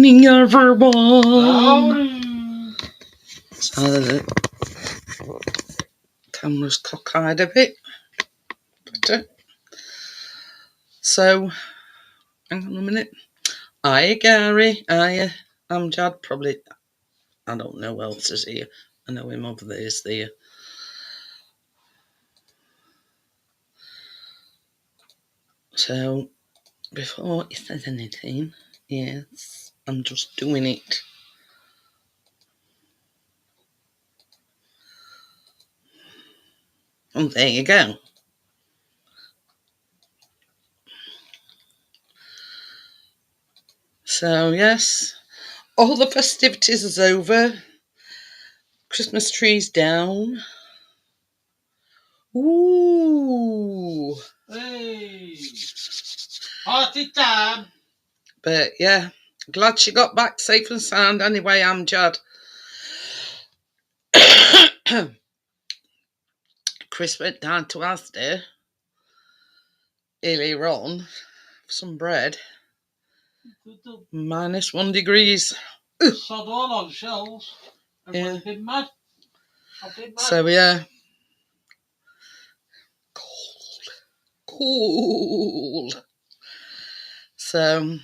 morning, everyone. Howdy. So the camera's cockeyed a bit. So, hang on a minute. Hiya, Gary. Hiya. I'm Jad. Probably, I don't know who else is here. I know him over there is there. So, before he says anything, yes, I'm just doing it. And there you go. So, yes, all the festivities is over. Christmas tree's down. Ooh. Hey. Party time. But yeah, glad she got back safe and sound. Anyway, I'm Jad. Chris went down to Asda earlier on for some bread. -1 degrees. Sod all on shelves. Everybody's been mad. I've been mad. So yeah. Cold. So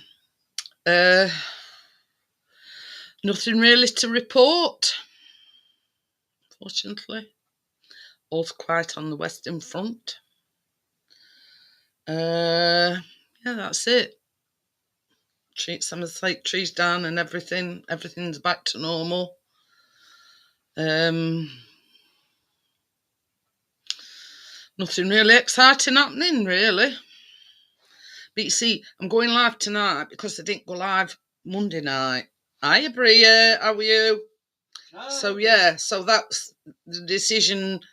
nothing really to report, fortunately. All's quiet on the Western Front. Yeah, that's it. Some of the trees down and everything's back to normal. Nothing really exciting happening, really. But you see, I'm going live tonight because I didn't go live Monday night. Hiya, Bria, how are you? So yeah, so that's the decision,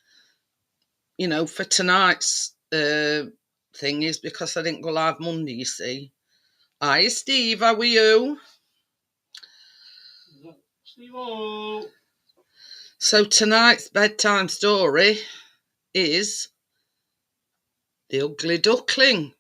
for tonight's thing is because I didn't go live Monday, you see. Hiya, Steve, how are you? Steve-o. So tonight's bedtime story is The Ugly Duckling.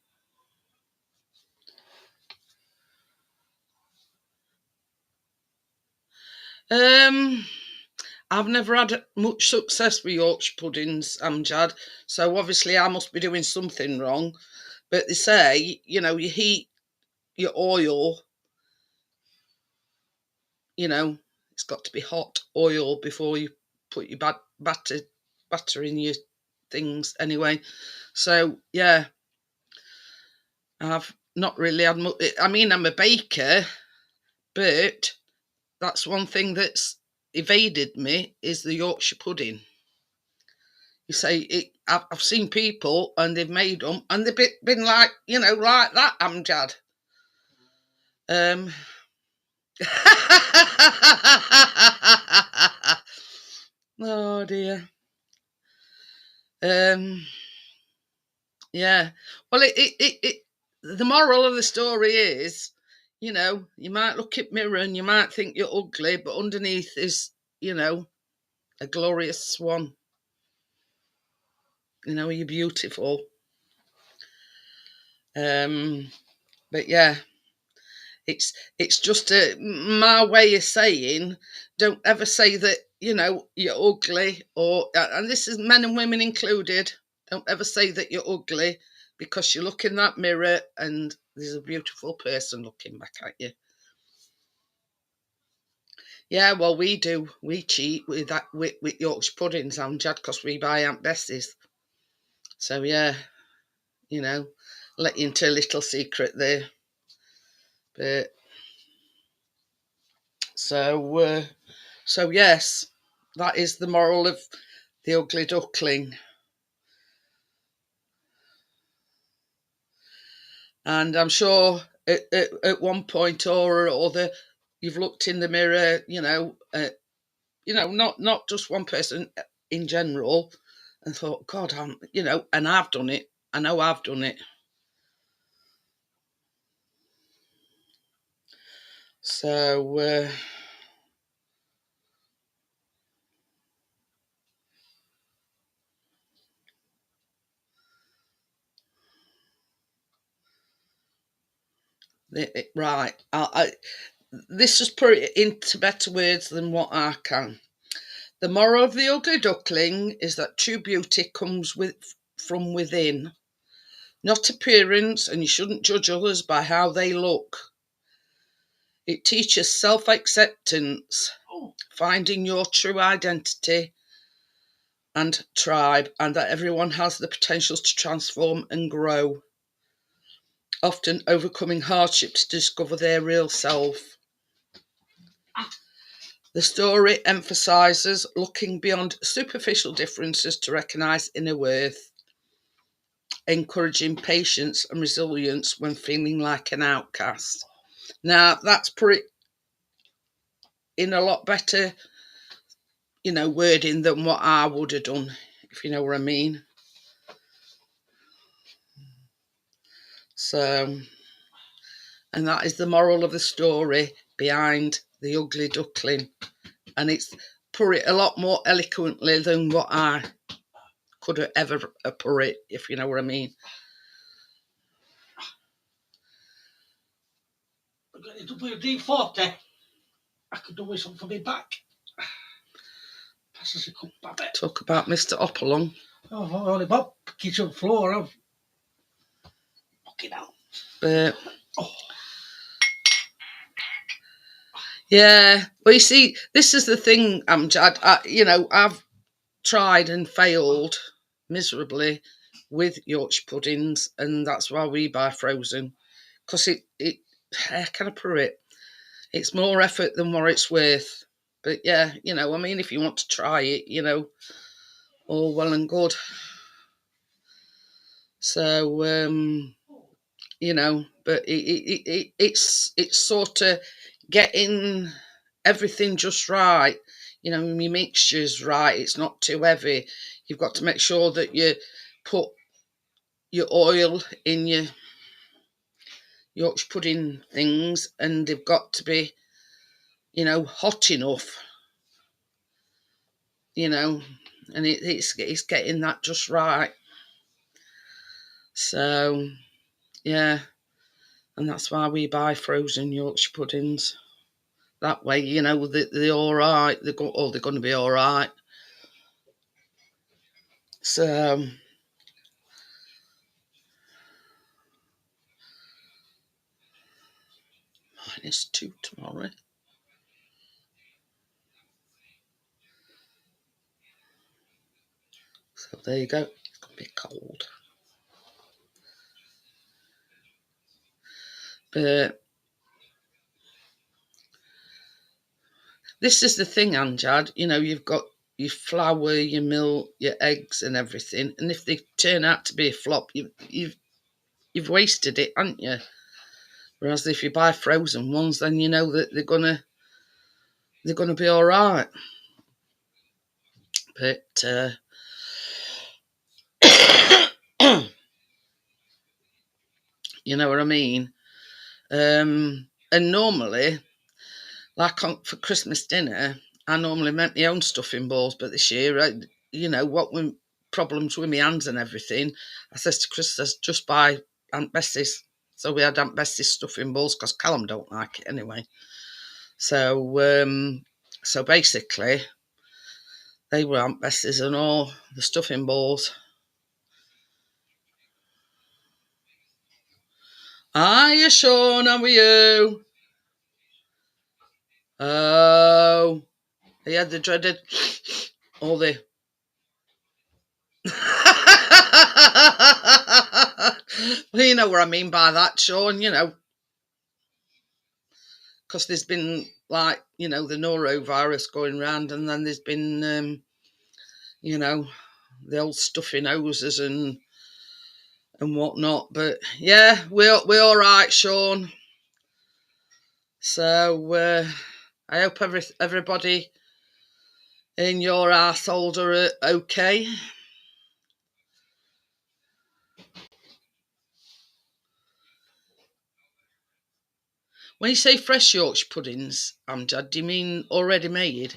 I've never had much success with Yorkshire puddings, Amjad, so obviously I must be doing something wrong. But they say, you heat your oil, it's got to be hot oil before you put your batter in your things anyway. So, yeah, I've not really had much. I mean, I'm a baker, but that's one thing that's evaded me is the Yorkshire pudding. You say I've seen people and they've made them and they've been like, like that, Amjad. Oh dear. Yeah. Well, the moral of the story is, you might look at mirror and you might think you're ugly, but underneath is, a glorious swan. You're beautiful. But yeah, it's just my way of saying, don't ever say that, you're ugly, and this is men and women included. Don't ever say that you're ugly because you look in that mirror and there's a beautiful person looking back at you. Yeah, well, we do. We cheat with that with Yorkshire puddings, Amjad, because we buy Aunt Bessie's. So yeah, let you into a little secret there. But so yes, that is the moral of The Ugly Duckling. And I'm sure at one point or other, you've looked in the mirror, not just one person in general, and thought, God, and I've done it. I know I've done it. So, right. this has put it into better words than what I can. The moral of the ugly duckling is that true beauty comes from within, not appearance, and you shouldn't judge others by how they look. It teaches self-acceptance, finding your true identity and tribe, and that everyone has the potential to transform and grow, often overcoming hardship to discover their real self. The story emphasises looking beyond superficial differences to recognise inner worth, encouraging patience and resilience when feeling like an outcast. Now, that's put it in a lot better, wording than what I would have done, if you know what I mean. So, and that is the moral of the story behind The Ugly Duckling. And it's put it a lot more eloquently than what I could have ever put it, if you know what I mean. I've got a WD-40. I could do with something for me back. Passes a cup back. Talk about Mr. Hopalong. Oh, only Bob kitchen floor. I'm fucking out. Yeah, well, you see, this is the thing, Amjad. I've tried and failed miserably with Yorkshire puddings, and that's why we buy frozen, because how can I put it? It's more effort than what it's worth. But yeah, I mean, if you want to try it, all well and good. So, but it's sort of getting everything just right. Your mixture's right. It's not too heavy. You've got to make sure that you put your oil in your Yorkshire pudding things, and they've got to be, hot enough. And it's getting that just right. So, yeah, and that's why we buy frozen Yorkshire puddings. That way, they're all right. They're going to be all right. So, -2 tomorrow. So there you go. It's going to be cold. But this is the thing, Anjad. You've got your flour, your milk, your eggs, and everything. And if they turn out to be a flop, you've wasted it, haven't you? Whereas if you buy frozen ones, then you know that they're gonna be all right. But you know what I mean. And normally, like for Christmas dinner, I normally make my own stuffing balls. But this year, what with problems with my hands and everything, I says to Chris, just buy Aunt Bessie's. So we had Aunt Bessie's stuffing balls because Callum don't like it anyway. So basically, they were Aunt Bessie's and all the stuffing balls. Hiya, Sean, how are you? Oh, he had the dreaded, all the... Well, you know what I mean by that, Sean, because there's been, like, the norovirus going around, and then there's been, the old stuffy noses and whatnot. But yeah, we're all right, Sean. So I hope everybody in your household are okay. When you say fresh Yorkshire puddings, Amjad, do you mean already made?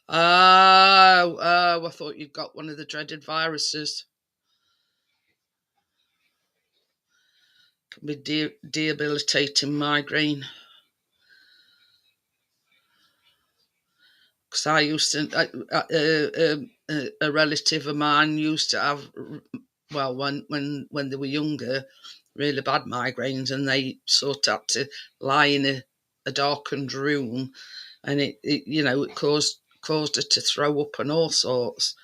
Oh, I thought you'd got one of the dreaded viruses. Can be debilitating migraine. because I used to, a relative of mine used to have, well, when they were younger, really bad migraines, and they sort of had to lie in a darkened room, and it caused her to throw up and all sorts.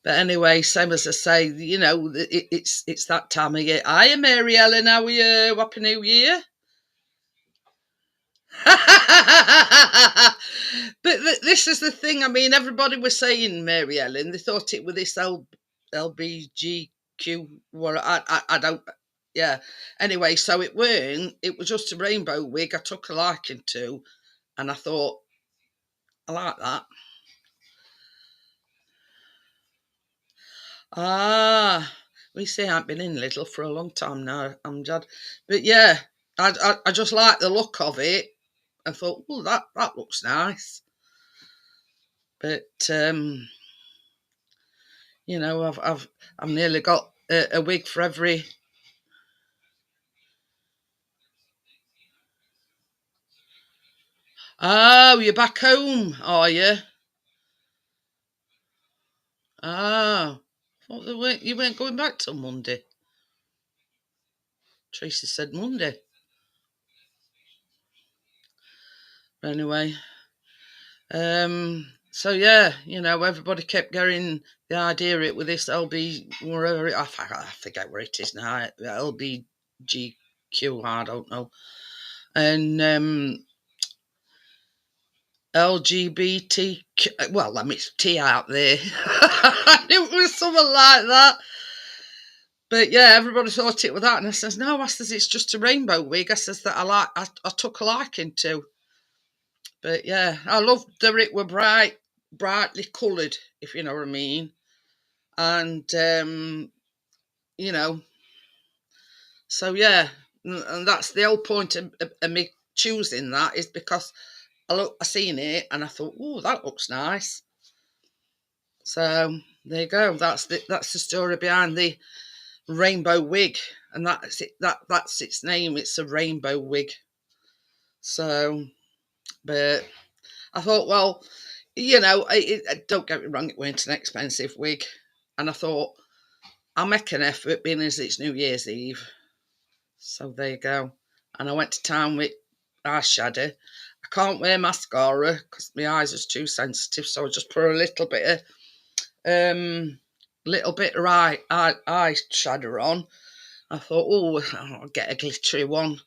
But anyway, same as I say, it's that time of year. Hiya, Mary Ellen, how are you? Happy New Year. But this is the thing. I mean, everybody was saying Mary Ellen. They thought it was this LBGQ. Well, I don't. Yeah. Anyway, so it weren't. It was just a rainbow wig I took a liking to, and I thought I like that. We see I've been in Lidl for a long time now, Amjad. But yeah, I just like the look of it. I thought, oh, that looks nice. But I've nearly got a wig for every. Oh, you're back home, are you? Oh, you weren't going back till Monday. Tracy said Monday. Anyway, so yeah, everybody kept getting the idea it with this LB, wherever I forget where it is now, LBGQ, I don't know, and LGBT, well, let me T out there. I knew it was something like that. But yeah, everybody thought it was that, and I says, no, I says, it's just a rainbow wig. I says that I took a liking to. But yeah, I loved that it were brightly coloured, if you know what I mean. And so yeah, and that's the whole point of me choosing that, is because I seen it and I thought, oh, that looks nice. So there you go. That's the story behind the rainbow wig, and that's it. That's its name. It's a rainbow wig. So, but I thought, well, don't get me wrong, it weren't an expensive wig, and I thought I'll make an effort, being as it's New Year's Eve. So there you go. And I went to town with eyeshadow. I can't wear mascara because my eyes are too sensitive, so I just put a little bit of eyeshadow on. I thought, oh, I'll get a glittery one,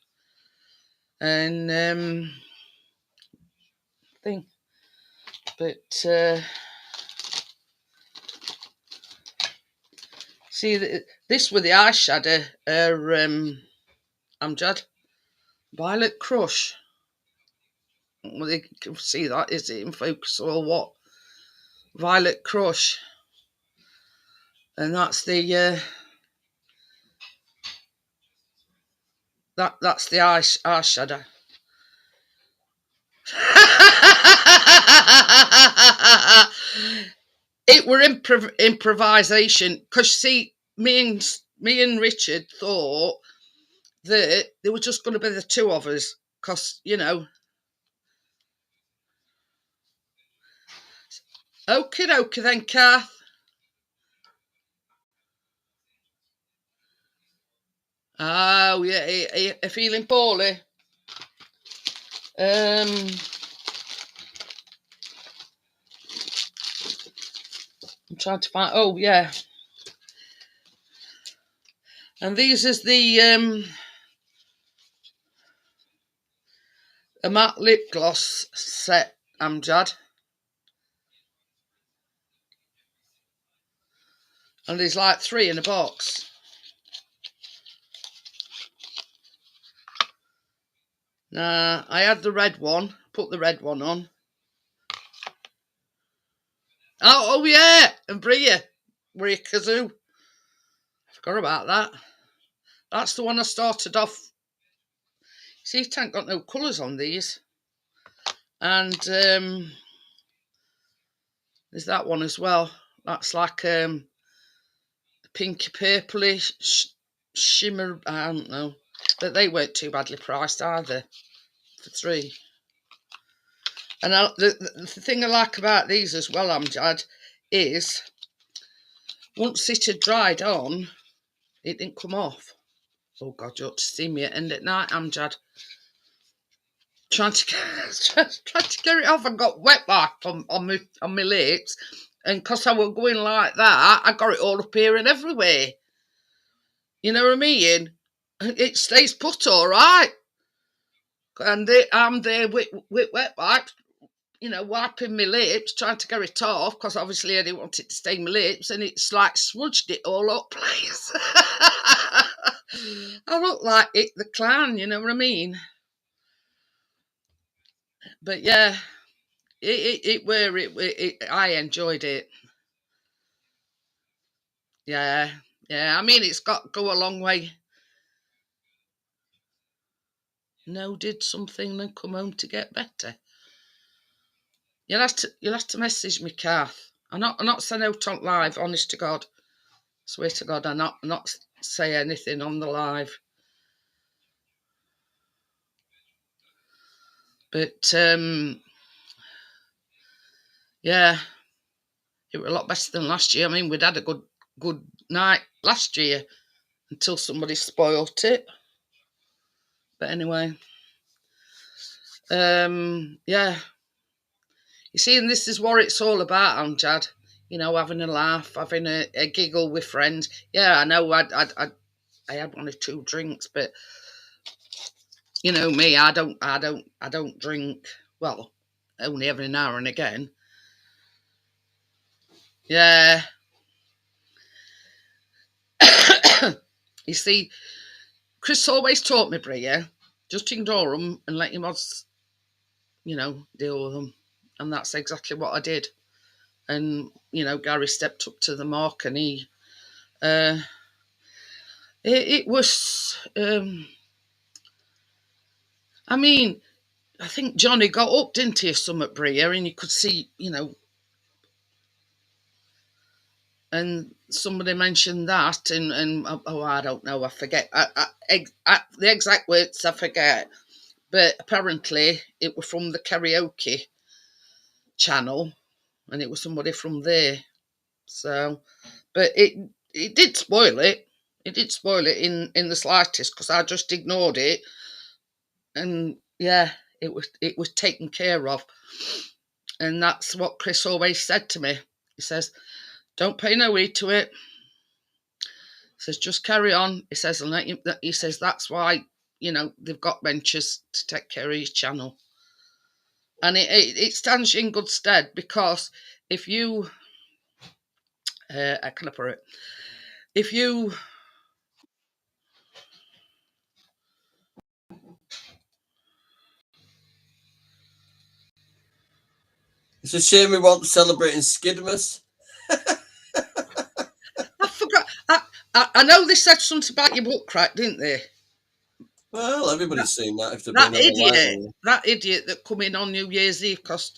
and thing. But see, this with the eyeshadow, Amjad, Violet Crush. Well, you can see that, is it in focus or what? Violet Crush, and that's the that's the eyeshadow. It were improvisation, because see, me and Richard thought that there was just going to be the two of us, because Okie dokie then, Kath. Oh yeah, are you feeling poorly? I'm trying to find. Oh yeah, and these is the a matte lip gloss set, Amjad, and there's like 3 in a box. Nah, I had the red one. Put the red one on. Oh yeah, and Bria Kazoo. I forgot about that. That's the one I started off. See, it ain't got no colours on these. And there's that one as well. That's like pinky purplish shimmer. I don't know. But they weren't too badly priced either for 3. And the thing I like about these as well, Amjad, is once it had dried on, it didn't come off. Oh God, you ought to see me at end at night, Amjad. Trying to get it off. I got wet wipe on my lips, and because I was going like that, I got it all up here and everywhere. You know what I mean? It stays put all right, and I'm there with wet wipes, wiping my lips, trying to get it off, because obviously I didn't want it to stain my lips, and it's like smudged it all up, please. I look like it, the clown, you know what I mean? But yeah, I enjoyed it. Yeah, yeah. I mean, it's got to go a long way. No, did something and come home to get better. You'll have to message me, Kath. I'm not saying out on live. Honest to God, swear to God, I'm not say anything on the live. But yeah, it was a lot better than last year. I mean, we'd had a good night last year until somebody spoilt it. But anyway, yeah. You see, and this is what it's all about, Amjad. Having a laugh, having a giggle with friends. Yeah, I know. I had 1 or 2 drinks, but me, I don't drink. Well, only every now and again. Yeah. You see, Chris always taught me, Bria, just ignore them and let your mods, deal with them. And that's exactly what I did. And, Gary stepped up to the mark, and he, it was, I mean, I think Johnny got up, didn't he, somewhat, Bria, and you could see, and somebody mentioned that, and I don't know, I forget, the exact words, I forget, but apparently it was from the karaoke channel, and it was somebody from there. So, but it did spoil it. It did spoil it in the slightest, because I just ignored it, and yeah, it was taken care of. And that's what Chris always said to me. He says, "Don't pay no heed to it." He says, "Just carry on." He says, he says that's why they've got benches to take care of his channel, and it stands you in good stead, because if you, how can I put it? If you It's a shame we weren't celebrating Skidmas. I forgot. I know they said something about your book, right? Didn't they? Well, everybody's seen that if they've That been on the idiot, live. that idiot that come in on New Year's Eve, because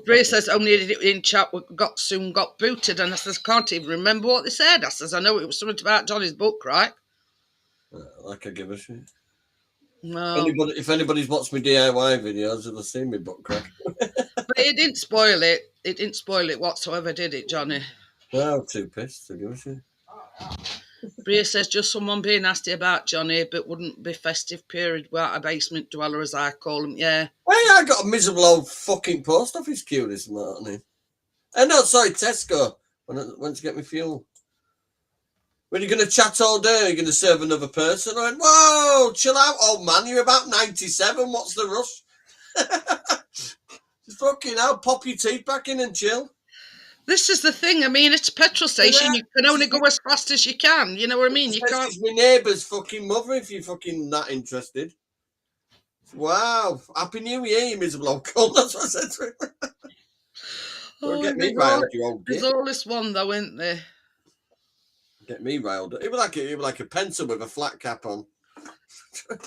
Bray says only in chat soon got booted, and I says can't even remember what they said. I says I know it was something about Johnny's book, right? Like I give a shit. No, if anybody's watched my DIY videos, they'll have seen me butt crack. but it didn't spoil it. It didn't spoil it whatsoever, did it, Johnny? No, I'm too pissed to give a shit. Bria says just someone being nasty about Johnny, but wouldn't be festive period without a basement dweller, as I call him. Yeah. Hey, I got a miserable old fucking post office queue this morning. No, sorry, Tesco. When I went to get my fuel. When you're going to chat all day, you're going to serve another person. I went, whoa, chill out, old man. You're about 97. What's the rush? Fucking hell, pop your teeth back in and chill. This is the thing. I mean, it's a petrol station. You can only go as fast as you can. You know what I mean? You can't. It's my neighbour's fucking mother if you're fucking that interested. Wow. Happy New Year, you miserable old cunt. That's what I said to him. Don't get me riled, you old git. There's always one, though, isn't there? Get me riled. It was like a pencil with a flat cap on. But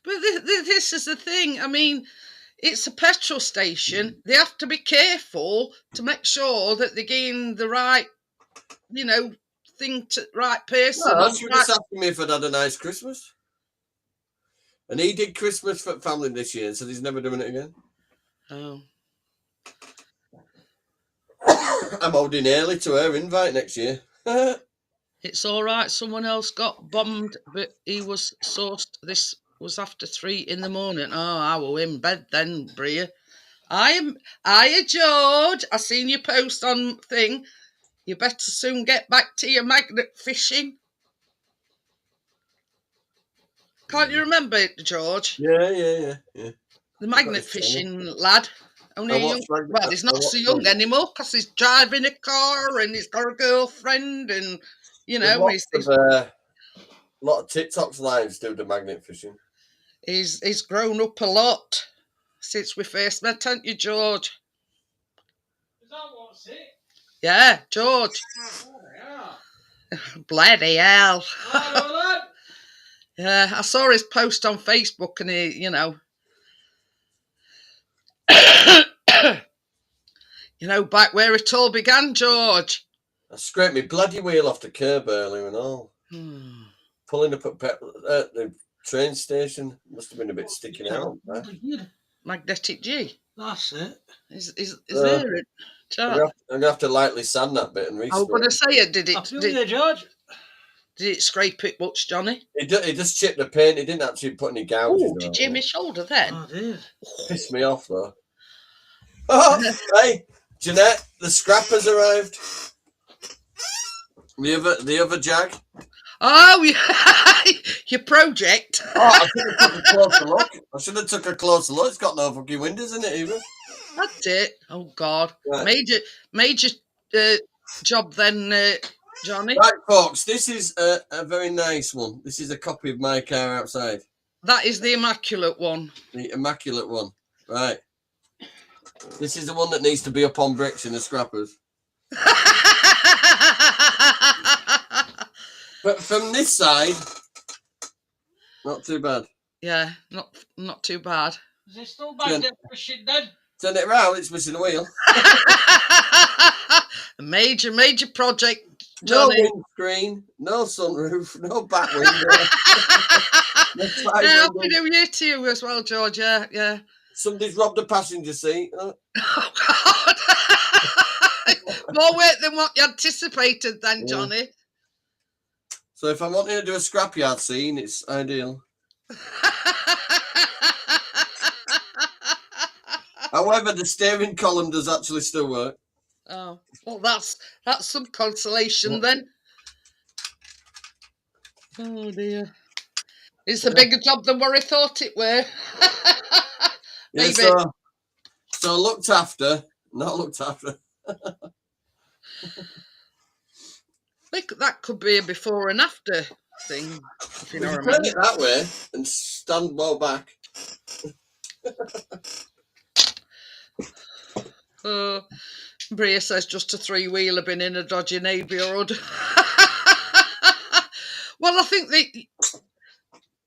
this is the thing. I mean, it's a petrol station. They have to be careful to make sure that they're getting the right, thing to right person. No, she was just asking me if I'd had a nice Christmas. And he did Christmas for family this year and said he's never doing it again. Oh. I'm holding early to her invite next year. It's all right. Someone else got bombed, but he was sourced. This was after 3 in the morning. Oh, I was in bed then, Bria. Hiya, George. I seen your post on thing. You better soon get back to your magnet fishing. Can't you remember it, George? Yeah. The magnet fishing lad. Only young, well, he's not so young anymore because he's driving a car and he's got a girlfriend and, you know, he's a lot of TikTok's lives do the magnet fishing. He's grown up a lot since we first met, haven't you, George? Is that what's it? Yeah, George. Oh, yeah. Bloody hell. Hello, Yeah, I saw his post on Facebook and he, you know, you know, back where it all began, George. I scraped my bloody wheel off the curb earlier and all. Pulling up at the train station. Must have been a bit sticking out. Magnetic G. That's it. Is there it? I'm going to have to lightly sand that bit and restore. I was going to say it. Did it? I feel you, George. Did it scrape it much, Johnny? It just chipped the paint. It didn't actually put any gouges. Oh, did you hit my shoulder then? I did. Pissed me off though. Oh, hey, Jeanette, the scrappers arrived. The other Jag. Oh, yeah. Your project. Oh, I should have took a closer look. It's got no fucking windows in it either. That's it. Oh God, right. Major job then, Johnny. Right, folks, this is a very nice one. This is a copy of my car outside. That is the immaculate one. The immaculate one. Right. This is the one that needs to be up on bricks in the scrappers. But from this side, not too bad. Yeah, not too bad. Is it still magnet fishing then? Turn it around, it's missing a wheel. A major project, Johnny. No windscreen, no sunroof, no back window. Happy New Year to you as well, George. Yeah. Somebody's robbed a passenger seat. Oh God! More weight than what you anticipated, then, Johnny. So if I'm wanting to do a scrapyard scene, it's ideal. However, the steering column does actually still work. Oh, well, that's some consolation then. Oh dear, it's a bigger job than what I thought it were. Maybe. So looked after, not looked after. That could be a before and after thing. If you know what I mean. Turn it that way and stand well back. Bria says just a 3-wheeler been in a dodgy neighbourhood. Well, I think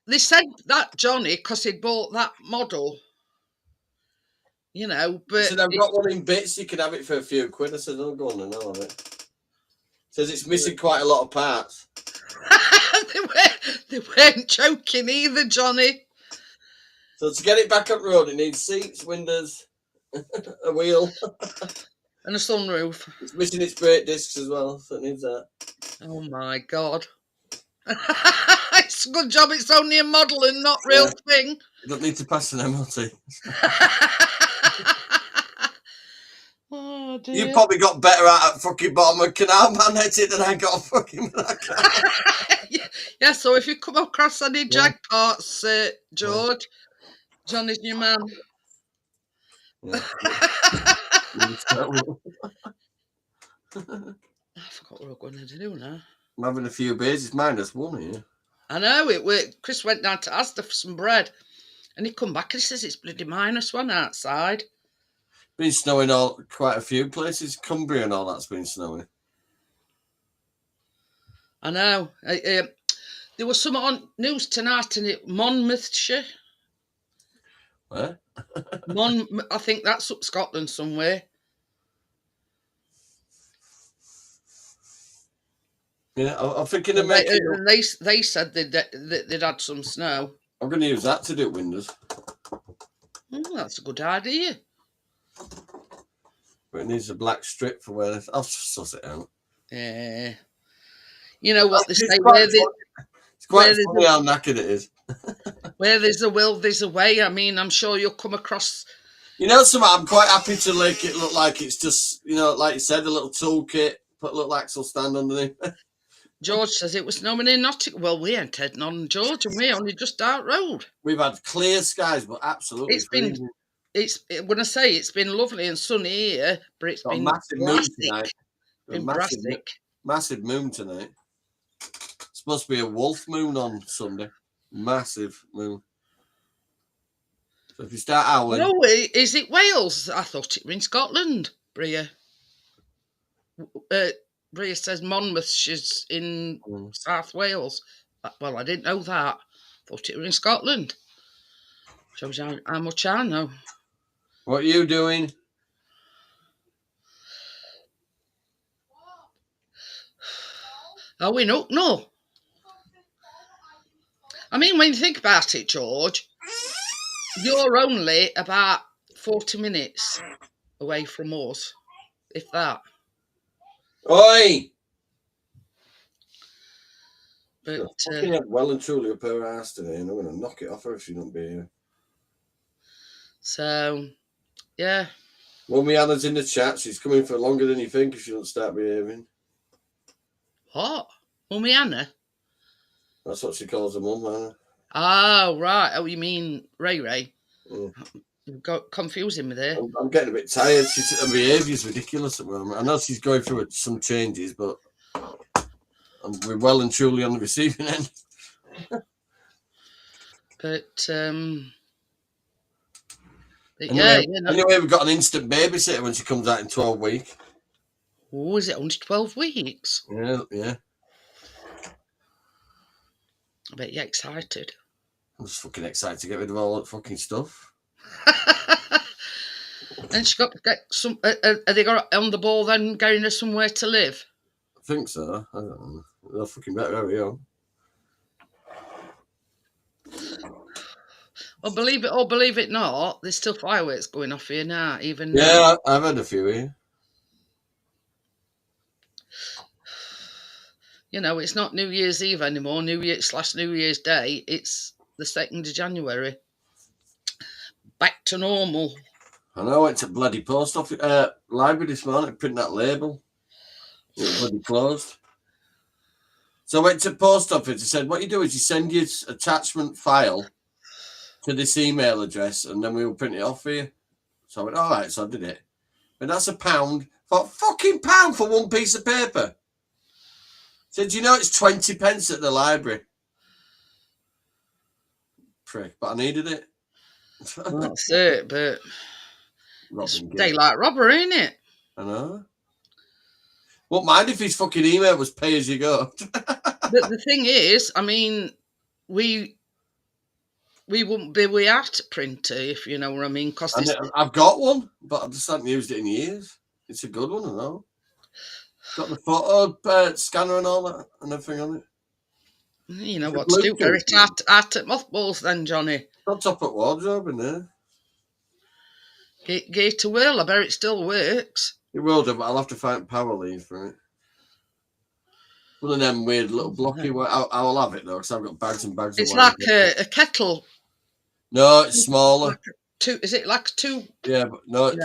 they said that, Johnny, because he'd bought that model. You know, but... He said, I've got one in bits, you can have it for a few quid. I said, oh, go on and know of it. Says it's missing quite a lot of parts. They weren't joking either, Johnny. So to get it back up the road, it needs seats, windows, a wheel. And a sunroof. It's missing its brake discs as well, so it needs that. Oh my God. It's a good job it's only a model and not real thing. You don't need to pass an MOT. Oh dear. You probably got better out at fucking bottom of Canal Man edited than I got fucking with that car. Yeah, so if you come across any Jag parts, George, Johnny's your man. Yeah. I forgot what we were going to do now. I'm having a few beers. It's -1 here. I know it worked. Chris went down to Asda for some bread, and he come back and he says it's bloody -1 outside. Been snowing quite a few places. Cumbria and all that's been snowing. I know. There was some on news tonight in Monmouthshire. Where? I think that's up Scotland somewhere. Yeah, I'm thinking of making. They said they'd had some snow. I'm going to use that to do windows. That's a good idea. But it needs a black strip for where I'll suss it out. Yeah. You know what they say? It's quite funny how knackered it is. Where there's a will, there's a way. I mean, I'm sure you'll come across. You know, something. I'm quite happy to make it look like it's just, like you said, a little toolkit. Put a little axle stand underneath. George says it was snowing in Nottingham. Well, we ain't heading on, George, and we're only just out road. We've had clear skies, but absolutely freezing. When I say it's been lovely and sunny here, but it's been massive moon tonight. Massive moon tonight. It's supposed to be a wolf moon on Sunday. Massive moon. So if you start howling... No, is it Wales? I thought it was in Scotland, Bria. Bria says Monmouthshire's in South Wales. Well, I didn't know that. Thought it was in Scotland. Shows how much I know. What are you doing? Are we not? No. I mean, when you think about it, George, you're only about 40 minutes away from us, if that. Oi! But fucking had well and truly up her ass today, and I'm going to knock it off her if she don't be here. So, yeah. Mummy Anna's in the chat. She's coming for longer than you think if she don't start behaving. What? Mummy Anna? That's what she calls her mum, Anna. Oh, right. Oh, you mean Ray Ray? Yeah. You've got confusing me there. I'm getting a bit tired. Her behaviour's ridiculous at the moment. I know she's going through some changes, but we're well and truly on the receiving end. But anyway, yeah. Anyway, we've got an instant babysitter when she comes out in 12 weeks. Oh, is it only 12 weeks? Yeah. I bet you're excited. I'm just fucking excited to get rid of all that fucking stuff. And she got to get some. Are they got on the ball then, getting her somewhere to live? I think so. I don't know. They'll fucking better hurry on. Well, believe it not, there's still fireworks going off here now. Even I've had a few here. You know, it's not New Year's Eve anymore. New Year's Day. It's the 2nd of January. Back to normal. I know. I went to bloody post office library this morning to print that label. It was bloody closed. So I went to post office and said, what you do is you send your attachment file to this email address and then we will print it off for you. So I went, all right, so I did it. But that's £1. Fucking £1 for one piece of paper. Said, you know it's 20 pence at the library. Prick, but I needed it. Well, that's it, but it's Robin daylight robbery, ain't it? I know. Wouldn't mind if his fucking email was pay as you go. But the thing is, I mean, we wouldn't be without a printer, if you know what I mean. I've got one, but I just haven't used it in years. It's a good one, I know. Got the photo scanner and all that and everything on it. You know what to do. Bury it out at mothballs then, Johnny. Got top at wardrobe in there. Get to whirl. I bet it still works. It will do, but I'll have to find power lead for it. One of them weird little blocky. I'll have it though, because I've got bags and bags. It's like a kettle. No, it's smaller. Is it like two? Yeah, but no. Yeah.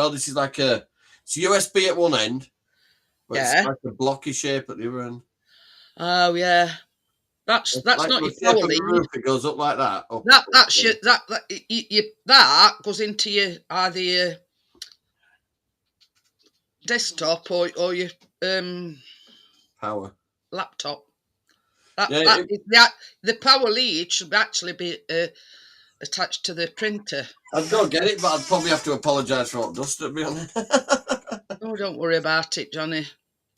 This is like it's USB at one end, but it's like a blocky shape at the other end. Oh yeah, that's like not your power lead. Roof, it goes up like that. That goes into your either your desktop or your power laptop. The power lead should actually be attached to the printer. I'd go get it, but I'd probably have to apologise for what dust, to be honest. Oh, don't worry about it, Johnny.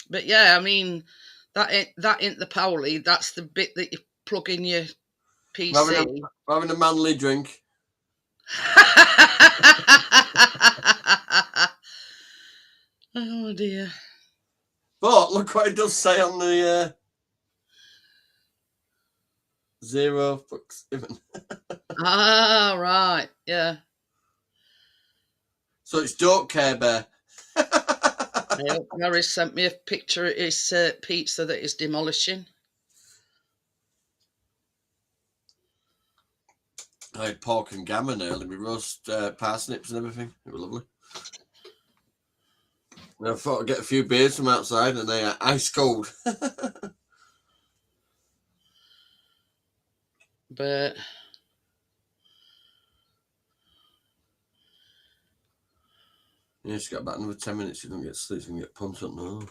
But yeah, I mean, that ain't the power lead. That's the bit that you plug in your PC. Having a manly drink. Oh dear. But look what it does say on the 0 fucks given. Ah, right. Yeah. So it's don't care bear. Mary sent me a picture of his pizza that he's demolishing. I had pork and gammon earlier. We roast parsnips and everything. It was lovely. And I thought I'd get a few beers from outside and they are ice cold. But yeah, she's got about another 10 minutes. She doesn't get sleep. She can get pumped up now.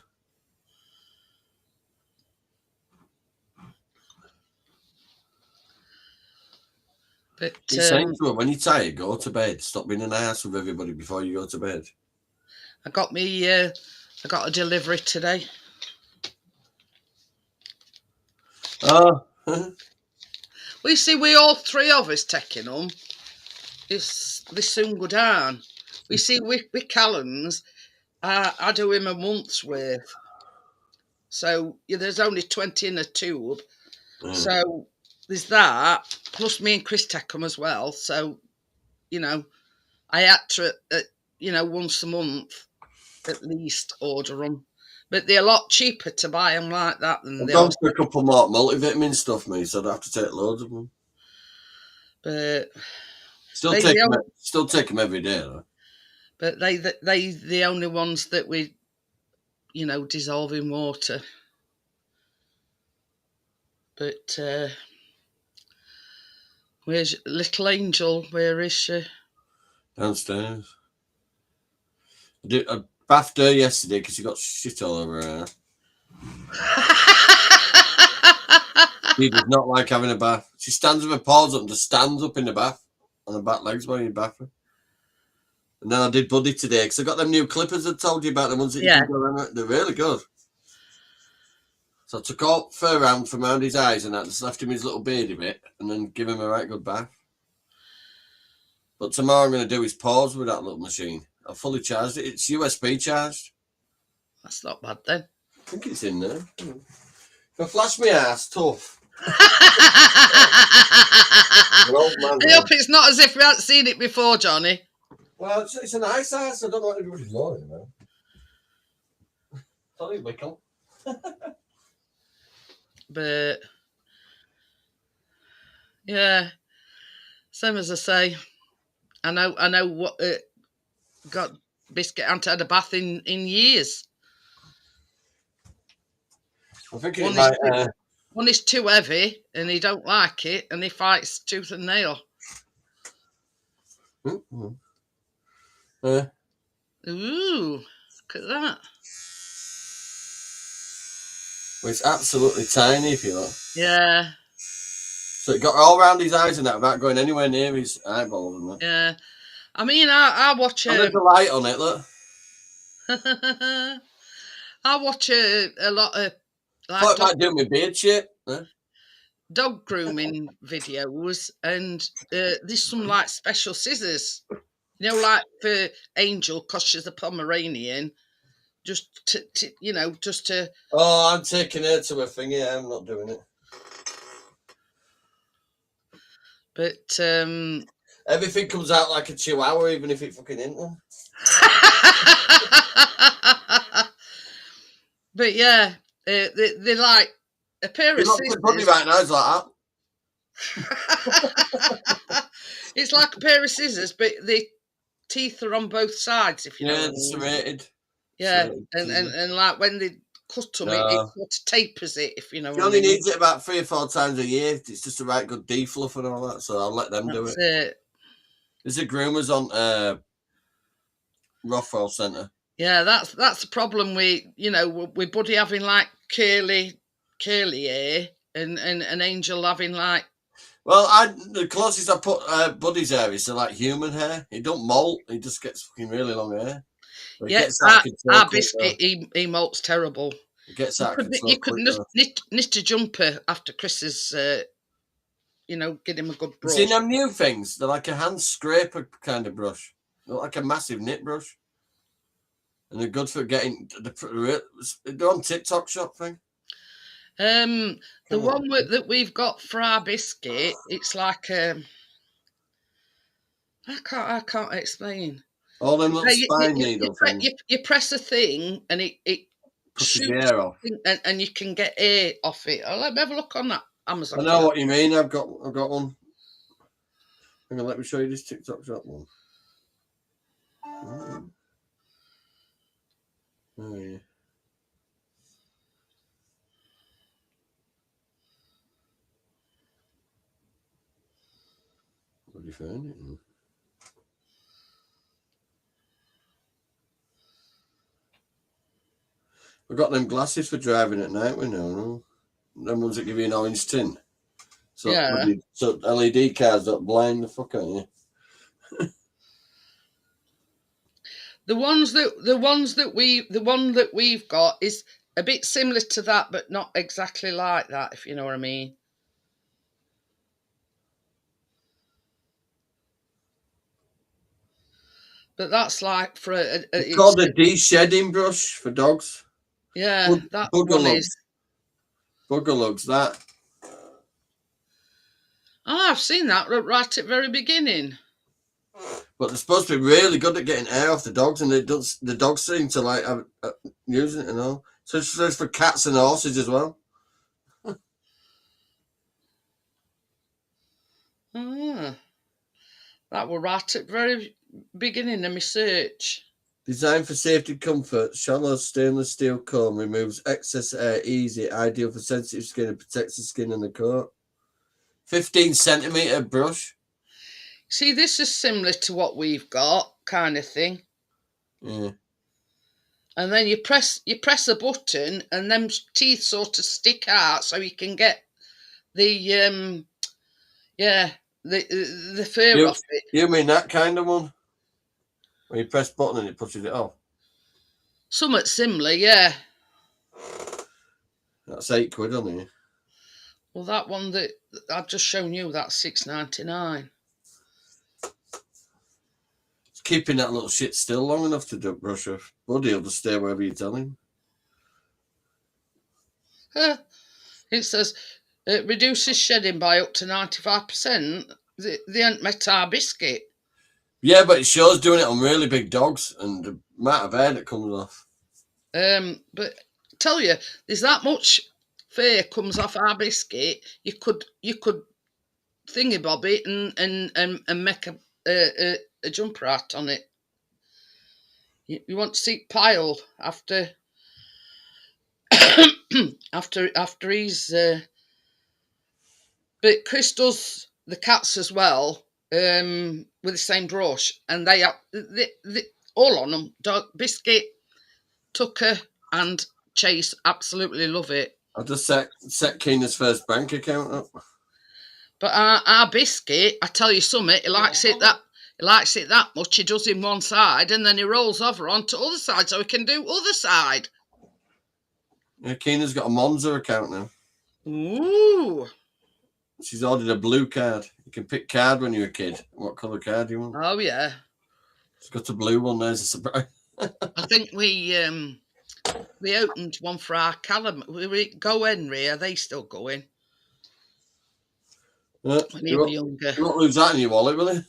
but You're saying to her, when you're tired, go to bed. Stop being an ass with everybody before you go to bed. I got a delivery today. Oh. We see we all three of us taking them. They soon go down. We see with Callum's, I do him a month's worth. So there's only 20 in a tube. So there's that. Plus me and Chris take them as well. So, I had to, once a month at least order them. But they're a lot cheaper to buy them like that than I've they gone are. for a couple more multivitamin stuff, me, so I'd have to take loads of them. But Still take them every day, though. But they the only ones that we, dissolve in water. But where's little Angel? Where is she? Downstairs. I bathed her yesterday because she got shit all over her. She does not like having a bath. She stands with her paws up and just stands up in the bath on her back legs while you bath her. And then I did Buddy today because I got them new clippers I told you about, the ones that you can go around. They're really good. So I took all fur around from around his eyes and I just left him his little beardy bit and then give him a right good bath. But tomorrow I'm going to do his paws with that little machine. I've fully charged it. It's USB charged. That's not bad then. I think it's in there. If I flash my ass, tough. I hope it's not as if we haven't seen it before, Johnny. Well, it's a nice ass. I don't know what everybody's lying about. Sorry, Wickle. But yeah, same as I say. I know what got Biscuit hasn't had a bath in years. I think it might. One is too heavy and he don't like it and he fights tooth and nail. Mm-hmm. Ooh, look at that. Well, it's absolutely tiny, if you like. Yeah. So it got all around his eyes and that without going anywhere near his eyeballs and that. Yeah. I mean, I watch. There's a light on it, look. I watch a lot of. Like, thought it might do my beard shit. Huh? Dog grooming videos, and there's some like special scissors, like for Angel because she's a Pomeranian, just to. Oh, I'm taking her to a thing. Yeah, I'm not doing it. But everything comes out like a chihuahua, even if it fucking ain't one. But yeah, they're like a pair of scissors. Funny right now, it's like that. It's like a pair of scissors, but the teeth are on both sides. If you know. Yeah, it's serrated. Yeah, and like when they cut them, it sort of tapers it. If you know. He only needs it about 3 or 4 times a year. It's just a right good defluff and all that. So I'll let them do it. There's a groomers on Rothwell Centre. Yeah, that's the problem with Buddy having like curly hair and Angel having like. Well, the closest I put Buddy's hair is to like human hair. He don't molt. He just gets fucking really long hair. But yeah, our Biscuit, he molts terrible. He gets out. You could knit a jumper after Chris's. Get him a good brush. Seen them new things? They're like a hand scraper kind of brush. They're like a massive knit brush. And they're good for getting they're on TikTok shop thing. The one that we've got for our biscuit, it's like I can't explain. All them little spine needle things. You press a thing and it Pushes the shoots air off. and you can get air off it. Let me have a look on that Amazon. I know what you mean. I've got one. Hang on, let me show you this TikTok shop one. Oh yeah. What do you find it? We've got them glasses for driving at night. We know, no? Them ones that give you an orange tint. So, yeah. So LED cars don't blind the fuck out of you. The one that we've got is a bit similar to that, but not exactly like that, if you know what I mean. But that's like for it's called a de-shedding brush for dogs. Yeah, that one is. Bugger lugs, that. Oh, I've seen that right at the very beginning. But they're supposed to be really good at getting air off the dogs, and the dogs seem to like using it and all. So it's for cats and horses as well. That were right at the very beginning of my search. Designed for safety and comfort, shallow stainless steel comb removes excess air easy, ideal for sensitive skin and protects the skin and the coat. 15cm brush. See, this is similar to what we've got, kind of thing. Yeah. And then you press a button, and them teeth sort of stick out, so you can get the the fur off it. You mean that kind of one? Where you press button and it pushes it off? Somewhat similar, yeah. That's £8 on here. Well, that one that I've just shown you, that's $6.99. It's keeping that little shit still long enough to brush off. Buddy will just stay wherever you tell him. It says it reduces shedding by up to 95%. They ain't met our biscuit. Yeah, but it shows doing it on really big dogs and the amount of hair that comes off. But I tell you, there's that much fur comes off our biscuit. You could thingy bob it and make a jumper out on it. You want to see it piled after after he's. But Chris does the cats as well with the same brush, and they are all on them. Dog, Biscuit, Tucker, and Chase absolutely love it. I'll just set Keena's first bank account up. But our Biscuit, I tell you something, he likes it that much. He does in one side, and then he rolls over onto the other side, so he can do other side. Yeah, Keena's got a Monza account now. Ooh. She's ordered a blue card. You can pick card when you're a kid. What colour card do you want? Oh yeah. She's got a blue one. There's a surprise. I think we opened one for our Callum. We go Henry. Are they still going? When you were younger. You won't lose that in your wallet, will you?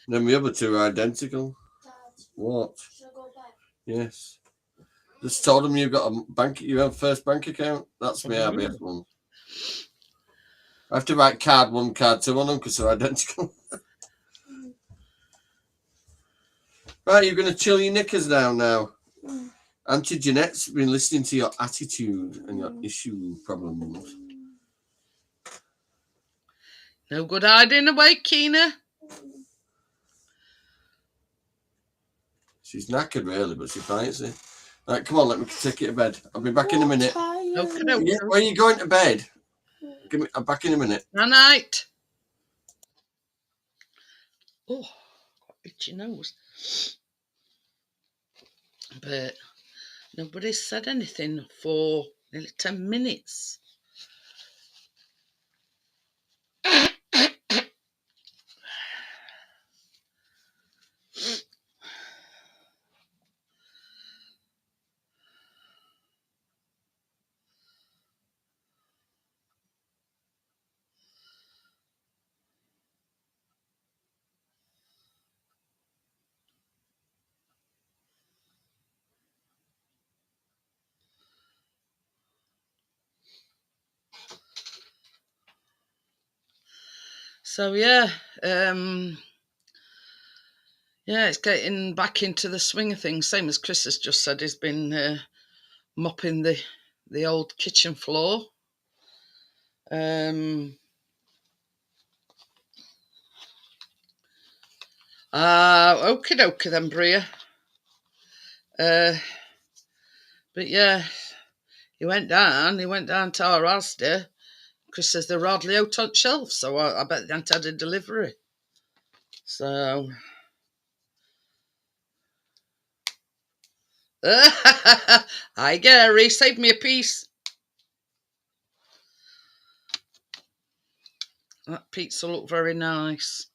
Then the other two are identical. Dad, what? Should I go back? Yes. Just told them you've got a bank. You have first bank account. That's my RBS one. I have to write card 1, card 2 on them because they're identical. Right, you're going to chill your knickers down now. Auntie Jeanette's been listening to your attitude and your issue problems. No good hiding away, Keena. She's knackered, really, but she fights it. Right, come on, let me take you to bed. I'll be back in a minute. Okay. Yeah, when are you going to bed? I'm back in a minute. Good night. Oh, got itchy nose. But nobody's said anything for nearly 10 minutes. So yeah, it's getting back into the swing of things. Same as Chris has just said, he's been mopping the old kitchen floor. Okie dokie then, Bria. But yeah, he went down to our Asda. Chris says they're hardly out on shelves, so I bet they hadn't had a delivery. So hi Gary, save me a piece. That pizza looked very nice.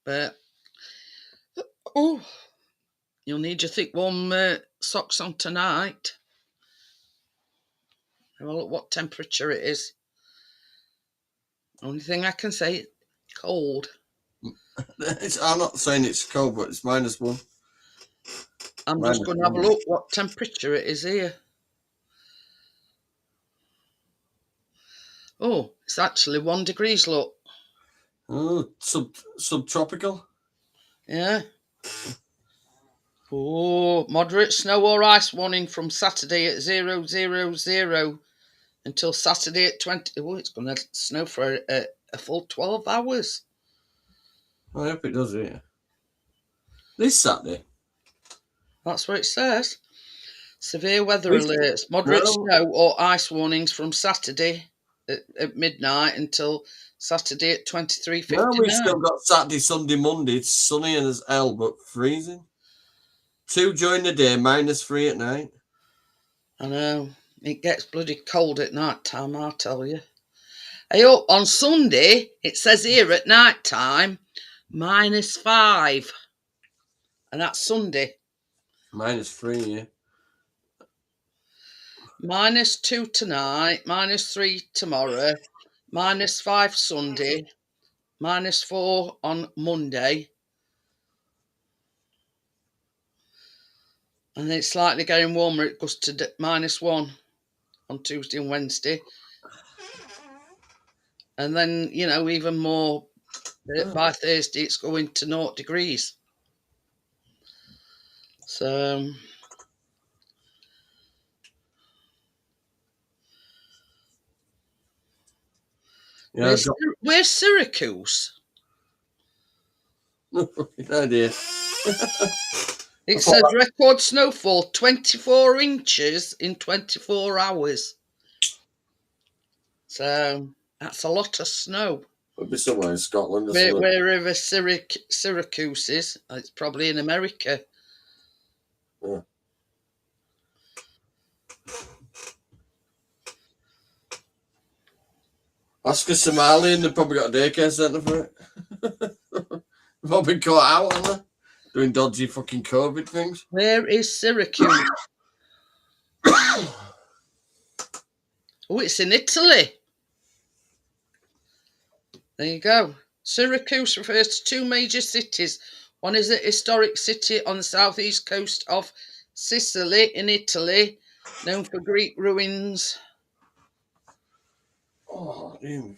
But you'll need your thick warm socks on tonight. Have a look what temperature it is. Only thing I can say, cold. I'm not saying it's cold, but it's -1. I'm just going to have a look what temperature it is here. Oh, it's actually 1 degree, look. Oh, subtropical. Yeah. Oh, moderate snow or ice warning from Saturday at 0:00 until Saturday at 20. Oh, it's going to snow for a full 12 hours. I hope it does, yeah. This Saturday. That's what it says. Severe weather alerts, moderate snow or ice warnings from Saturday at midnight until Saturday at 23:59. No, we've still got Saturday, Sunday, Monday. It's sunny and as hell, but freezing. 2 during the day, -3 at night. I know. It gets bloody cold at night time, I'll tell you. Hey, on Sunday, it says here at night time, -5. And that's Sunday. -3, yeah. -2 tonight, -3 tomorrow, -5 Sunday, -4 on Monday. And then it's slightly getting warmer. It goes to -1 on Tuesday and Wednesday. And then, even more by Thursday, it's going to 0 degrees. So, Yeah, where's Syracuse? No fucking idea. It says record snowfall 24 inches in 24 hours. So that's a lot of snow. It'll be somewhere in Scotland or something. Wherever Syracuse is, it's probably in America. Yeah. Ask a Somalian, they've probably got a daycare centre for it. They've all been caught out, haven't they? Doing dodgy fucking COVID things. Where is Syracuse? Oh, it's in Italy. There you go. Syracuse refers to 2 major cities. One is a historic city on the southeast coast of Sicily in Italy, known for Greek ruins. Oh, damn.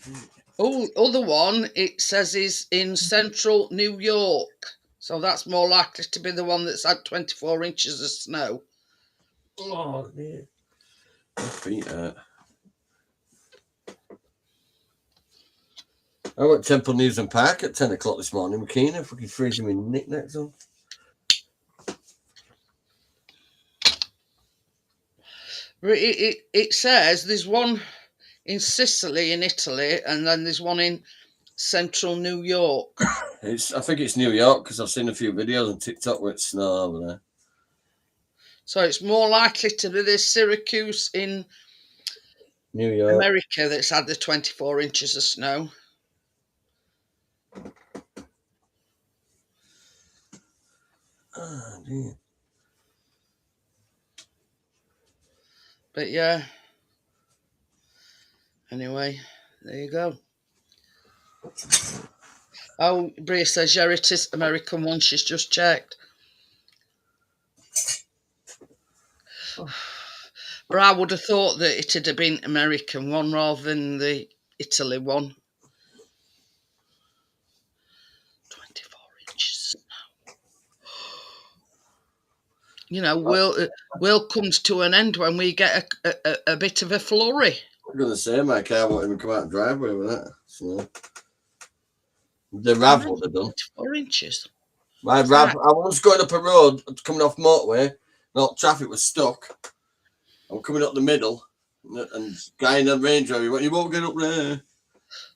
Oh, other one, it says, is in central New York. So that's more likely to be the one that's had 24 inches of snow. Oh, yeah. My feet hurt. I went to Temple News and Park at 10 o'clock this morning with Keena, fucking freezing me knickknacks on. It says there's one in Sicily in Italy, and then there's one in central New York. I think it's New York because I've seen a few videos on TikTok where it's snow over there. So it's more likely to be the Syracuse in New York, America that's had the 24 inches of snow. Oh, dear. But yeah. Anyway, there you go. Oh, Bria says, yeah, it is American one. She's just checked. But I would have thought that it'd have been American one rather than the Italy one. 24 inches. You know, world comes to an end when we get a bit of a flurry. I'm going to say my car won't even come out the driveway with that. So the Rav would have done. 24 inches. My Rav, I was going up a road, coming off motorway, and traffic was stuck. I'm coming up the middle, and guy in the Range Rover, he went, "You won't get up there."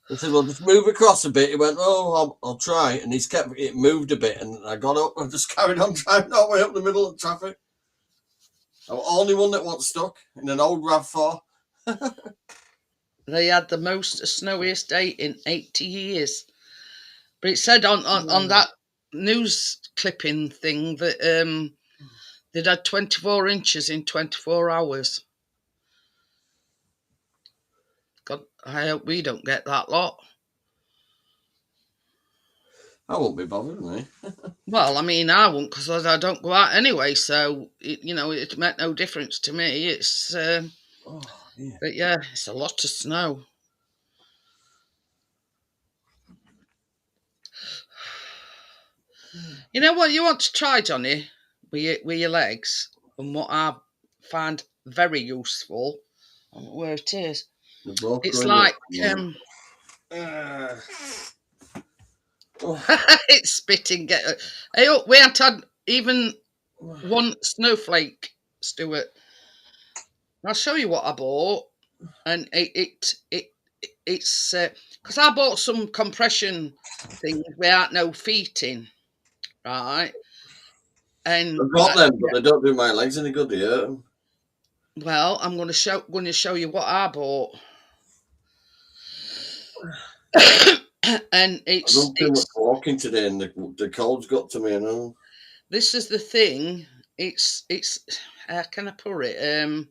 I said, "Well, just move across a bit." He went, "Oh, I'll try." And it moved a bit, and I got up and just carried on driving all the way up the middle of the traffic. I'm the only one that wasn't stuck in an old RAV4. They had the most snowiest day in 80 years. But it said on that news clipping thing that they'd had 24 inches in 24 hours. God, I hope we don't get that lot. I won't be bothered, mate. Well, I mean, I won't, because I don't go out anyway, so, it meant no difference to me. It's, Yeah. But yeah, it's a lot of snow. You know what you want to try, Johnny, with your legs, and what I find very useful, I don't know where it is. It's like, it's spitting. Hey, we haven't had even one snowflake, Stuart. I'll show you what I bought, and it's because I bought some compression things without no feet in, right? And I've got them, but they don't do my legs any good. They hurt them. Well, I'm going to show you what I bought, and I've done too much walking today, and the cold's got to me. This is the thing. It's how can I put it?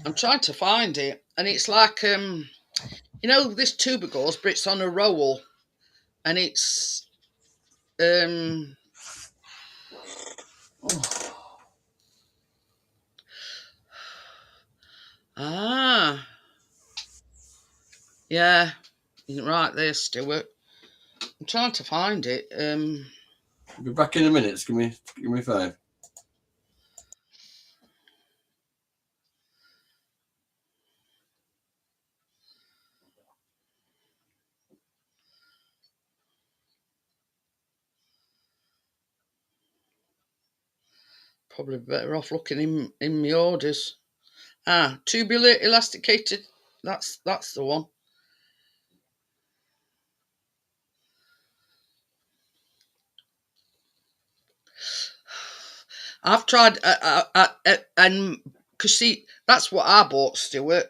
I'm trying to find it, and it's like this tubercles, but it's on a roll, and it's yeah, right there, Stuart. I'm trying to find it. I'll be back in a minute. Just give me 5. Probably better off looking in my orders. Tubular elasticated. That's the one. I've tried, and because see, that's what I bought, Stuart.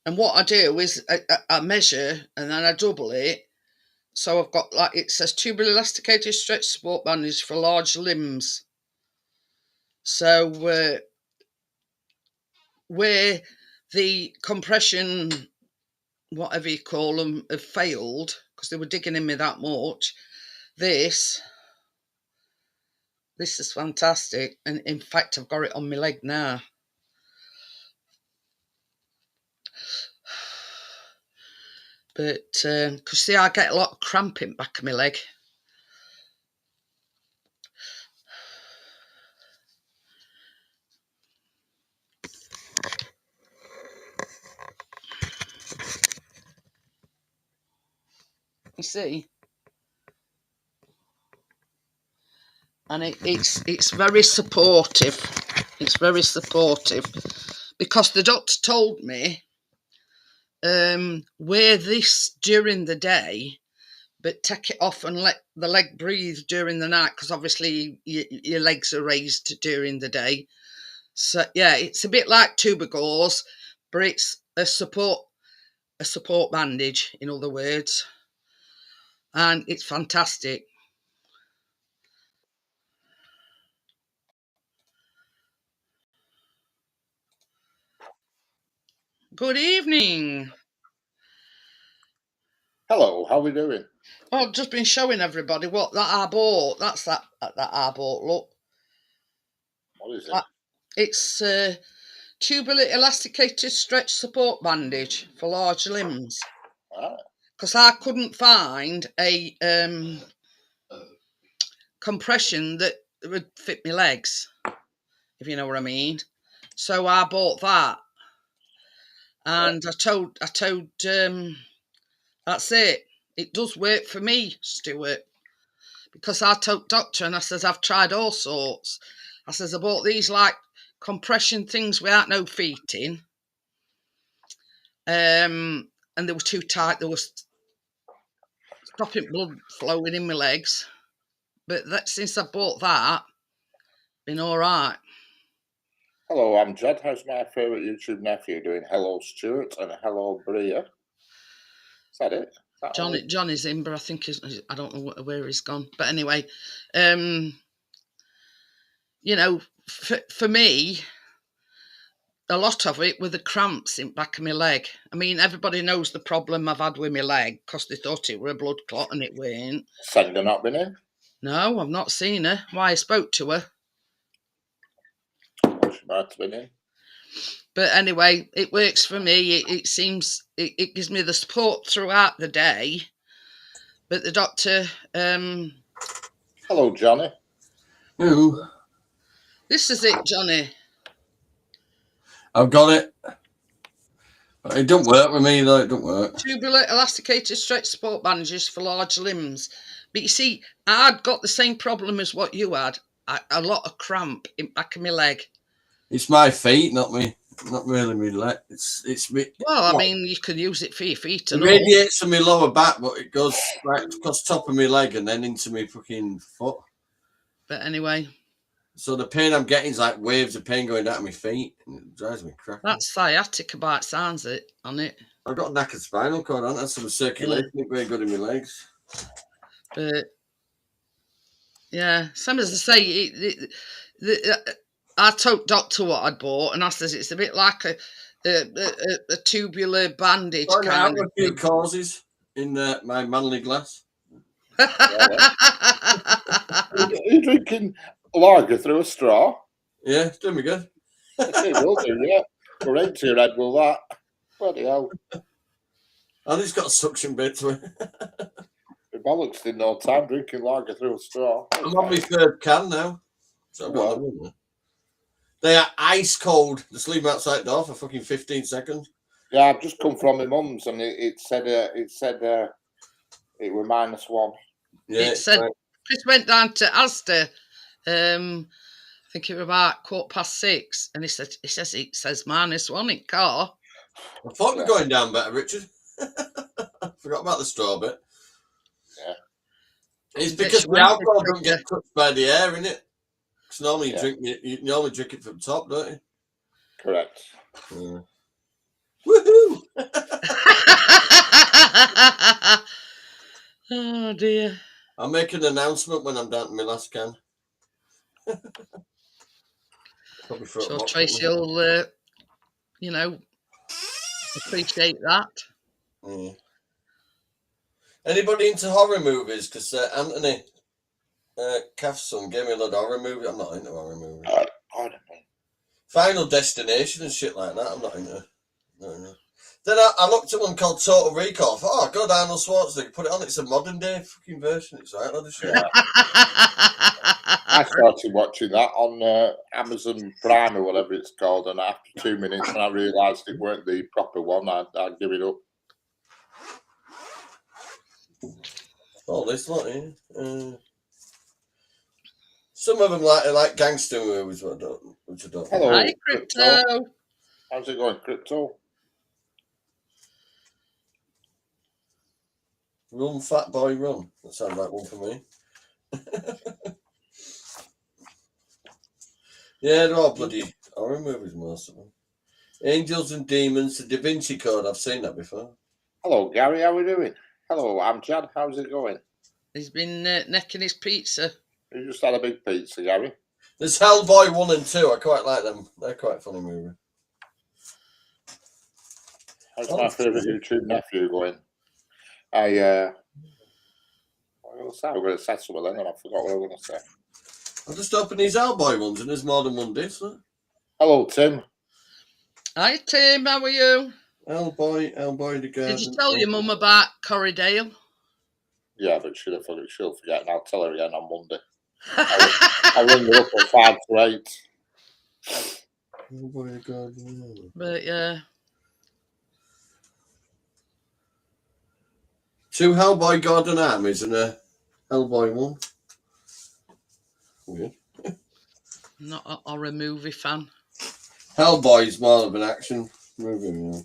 And what I do is I measure and then I double it. So I've got, like, it says tubular elasticated stretch support bandage for large limbs. So where the compression, whatever you call them, have failed because they were digging in me that much, this is fantastic. And in fact, I've got it on my leg now. But because see, I get a lot of cramping back of my leg. You see, and it's very supportive. It's very supportive because the doctor told me wear this during the day, but take it off and let the leg breathe during the night because obviously your legs are raised during the day. So yeah, it's a bit like tuber gauze, but it's a support bandage, in other words, and it's fantastic. Good evening. Hello, how are we doing? Oh, I've just been showing everybody what that I bought. That's that I bought. Look, What is it? it's tubular elasticated stretch support bandage for large limbs. Ah, Because I couldn't find a compression that would fit my legs, if you know what I mean. So I bought that, and I told that's it. It does work for me, Stuart, because I told doctor and I says I've tried all sorts. I says I bought these like compression things without no feet in, and they were too tight. They were stopping blood flowing in my legs. But since I bought that, been all right. hello, I'm Jed. How's my favourite YouTube nephew doing? Hello, Stuart, and hello, Bria. Is that it? Johnny's in, but I think I don't know where he's gone. But anyway, you know, for me, a lot of it were the cramps in the back of my leg. I mean, everybody knows the problem I've had with my leg because they thought it were a blood clot and it weren't. Sender not been in? No, I've not seen her. Why, I spoke to her. She might have been in. But anyway, it works for me. It seems it gives me the support throughout the day. But the doctor, Hello, Johnny. Who? this is it, Johnny. I've got it. It don't work with me though. It don't work. Tubular elasticated stretch support bandages for large limbs. But you see, I'd got the same problem as what you had. A lot of cramp in back of my leg. It's my feet, not me. Not really me leg. It's me. Well, I mean, you could use it for your feet It and all. radiates from my lower back, but it goes right across top of my leg and then into my fucking foot. But anyway, So the pain I'm getting is like waves of pain going down my feet, and it drives me crazy. that's sciatica by it sounds it on it. I've got a knackered spinal cord. I don't have some circulation very good in my legs. But yeah, same as I say, I told doctor what I'd bought, and I says it's a bit like a tubular bandage Got kind out of a few thing. causes in my manly glass. Are you drinking lager through a straw? Yeah, it's doing me good. It will do, yeah. We're into your head, will that? Bloody hell. And it's got a suction bit to it. The bollocks in no time drinking lager through a straw. I'm on my third can now. So I've got them in there. They are ice cold. Just leave them outside the door for fucking 15 seconds. Yeah, I've just come from my mum's and it said it was -1. Yeah, It said Chris went down to Asda. I think it was about 6:15, and it says -1 in car. I thought we were going down better, Richard. Forgot about the straw bit. Yeah. It's because the alcohol doesn't get touched by the air, innit? Because normally you normally drink it from top, don't you? Correct. Yeah. Woohoo! Oh dear. I'll make an announcement when I'm down to my last can. Sure, Tracy will, appreciate that. Yeah. Anybody into horror movies? Because Anthony Kathson gave me a lot of horror movies. I'm not into horror movies. I don't know. Final Destination and shit like that. I'm not into. No. Then I looked at one called Total Recall. I thought, oh god, Arnold Schwarzenegger, put it on. It's a modern day fucking version. It's right, lot of shit. Yeah. I started watching that on Amazon Prime or whatever it's called, and after 2 minutes, when I realised it weren't the proper one, I'd give it up. Oh, this lot, yeah. Some of them like gangster movies, which I don't. Hello, Hi, Crypto. How's it going, Crypto? Run, fat boy, run. That sounds like one for me. Yeah, they're all bloody horror movies, most of them. Angels and Demons, the Da Vinci Code. I've seen that before. Hello, Gary. How are we doing? Hello, I'm Chad. How's it going? He's been necking his pizza. You just had a big pizza, Gary. There's Hellboy 1 and 2. I quite like them. They're quite funny movie. How's my favourite YouTube nephew going? What was I going to say something then, and I forgot what I was going to say. I just opened these Hellboy ones, and there's more than one diff. So. Hello, Tim. Hi, Tim. How are you? Hellboy the garden. Did you tell your mum about Corriedale? Yeah, but she'll forget, and I'll tell her again on Monday. I'll ring her up at 5 to 8. Hellboy the garden. But yeah. 2 Hellboy Gordon armies and a Hellboy one. Weird. Not a horror movie fan. Hellboy's more of an action movie,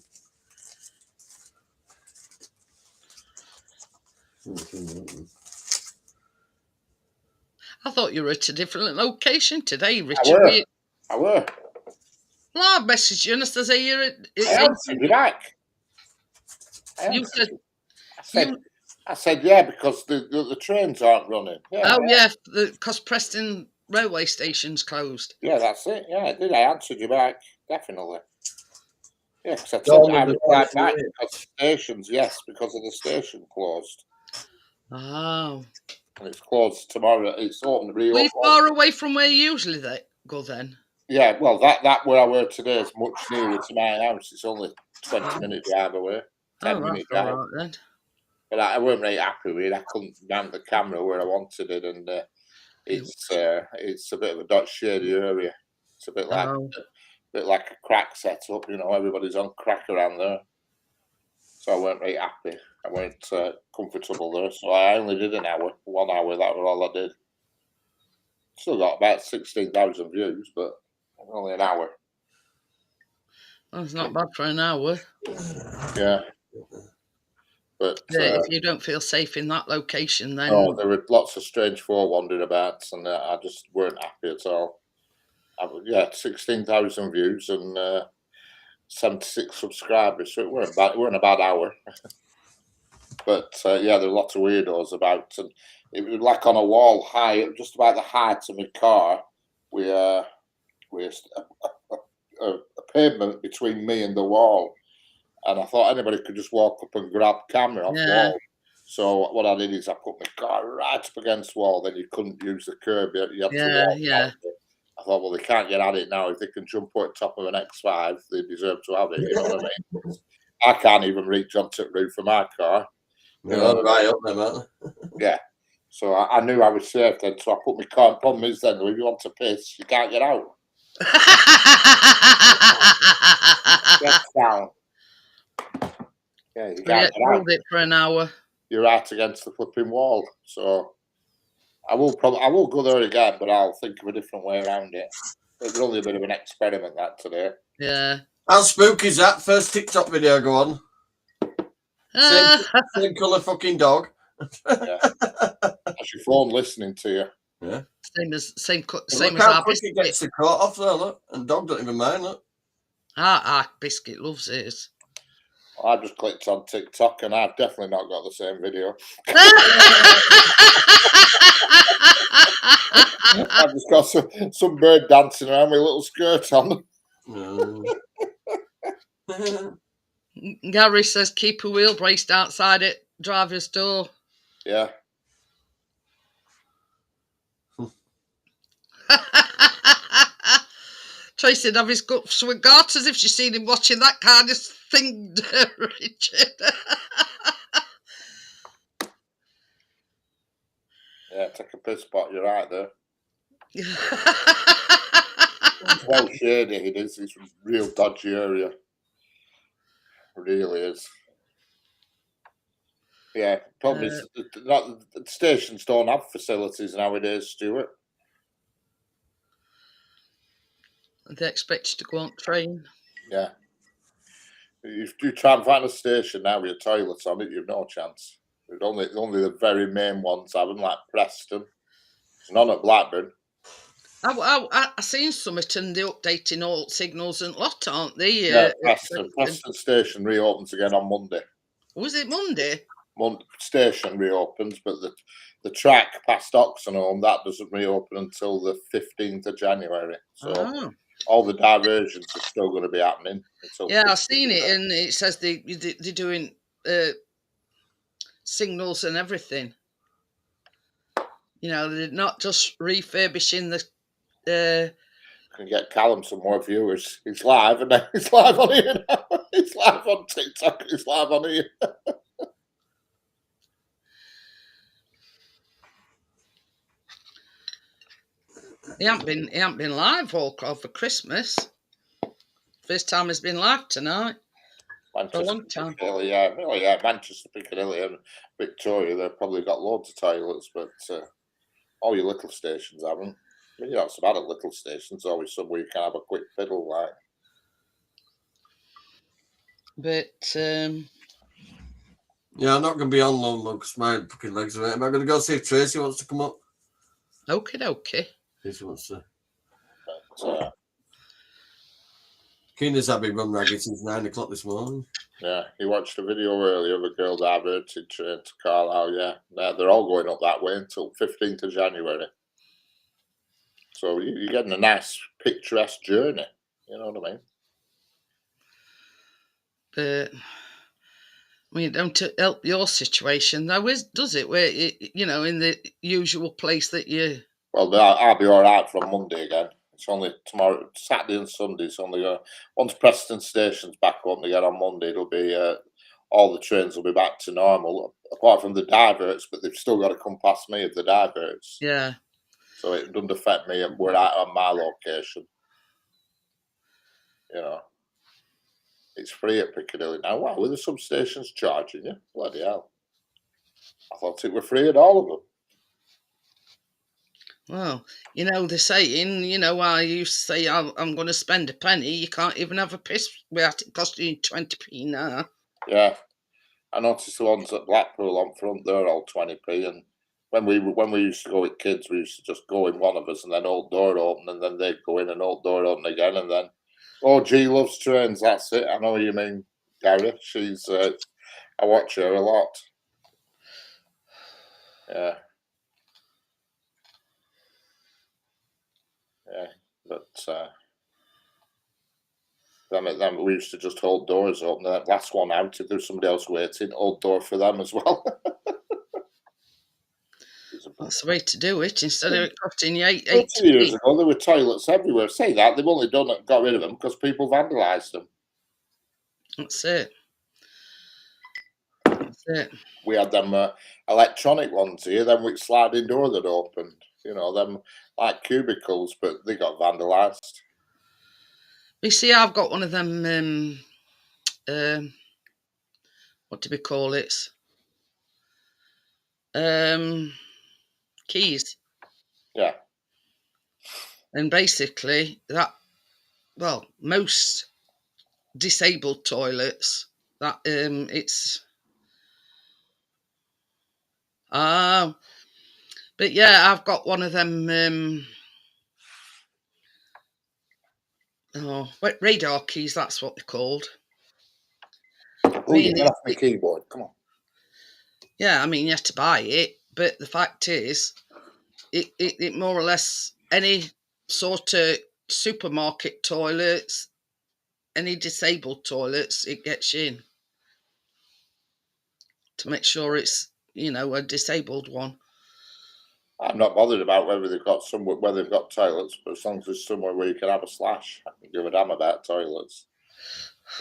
I thought you were at a different location today, I Richard. were. Well, I messaged you and I said, I answered you back. I said, yeah, because the trains aren't running. Yeah, because Preston railway station's closed. Yeah, that's it. Yeah, I did. I answered you back, definitely. Yeah, because I replied back because stations, because of the station closed. Oh. And it's closed tomorrow. It's open. Were you far away from where you usually go then? Yeah, well, that where I were today is much nearer to my house. It's only 20-minute drive away. 10-minute drive. Right, then. But I weren't really happy with it. I couldn't mount the camera where I wanted it, and it's a bit of a dot shady area. It's a bit like a crack setup, everybody's on crack around there. So I weren't really happy. I weren't comfortable there. So I only did 1 hour. That was all I did. Still got about 16,000 views, but only 1 hour. That's not bad for 1 hour. Yeah. But if you don't feel safe in that location, then... Oh, there were lots of strange folk wandering about, and I just weren't happy at all. 16,000 views and 76 subscribers, so it weren't a bad hour. But there were lots of weirdos about, and it was like on a wall high, just about the height of my car, with a pavement between me and the wall. And I thought anybody could just walk up and grab camera off the wall. So what I did is I put my car right up against the wall. Then you couldn't use the curb. You had to walk out. I thought, well, they can't get at it now. If they can jump at the top of an X5, they deserve to have it. You know what I mean? I can't even reach onto the roof of my car. Right up there, man. Yeah. So I knew I was safe then. So I put my car. The problem is then, if you want to piss, you can't get out. Get down. Yeah, you can't get out. It for 1 hour. You're right against the flipping wall. So I will go there again, but I'll think of a different way around it. It's really a bit of an experiment that today. Yeah. How spooky is that? First TikTok video go on. Same colour fucking dog. Yeah. That's your phone listening to you. Yeah. Same as how our quick it gets the coat off there, look. And dog don't even mind, look. Our biscuit loves it. I just clicked on TikTok and I've definitely not got the same video. I've just got some bird dancing around with a little skirt on. Gary says keep a wheel braced outside it, driver's door. Yeah. Tracy'd have his guts with garters if she'd seen him watching that kind of thing, Richard. Yeah, take a piss spot, you're right there. It's well shady, it is. It's a real dodgy area. It really is. Yeah, problem is the stations don't have facilities nowadays, Stuart. They expect you to go on train. Yeah. If you try and find a station now with a toilet on it, you've no chance. There's only the very main ones having, like Preston. There's none at Blackburn. I seen Summit and they're updating all signals and lot, aren't they? Yeah, Preston station reopens again on Monday. Was it Monday? Station reopens, but the track past Oxenholme, that doesn't reopen until the 15th of January. So all the diversions are still going to be happening. Yeah, I've seen it, and it says they're doing signals and everything. You know, they're not just refurbishing the. Can get Callum some more viewers. He's live, and he's live on here now. He's live on TikTok. He's live on here. He ain't been live all over Christmas. First time he's been live tonight. Manchester, for a long time. Yeah, Manchester, Piccadilly, and Victoria. They've probably got loads of toilets, but all your little stations haven't. I mean, you're not so bad at little stations. Always somewhere you can have a quick fiddle, like. But yeah, I'm not going to be on long because my fucking legs are. Am I going to go see if Tracy wants to come up? Okay. Tracy wants to. But, Keena's had me run ragged since 9 o'clock this morning. Yeah, he watched a video earlier of a girl diverted train to Carlisle. Yeah, they're all going up that way until 15th of January. So you're getting a nice picturesque journey. You know what I mean? But I mean, don't help your situation though, does it? Where in the usual place that you. Well, I'll be all right from Monday again. It's only tomorrow, Saturday and Sunday. It's only once Preston Station's back up again on Monday, it'll be all the trains will be back to normal, apart from the diverts. But they've still got to come past me of the diverts. Yeah. So it doesn't affect me. We're out on my location. You know, it's free at Piccadilly now. Wow, were there some stations charging you? Bloody hell! I thought it were free at all of them. Well, the saying, I used to say, I'm going to spend a penny. You can't even have a piss without it costing you 20p now. Yeah. I noticed the ones at Blackpool on front, they're all 20p. And when we used to go with kids, we used to just go in one of us and then old door open, and then they'd go in and old door open again. And then, G loves trains, that's it. I know what you mean, Gary. She's, I watch her a lot. Yeah. Yeah, but then we used to just hold doors open. The last one out, if there's somebody else waiting, hold door for them as well. That's the way to do it. Instead of it costing you 8 years ago, there were toilets everywhere. Say that they've only got rid of them because people vandalised them. That's it. We had them electronic ones here, then with sliding door that opened. Them like cubicles, but they got vandalised. You see, I've got one of them. What do we call it? Keys. Yeah. And basically, most disabled toilets, it's. But yeah, I've got one of them. Radar keys. That's what they're called. You get off my keyboard. Come on. Yeah, I mean, you have to buy it, but the fact is, it more or less any sort of supermarket toilets, any disabled toilets, it gets you in to make sure it's a disabled one. I'm not bothered about whether they've got toilets, but as long as there's somewhere where you can have a slash, I can give a damn about toilets.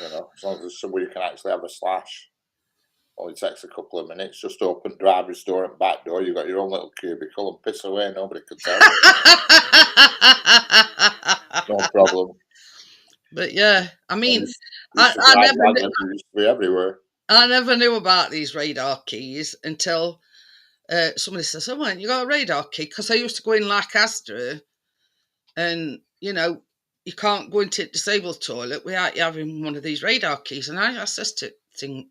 As long as there's somewhere you can actually have a slash. Only takes a couple of minutes. Just open driver's door and back door. You've got your own little cubicle and piss away. Nobody can tell you. No problem. But yeah, I mean, I never knew about these radar keys until somebody says, "Oh, man, you got a radar key?" Because I used to go in Lancaster, and you can't go into a disabled toilet without you having one of these radar keys. And I says to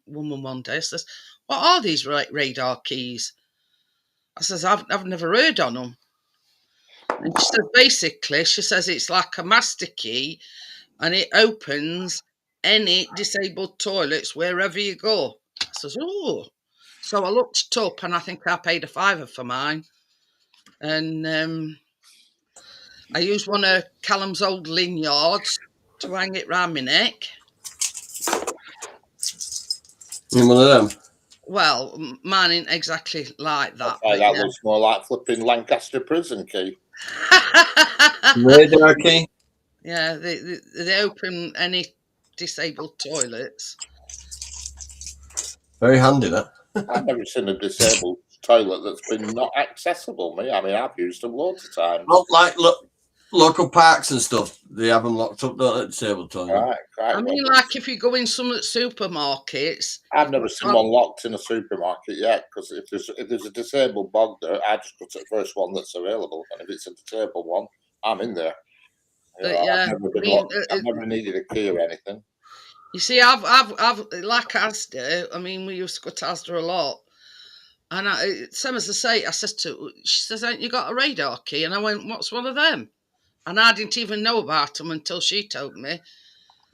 woman one day, I says, "What are these radar keys?" I says, "I've never heard on them." And she says, basically, it's like a master key, and it opens any disabled toilets wherever you go. I says, "Oh." So I looked it up, and I think I paid £5 for mine. And I used one of Callum's old lanyards to hang it round my neck. In one of them? Well, mine ain't exactly like that. That looks more like flipping Lancaster prison key. Radar key? Yeah, they open any disabled toilets. Very handy, that. I've never seen a disabled toilet that's been not accessible. Me, I mean, I've used them loads of times. Not like local parks and stuff. They have them locked up, don't they, disabled toilet? Right. I mean, like if you go in some supermarkets. I've never seen one locked in a supermarket yet, because if there's a disabled bog there, I just go to the first one that's available, and if it's a disabled one, I'm in there. I've never needed a key or anything. You see, I've like Asda. I mean, we used to go to Asda a lot, and same as I say, I said she says, "Ain't you got a radar key?" And I went, "What's one of them?" And I didn't even know about them until she told me.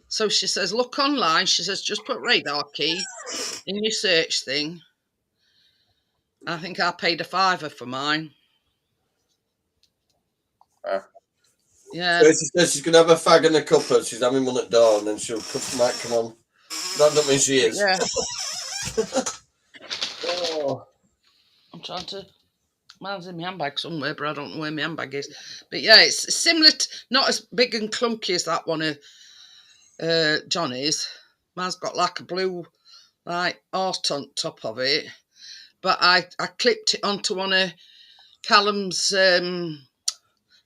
So she says, "Look online." She says, "Just put radar key in your search thing." I think I paid £5 for mine. Yeah. So she says she's going to have a fag and a cuppa. She's having one at dawn, and then might come on. That doesn't mean she is. Yeah. Oh. I'm trying to. Mine's in my handbag somewhere, but I don't know where my handbag is. But yeah, it's similar, not as big and clunky as that one of Johnny's. Mine's got like a blue, like, heart on top of it. But I clipped it onto one of Callum's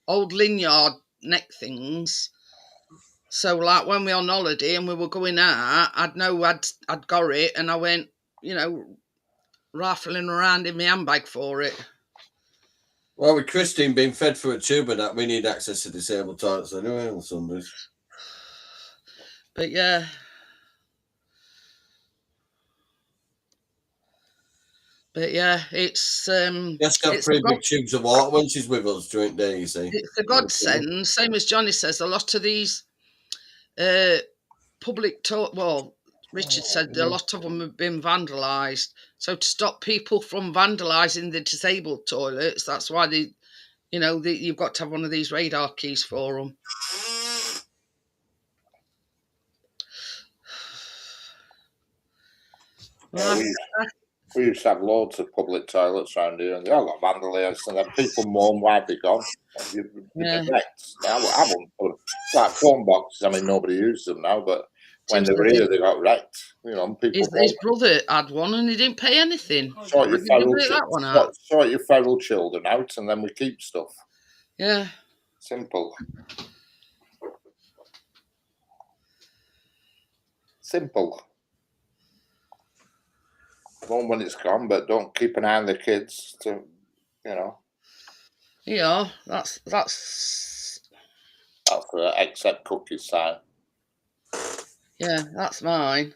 old lanyard neck things. So, like, when we were on holiday and we were going out, I'd know I'd got it, and I went, rifling around in my handbag for it. Well, with Christine being fed through a tube and that, we need access to disabled toilets anyway on Sundays. But yeah. But yeah, it's She has to have 3 big tubes of water when she's with us during the day, you see. It's a godsend. Same as Johnny says, a lot of these public Richard said a lot of them have been vandalised. So to stop people from vandalising the disabled toilets, that's why you've got to have one of these radar keys for them. We used to have loads of public toilets around here, and they all got vandalised, and then people moan why they're gone. I wouldn't put them. Like phone boxes, I mean, nobody uses them now, but when they were here, they got wrecked. His brother had one, and he didn't pay anything. Sort your feral children out, and then we keep stuff. Yeah. Simple. Go on when it's gone, but don't keep an eye on the kids. Yeah, that's the accept cookies sign. Yeah, that's mine.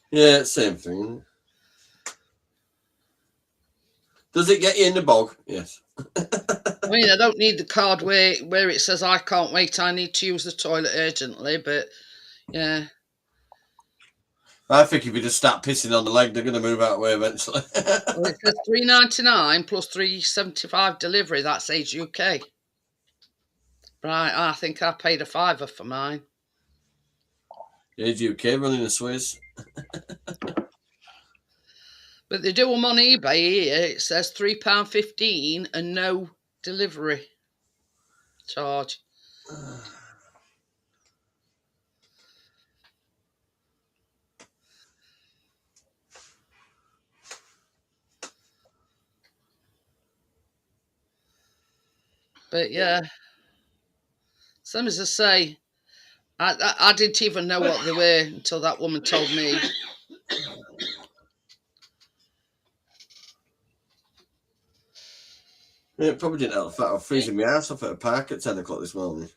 Yeah, same thing. Does it get you in the bog? Yes. I mean, I don't need the card where it says I can't wait, I need to use the toilet urgently, but yeah. I think if you just start pissing on the leg, they're going to move out of the way eventually. Well, it says $3.99 plus $3.75 delivery. That's Age UK. Right, I think I paid £5 for mine. Age UK running a Swiss. But they do them on eBay here. It says £3.15 and no delivery charge. But yeah, same as I say, I didn't even know what they were until that woman told me. Yeah, probably didn't help the fact I was freezing my ass off at a park at 10 o'clock this morning.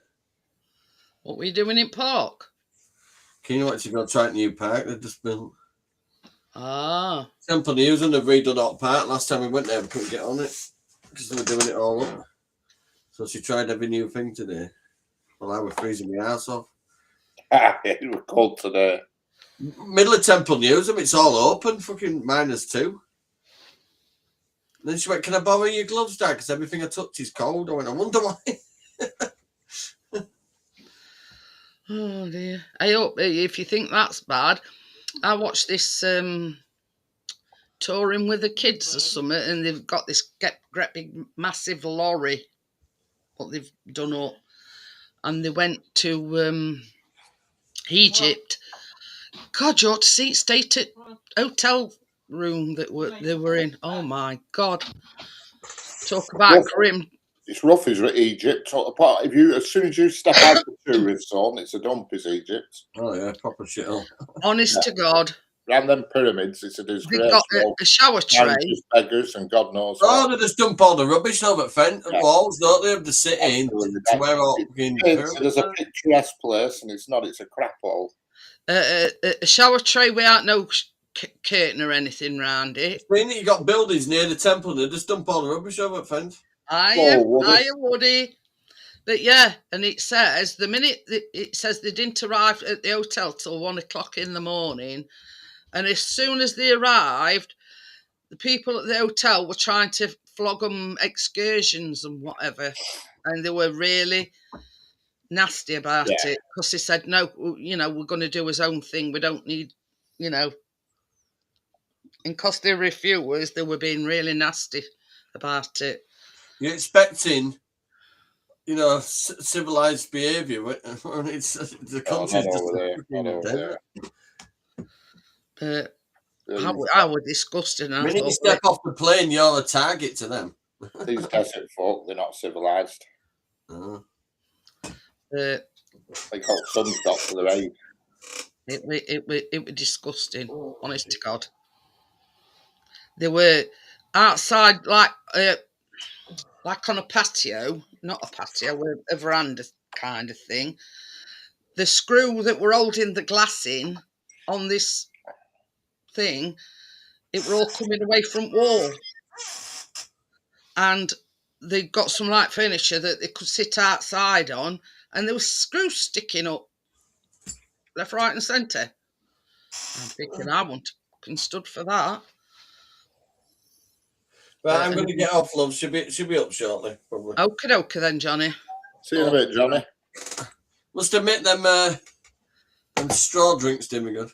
What were you doing in park? Can you actually go try a new park they've just built? Ah. Simple news, and they've redone that park. Last time we went there, we couldn't get on it because they were doing it all up. So she tried every new thing today. Well, I was freezing my ass off. It was cold today. Middle of Temple Newsham, it's all open. Fucking -2. then she went, "Can I borrow your gloves, Dad? Because everything I touch is cold." I went, "I wonder why." Oh dear. I hope if you think that's bad, I watched this touring with the kids or something, and they've got this great big massive lorry, what they've done up, and they went to Egypt. God, you ought to see it state at hotel room that they were in. Oh my God. Talk about grim. It's rough as Egypt. If you, as soon as you step out the tourist zone, it's a dump. Is Egypt? Oh yeah, proper shit. Honest to God. Around them pyramids, it's a They've disgrace. got a shower tray. Beggars and God knows Oh, what. they just dump all the rubbish over the walls, don't they, of the city to where all There's a picturesque place, and it's not. It's a crap hole. A shower tray without no curtain or anything round it. Mean that you got buildings near the temple, and they just dump all the rubbish over the fence. I Woody. But yeah, and it says the minute it says they didn't arrive at the hotel till 1 o'clock in the morning, and as soon as they arrived, the people at the hotel were trying to flog them excursions and whatever, and they were really nasty about it because they said no, we're going to do his own thing. We don't need, and because they refused, they were being really nasty about it. You're expecting, civilized behaviour when it's the country's just I was disgusted. The minute you step off the plane, you're a target to them. These desert folk, they're not civilized. They call sunstock for their aid. It was disgusting, honest to God. They were outside like on a patio, not a patio, a veranda kind of thing. The screw that were holding the glass in on this thing, it were all coming away from wall. And they got some light furniture that they could sit outside on, and there was screws sticking up left, right and centre. I'm thinking I wouldn't have stood for that. Right, I'm going to get off, love. She'll be up shortly, probably. Okay then, Johnny. See you in a bit, Johnny. Must admit them straw drinks do me good.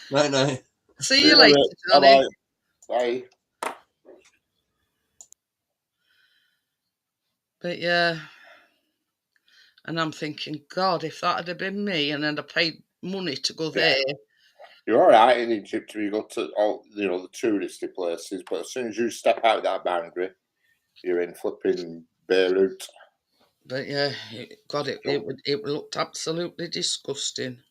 Night. See you later, Johnny. Bye. But yeah, and I'm thinking, God, if that had been me, and then I paid money to go there. You're all right in Egypt if you go to all the touristy places, but as soon as you step out that boundary, you're in flipping Beirut. But yeah, it looked absolutely disgusting.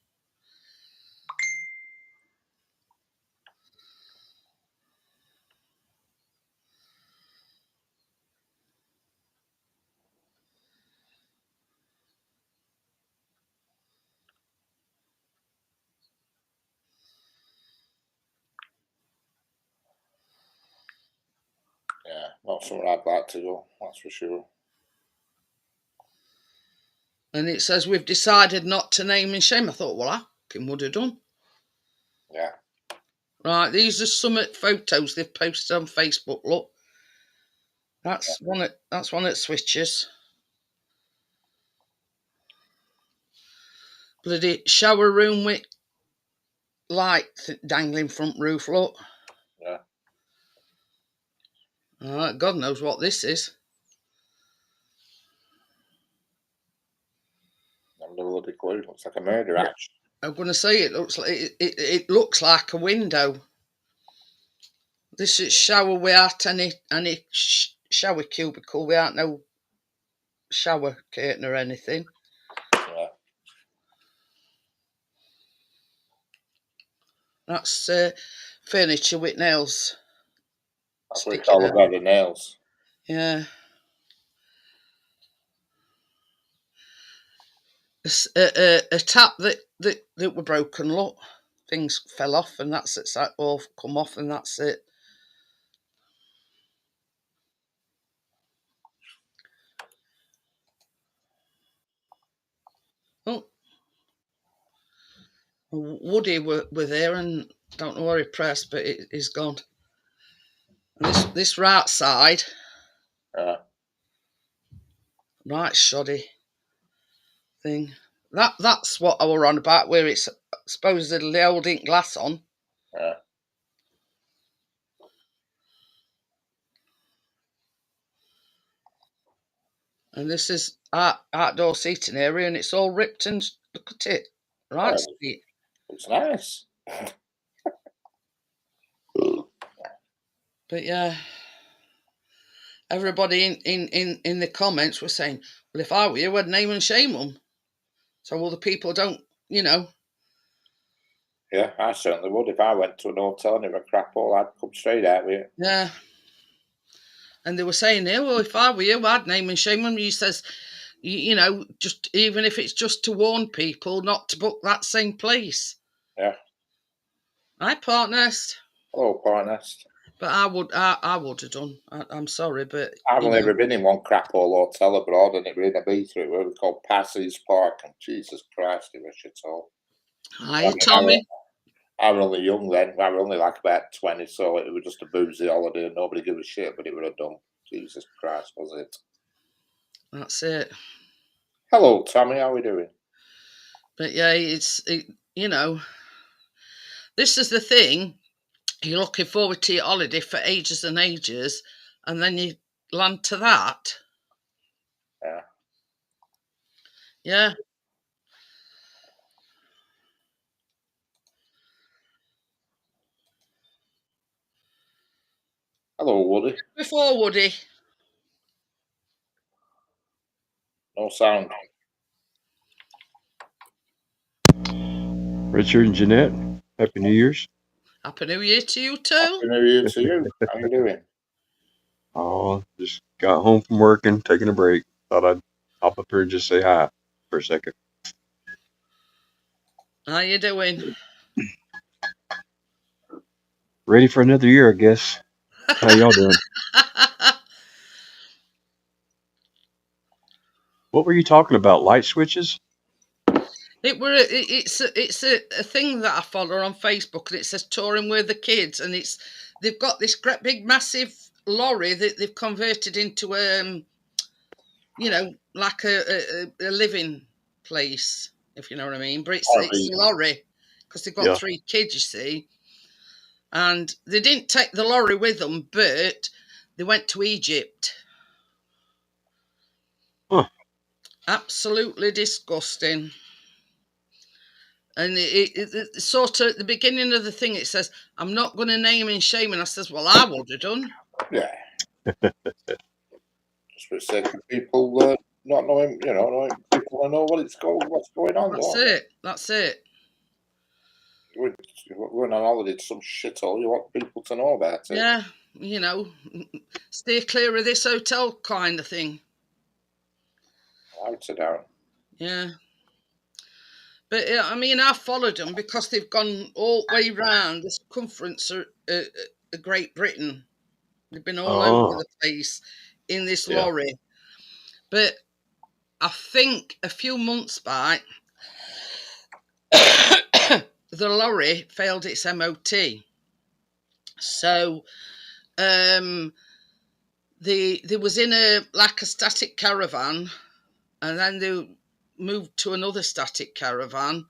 Yeah, not somewhere I'd like to go, that's for sure. And it says we've decided not to name and shame. I thought, well, I would have done. Yeah. Right, these are some photos they've posted on Facebook. Look, that's one at Switches. Bloody shower room with light dangling front roof. Look. Yeah. God knows what this is. I've never bloody clue. It looks like a murder hatch. I'm going to say it looks like a window. This is shower without any shower cubicle, without no shower curtain or anything. Yeah. That's furniture with nails. That's what we call the nails. Yeah. A tap that were broken. Look, things fell off, and that's it. That all come off, and that's it. Oh, Woody were there, and don't know where he pressed, but he's gone. This right side, Yeah. right shoddy thing. That's what I were on about, where it's supposedly holding glass on. Yeah. And this is outdoor seating area, and it's all ripped and look at it. Right, sweet. Looks nice. But yeah, everybody in the comments were saying, well, if I were you, I'd name and shame them. So other people don't, you know. Yeah, I certainly would. If I went to an hotel and it were crap all, I'd come straight out with it. Yeah. And they were saying, yeah, well, if I were you, I'd name and shame them. You says, you know, just even if it's just to warn people not to book that same place. Yeah. Hi, partners. Hello, partners. But I would have done. I'm sorry, but I've only ever been in one crap hole hotel abroad, and it was in Ibiza. It was called Passy's Park, and Jesus Christ, it was shit all. Hi, Tommy. I was only young then. I was only like about 20, so it was just a boozy holiday, and nobody gave a shit. But it would have done. Jesus Christ, was it? That's it. Hello, Tommy. How are we doing? But yeah, you know, this is the thing. You're looking forward to your holiday for ages and ages, and then you land to that. Yeah. Yeah. Hello, Woody. Before Woody. No sound. Richard and Jeanette, Happy New Year's. Happy New Year to you too. Happy New Year to you. How you doing? Oh, just got home from working, taking a break. Thought I'd hop up here and just say hi for a second. How you doing? Ready for another year, I guess. How y'all doing? What were you talking about? Light switches? It's a thing that I follow on Facebook, and it says touring with the kids, and they've got this great big massive lorry that they've converted into you know, like a living place, if you know what I mean. But it's a lorry because they've got 3 kids, you see, and they didn't take the lorry with them, but they went to Egypt. Huh. Absolutely disgusting. And it sort of at the beginning of the thing, it says, I'm not going to name and shame. And I says, well, I would have done. Yeah. Just for the sake of people not knowing, you know, knowing people to know what's going on. That's it. You're going on holiday to some shithole. You want people to know about it. Yeah, you know, stay clear of this hotel kind of thing. Out and down. Yeah. But I mean, I followed them because they've gone all the way round the circumference of Great Britain. They've been all over the place in this lorry. But I think a few months back, the lorry failed its MOT. So they was in a static caravan, and then they moved to another static caravan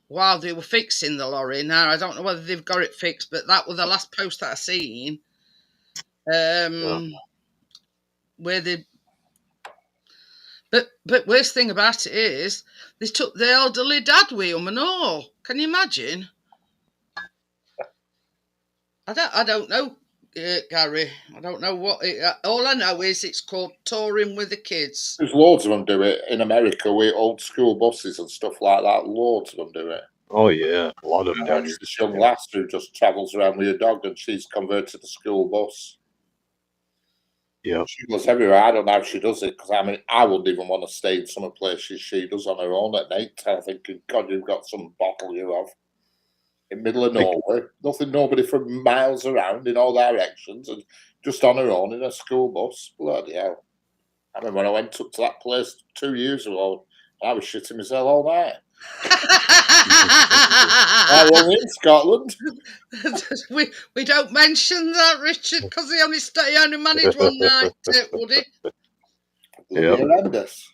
while they were fixing the lorry. Now I don't know whether they've got it fixed, but that was the last post that I seen. Where they but worst thing about it is they took the elderly dad with them and all. Can you imagine? I don't know, Gary. I don't know what all I know is it's called touring with the kids. There's loads of them do it in America with old school buses and stuff like that. Loads of them do it. Oh yeah, a lot of them down here. This young lass who just travels around with a dog, and she's converted a school bus. Yeah, she goes everywhere. I don't know how she does it, because I mean, I wouldn't even want to stay in some places she does on her own at night. I'm thinking, God, you've got some bottle you have in middle of nowhere, nobody for miles around in all directions, and just on her own in a school bus. Bloody hell! I remember when I went up to that place 2 years ago, I was shitting myself all night. Oh, well, in Scotland. we don't mention that, Richard, because he only managed one night, would he? Bloody horrendous.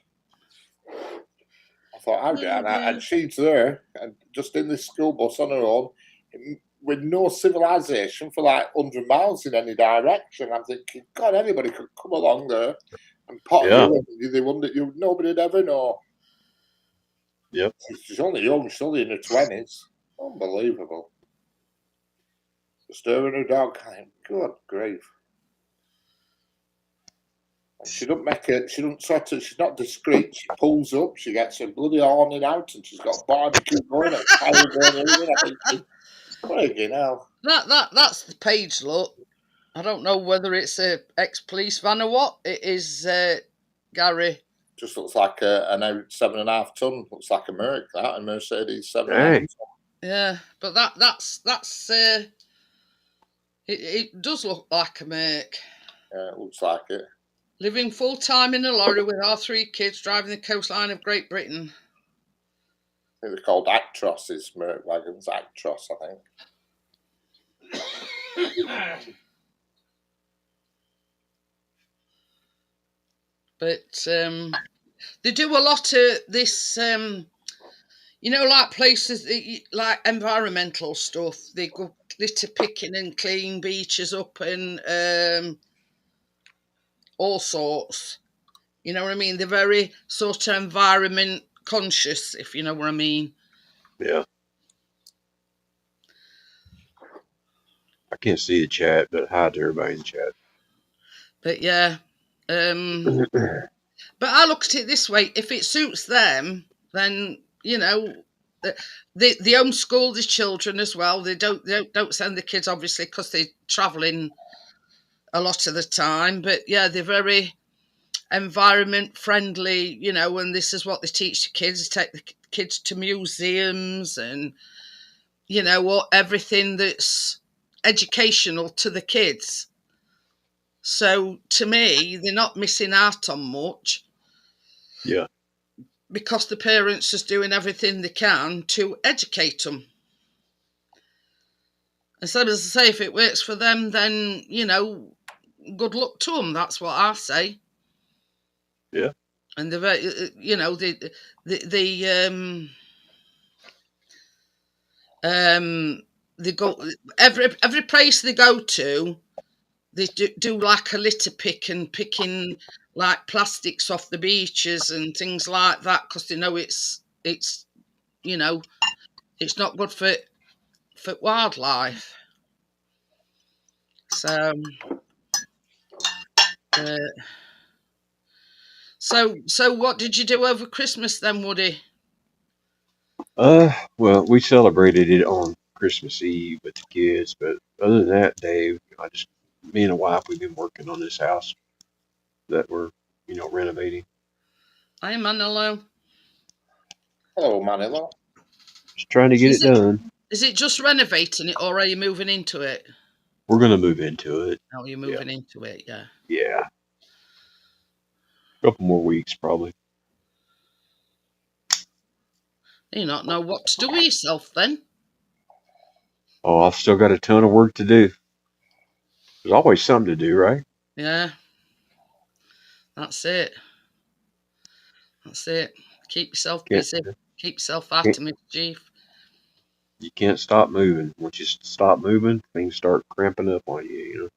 I thought, how Oh, and she's there, and just in this school bus on her own, with no civilization for like 100 miles in any direction. I'm thinking, God, anybody could come along there and pot you, and they wouldn't. Nobody'd ever know. Yep. She's only young. She's only in her 20s. Unbelievable. Just her and her dog. Good grief. And she don't make it. She don't sort of. She's not discreet. She pulls up. She gets her bloody awning out, and she's got barbecue going and fire burning. I think, friggin' hell. That's the page look. I don't know whether it's a ex-police van or what. It is Gary. Just looks like an 7.5 ton. Looks like a Merc, that, a Mercedes 7.5 ton. Yeah, but that's it does look like a Merc. Yeah, it looks like it. Living full time in a lorry with our 3 kids, driving the coastline of Great Britain. I think they're called Actros's Merc wagons. Actros, I think. But they do a lot of this, like places, like environmental stuff. They go litter picking and clean beaches up and all sorts. You know what I mean? They're very sort of environment conscious, if you know what I mean. Yeah. I can't see the chat, but hi to everybody in the chat. But yeah. But I look at it this way: if it suits them, then they homeschool the children as well. They don't send the kids, obviously, because they're travelling a lot of the time. But yeah, they're very environment friendly, and this is what they teach the kids. They take the kids to museums and everything that's educational to the kids. So to me, they're not missing out on much. Yeah. Because the parents are doing everything they can to educate them. And so, as I say, if it works for them, then, good luck to them. That's what I say. Yeah. And they go every place they go to. They do like a litter pick and picking like plastics off the beaches and things like that, because they know it's not good for wildlife. So so what did you do over Christmas then, Woody? Well, we celebrated it on Christmas Eve with the kids, but other than that, Dave, me and the wife, we've been working on this house that we're, renovating. Hi, Manilo. Hello, Manilo. Just trying to get it done. Is it just renovating it, or are you moving into it? We're going to move into it. Oh, you're moving into it, yeah. Yeah. A couple more weeks, probably. You not know what to do with yourself then? Oh, I've still got a ton of work to do. There's always something to do, right? Yeah. That's it. Keep yourself busy. Keep yourself out of mischief. You can't stop moving. Once you stop moving, things start cramping up on you,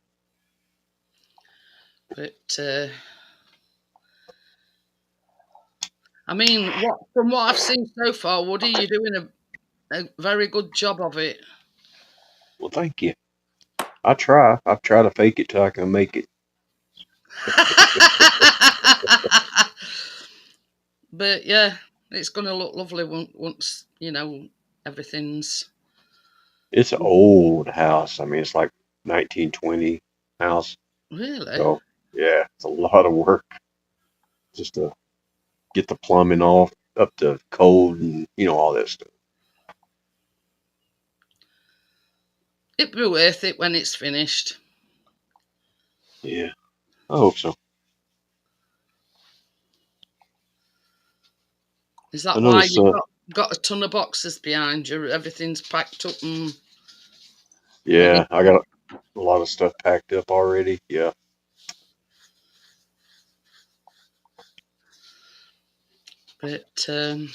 But I mean, from what I've seen so far, Woody, you're doing a very good job of it. Well, thank you. I try. I've tried to fake it till I can make it. But yeah, it's going to look lovely once everything's. It's an old house. I mean, it's like 1920 house. Really? So yeah, it's a lot of work just to get the plumbing off up to code and all that stuff. It'll be worth it when it's finished. Yeah, I hope so. Is that why got a ton of boxes behind you. Everything's packed up and Yeah, I got a lot of stuff packed up already. Yeah. but I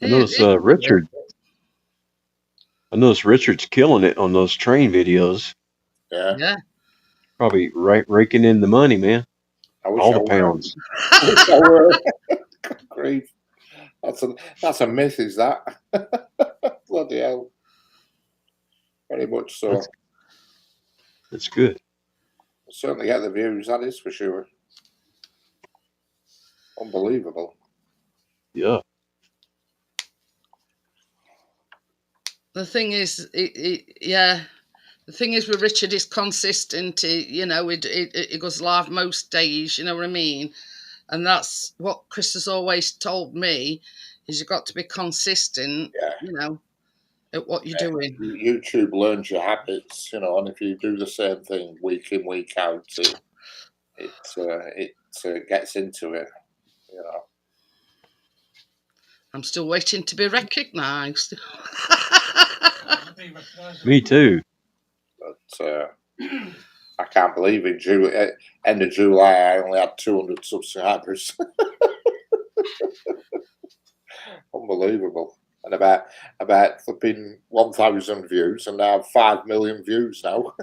noticed Richard. I noticed Richard's killing it on those train videos. Yeah. Probably raking in the money, man. I wish All I the were. pounds. I wish I were. Grief. That's a myth, is that? Bloody hell. Very much so. That's good. We'll certainly get the views, that is for sure. Unbelievable. Yeah. The thing is, the thing is with Richard, is consistent. He goes live most days. You know what I mean? And that's what Chris has always told me: is you've got to be consistent. Yeah. You know, at what you're doing. YouTube learns your habits, and if you do the same thing week in, week out, it gets into it. I'm still waiting to be recognised. Me too. But I can't believe in end of July I only had 200 subscribers. Unbelievable. And about flipping 1,000 views, and now 5 million views now.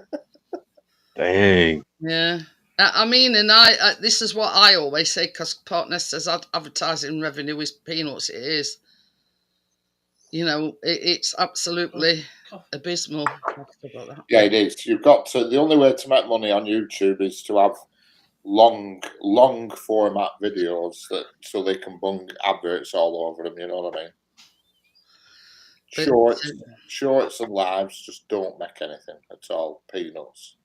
Dang. Yeah. I mean, and I this is what I always say, because partner says advertising revenue is peanuts. It is. It's absolutely abysmal. Yeah, it is. You've got to. The only way to make money on YouTube is to have long format videos so they can bung adverts all over them. You know what I mean? Shorts and lives just don't make anything at all. Peanuts.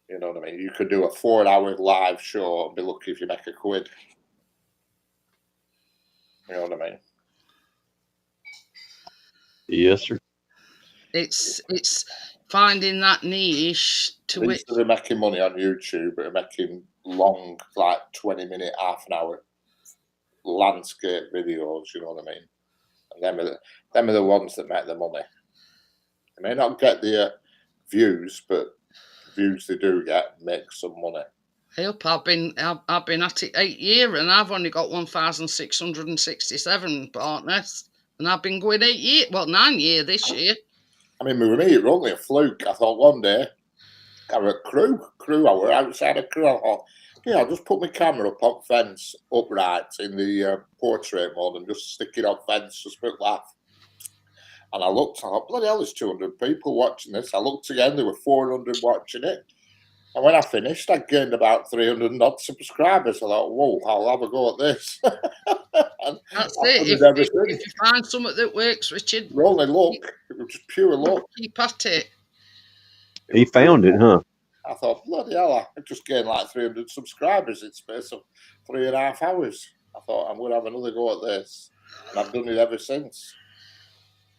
You know what I mean? You could do a 4-hour live show and be lucky if you make £1. You know what I mean? Yes, sir. It's finding that niche to which instead of making money on YouTube, they're making long, like 20-minute, half an hour landscape videos. You know what I mean? And them are the ones that make the money. They may not get the views, but the views they do get make some money. Help! I've been at it 8 years, and I've only got 1,667 partners, and I've been going 8 years. Well, 9 years this year. I mean, with me, it was only a fluke. I thought one day, I were crew. I were outside a crew. I thought, yeah, I'll just put my camera up on fence, upright in the portrait mode, and just stick it on fence, just for a laugh. And I looked, I thought, bloody hell, there's 200 people watching this. I looked again, there were 400 watching it. And when I finished, I gained about 300 odd subscribers. I thought, whoa, I'll have a go at this. That's it. If you find something that works, Richard. Only luck. It was just pure luck. Keep at it. He found it, huh? I thought, bloody hell, I just gained like 300 subscribers in space of 3.5 hours. I thought, I'm going to have another go at this. And I've done it ever since.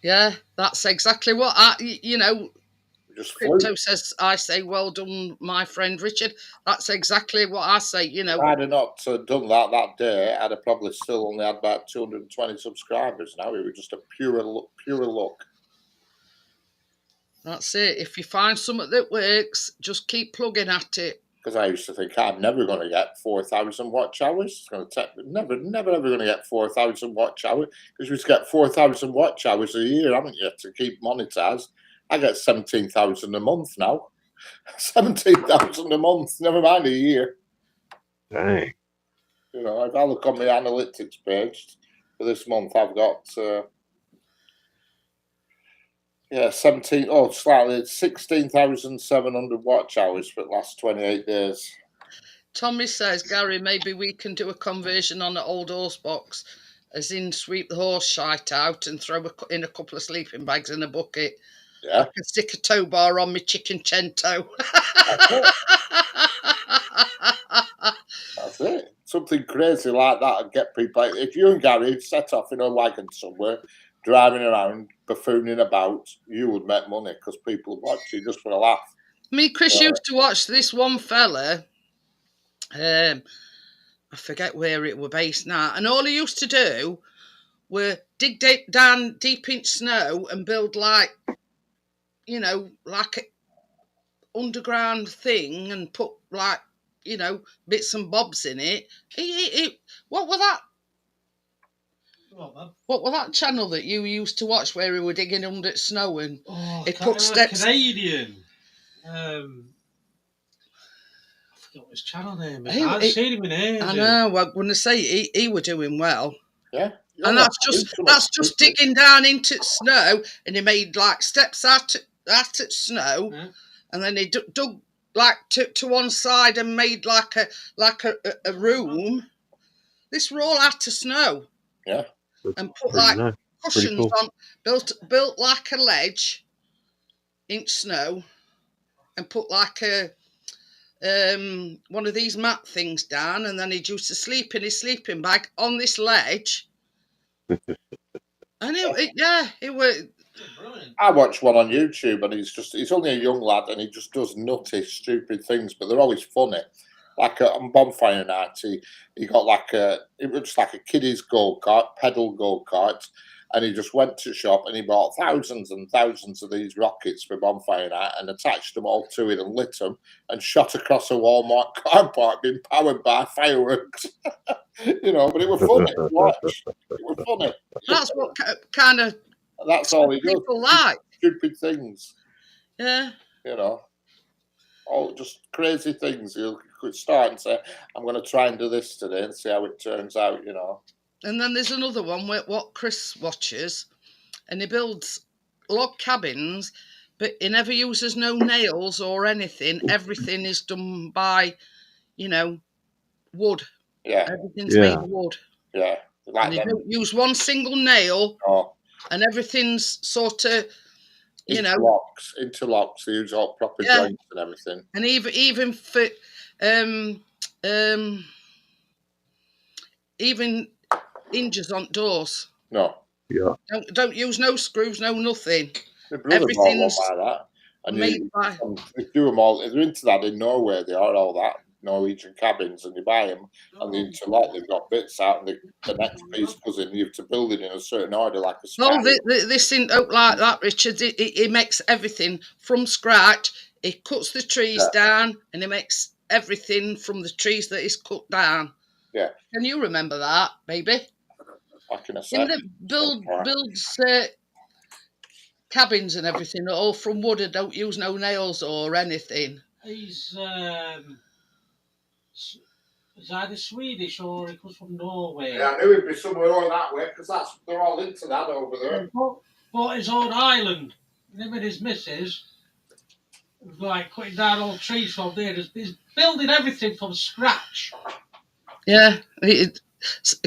Yeah, that's exactly what just Crypto says. I say, well done, my friend Richard. That's exactly what I say. If I'd have not done that day, I'd have probably still only had about 220 subscribers. Now it was just a pure luck. That's it. If you find something that works, just keep plugging at it. Because I used to think I'm never going to get 4,000 watch hours. It's going to take never ever going to get 4,000 watch hours, because you get 4,000 watch hours a year, haven't you, to keep monetized? I get 17,000 a month now. 17,000 a month, never mind a year. Dang. If I look on my analytics page for this month, I've got 16,700 watch hours for the last 28 days. Tommy says, Gary, maybe we can do a conversion on an old horse box, as in sweep the horse shite out and throw in a couple of sleeping bags in a bucket. Yeah. I can stick a tow bar on my chicken cento. That's it. Something crazy like that and get people. If you and Gary set off in a wagon somewhere, driving around, buffooning about, you would make money because people watch you just for a laugh. Me, Chris used to watch this one fella. I forget where it were based now. And all he used to do were dig down deep in snow and build like, you know, like a underground thing and put like, you know, bits and bobs in it. What was that? What was that channel that you used to watch where we were digging under snow and it put steps? Canadian. I forgot what his channel name is. I've seen him in ages. I know. I'm going to say he were doing well. Yeah. And that's just digging down into snow, and he made like steps out of snow, and then he dug like to one side and made like a room. This were all out of snow. Yeah. And put like cushions on, built like a ledge in snow, and put like a one of these mat things down, and then he used to sleep in his sleeping bag on this ledge. And it was brilliant. I watched one on YouTube, and he's only a young lad, and he just does nutty, stupid things, but they're always funny. Like on bonfire night, he got like it was just like a kiddie's go-kart, pedal go-kart, and he just went to shop and he bought thousands and thousands of these rockets for bonfire night and attached them all to it and lit them and shot across a Walmart car park being powered by fireworks. You know, but it was funny to watch. It was funny. That's what kind of. That's all he does. People like stupid things. Yeah. You know, all just crazy things. You could start and say, "I'm going to try and do this today and see how it turns out." You know. And then there's another one where what Chris watches, and he builds log cabins, but he never uses no nails or anything. Everything is done by, you know, wood. Yeah. Everything's made of wood. Yeah. Like and he don't use one single nail. Oh. And everything's sort of, you know, interlocks. They use all proper joints and everything. And even for even hinges on doors. No. Yeah. Don't use no screws, no nothing. Everything's like that. And they do them all. They're into that in Norway. They are all that. Norwegian cabins, and you buy them and they interlock. They've got bits out, and the next piece goes in. You have to build it in a certain order, like a spiral. This isn't like that, Richard. He makes everything from scratch. He cuts the trees down, and he makes everything from the trees that he's cut down. Yeah. Can you remember that, baby? Back in a second. Builds cabins and everything all from wood and don't use no nails or anything. He's either Swedish or he comes from Norway. Yeah, I knew he'd be somewhere on that way because they're all into that over there. Bought his own island. Him and his missus, like cutting down all trees from there. He's building everything from scratch. Yeah,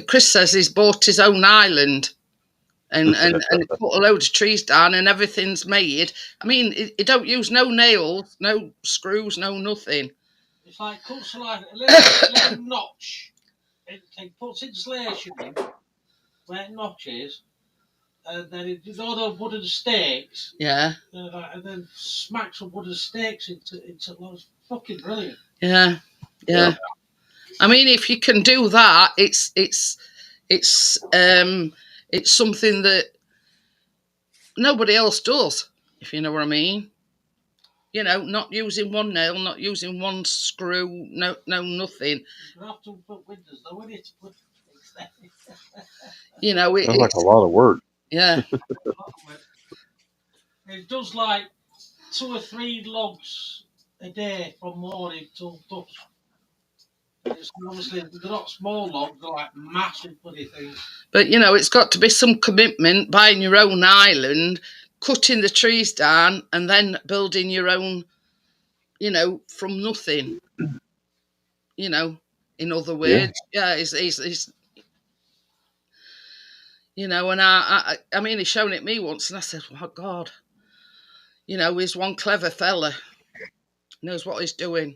Chris says he's bought his own island, and put a load of trees down, and everything's made. I mean, he don't use no nails, no screws, no nothing. It's like cuts like a little notch. It puts insulation in where it notches, and then it does all those wooden stakes. Yeah. And then smacks some wooden stakes into those. Fucking brilliant. Yeah. I mean, if you can do that, it's something that nobody else does. If you know what I mean. You know, not using one nail, not using one screw, no nothing. You have to put windows, though, when it's put things there. You know, it's like a lot of work. Yeah. It does like 2 or 3 logs a day from morning till dusk. It's obviously they're not small logs; they're like massive bloody things. But you know, it's got to be some commitment. Buying your own island, cutting the trees down, and then building your own, you know, from nothing. You know, in other words, he's you know, and I mean, he's shown it me once, and I said, "Oh God, you know, he's one clever fella, knows what he's doing."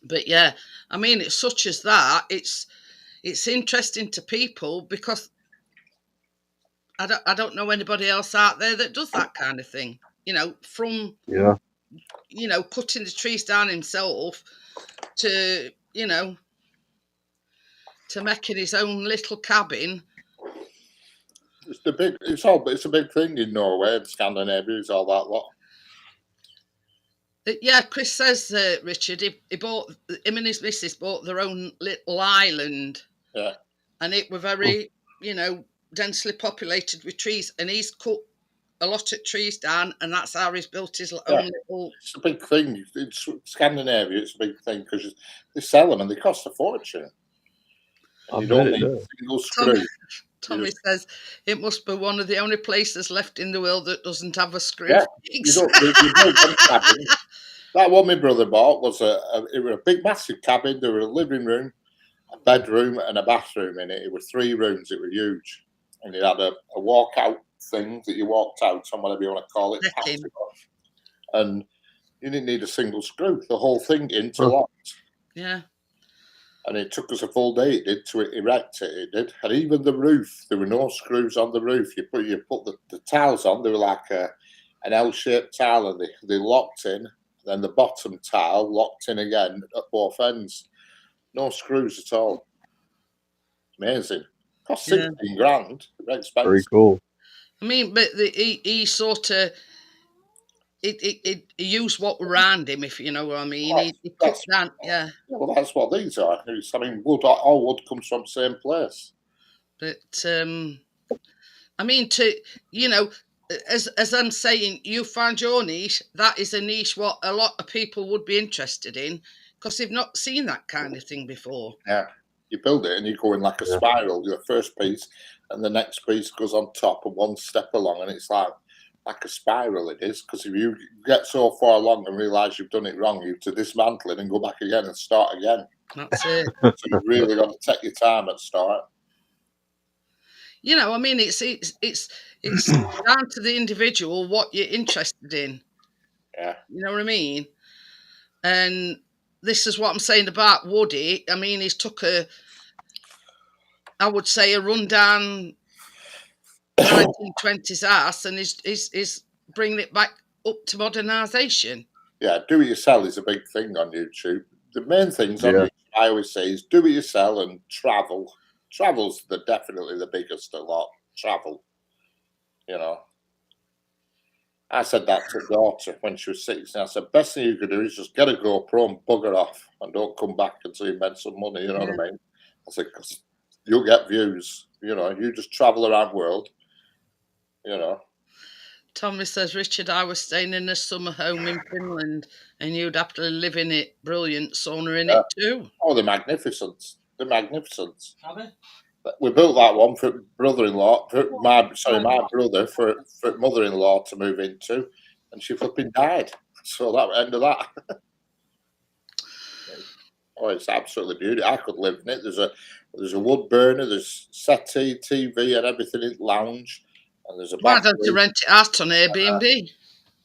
But yeah, I mean, it's such as that. It's interesting to people because I don't know anybody else out there that does that kind of thing. You know, from cutting the trees down himself to, to making his own little cabin. It's a big thing in Norway and Scandinavia. It's all that lot. Yeah, Chris says, Richard, he bought, him and his missus bought their own little island. Yeah. And it were very, densely populated with trees. And he's cut a lot of trees down, and that's how he's built his own little... It's a big thing. In Scandinavia, it's a big thing because they sell them and they cost a fortune. And you don't need a single screw. Tommy says it must be one of the only places left in the world that doesn't have a screw. Yeah, you don't that one my brother bought was it was a big, massive cabin. There was a living room, a bedroom, and a bathroom in it. It was 3 rooms. It was huge, and it had a walkout thing that you walked out on, whatever you want to call it, and you didn't need a single screw. The whole thing interlocked. Yeah. And it took us a full day, it did, to erect it, did. And even the roof, there were no screws on the roof. You put the tiles on, they were like an L-shaped tile, and they locked in. Then the bottom tile locked in again at both ends. No screws at all. Amazing. Cost 16 grand. Very expensive. Very cool. I mean, but he sort of... He used what were around him, if you know what I mean. He cut down, yeah. Well, that's what these are. I mean, all wood comes from the same place. But I mean, as I'm saying, you found your niche. That is a niche what a lot of people would be interested in because they've not seen that kind of thing before. Yeah, you build it and you go in like a spiral. Your first piece, and the next piece goes on top and one step along, and it's like a spiral it is, because if you get so far along and realise you've done it wrong, you have to dismantle it and go back again and start again. That's it. So you've really got to take your time at start. I mean, it's down to the individual what you're interested in. Yeah. You know what I mean? And this is what I'm saying about Woody. I mean, he's took I would say a rundown 1920s house and is bringing it back up to modernisation. Yeah, do it yourself is a big thing on YouTube. The main things on YouTube, I always say, is do it yourself and travel. Travel's definitely the biggest a lot. Travel. I said that to daughter when she was 16. I said, best thing you could do is just get a GoPro and bugger off and don't come back until you made some money, you know what I mean? I said, because you'll get views, you just travel around the world. Tommy says, Richard, I was staying in a summer home in Finland and you'd have to live in it. Brilliant sauna in it too. Oh, they're magnificent. They're magnificent. We built that one for brother-in-law, my brother, for mother-in-law to move into, and she flipping died. So that was the end of that. Oh, it's absolutely beautiful. I could live in it. There's a wood burner, there's settee, TV, and everything in the lounge. And there's a why don't you rent it out on Airbnb?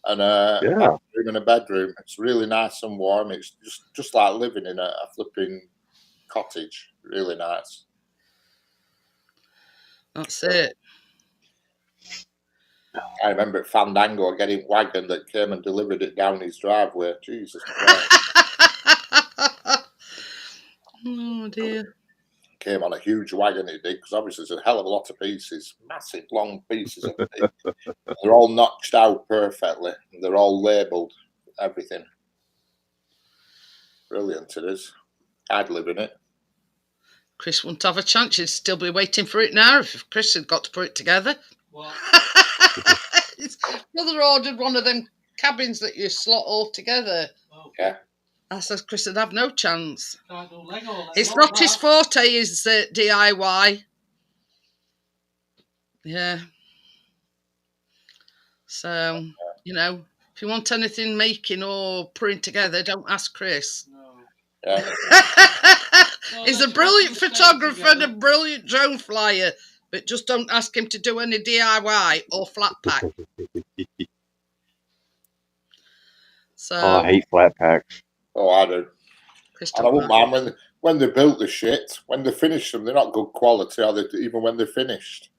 And a bathroom and a bedroom. It's really nice and warm. It's just like living in a flipping cottage. Really nice. That's it. I remember at Fandango getting a wagon that came and delivered it down his driveway. Jesus Christ. Oh dear. Came on a huge wagon it did, because obviously there's a hell of a lot of pieces, massive long pieces of it. They're all notched out perfectly. They're all labelled, everything. Brilliant it is. I'd live in it. Chris wouldn't have a chance. You'd still be waiting for it now if Chris had got to put it together. What? His brother ordered one of them cabins that you slot all together. Oh. Yeah. I said Chris would have no chance. Can't do Lego. It's not his forte, is DIY. Yeah. So, if you want anything making or putting together, don't ask Chris. No. Yeah. He's a brilliant photographer and a brilliant drone flyer, but just don't ask him to do any DIY or flat pack. So, I hate flat packs. Oh, I do. And I wouldn't mind when they built the shit. When they finish them, they're not good quality, are they? Even when they're finished,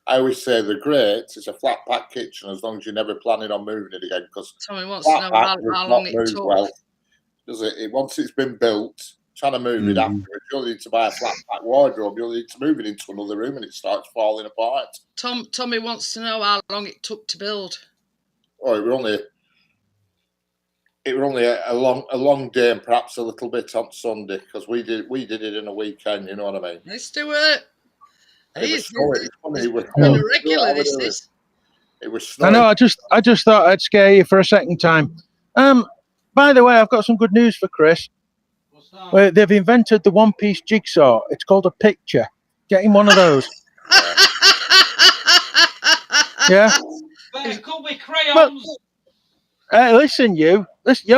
I always say they're great. It's a flat pack kitchen as long as you're never planning on moving it again. Because Tommy wants to know how long it took. Well, does it? Once it's been built, trying to move it afterwards, you'll need to buy a flat pack wardrobe. You'll need to move it into another room, and it starts falling apart. Tommy wants to know how long it took to build. Oh, it were only a long day, and perhaps a little bit on Sunday, because we did it in a weekend. You know what I mean? Let's do it. It was regular. This is. It was snowing. I know. I just thought I'd scare you for a second time. By the way, I've got some good news for Chris. What's that? They've invented the one-piece jigsaw. It's called a picture. Get him one of those. Yeah. But it could be crayons. Listen, you're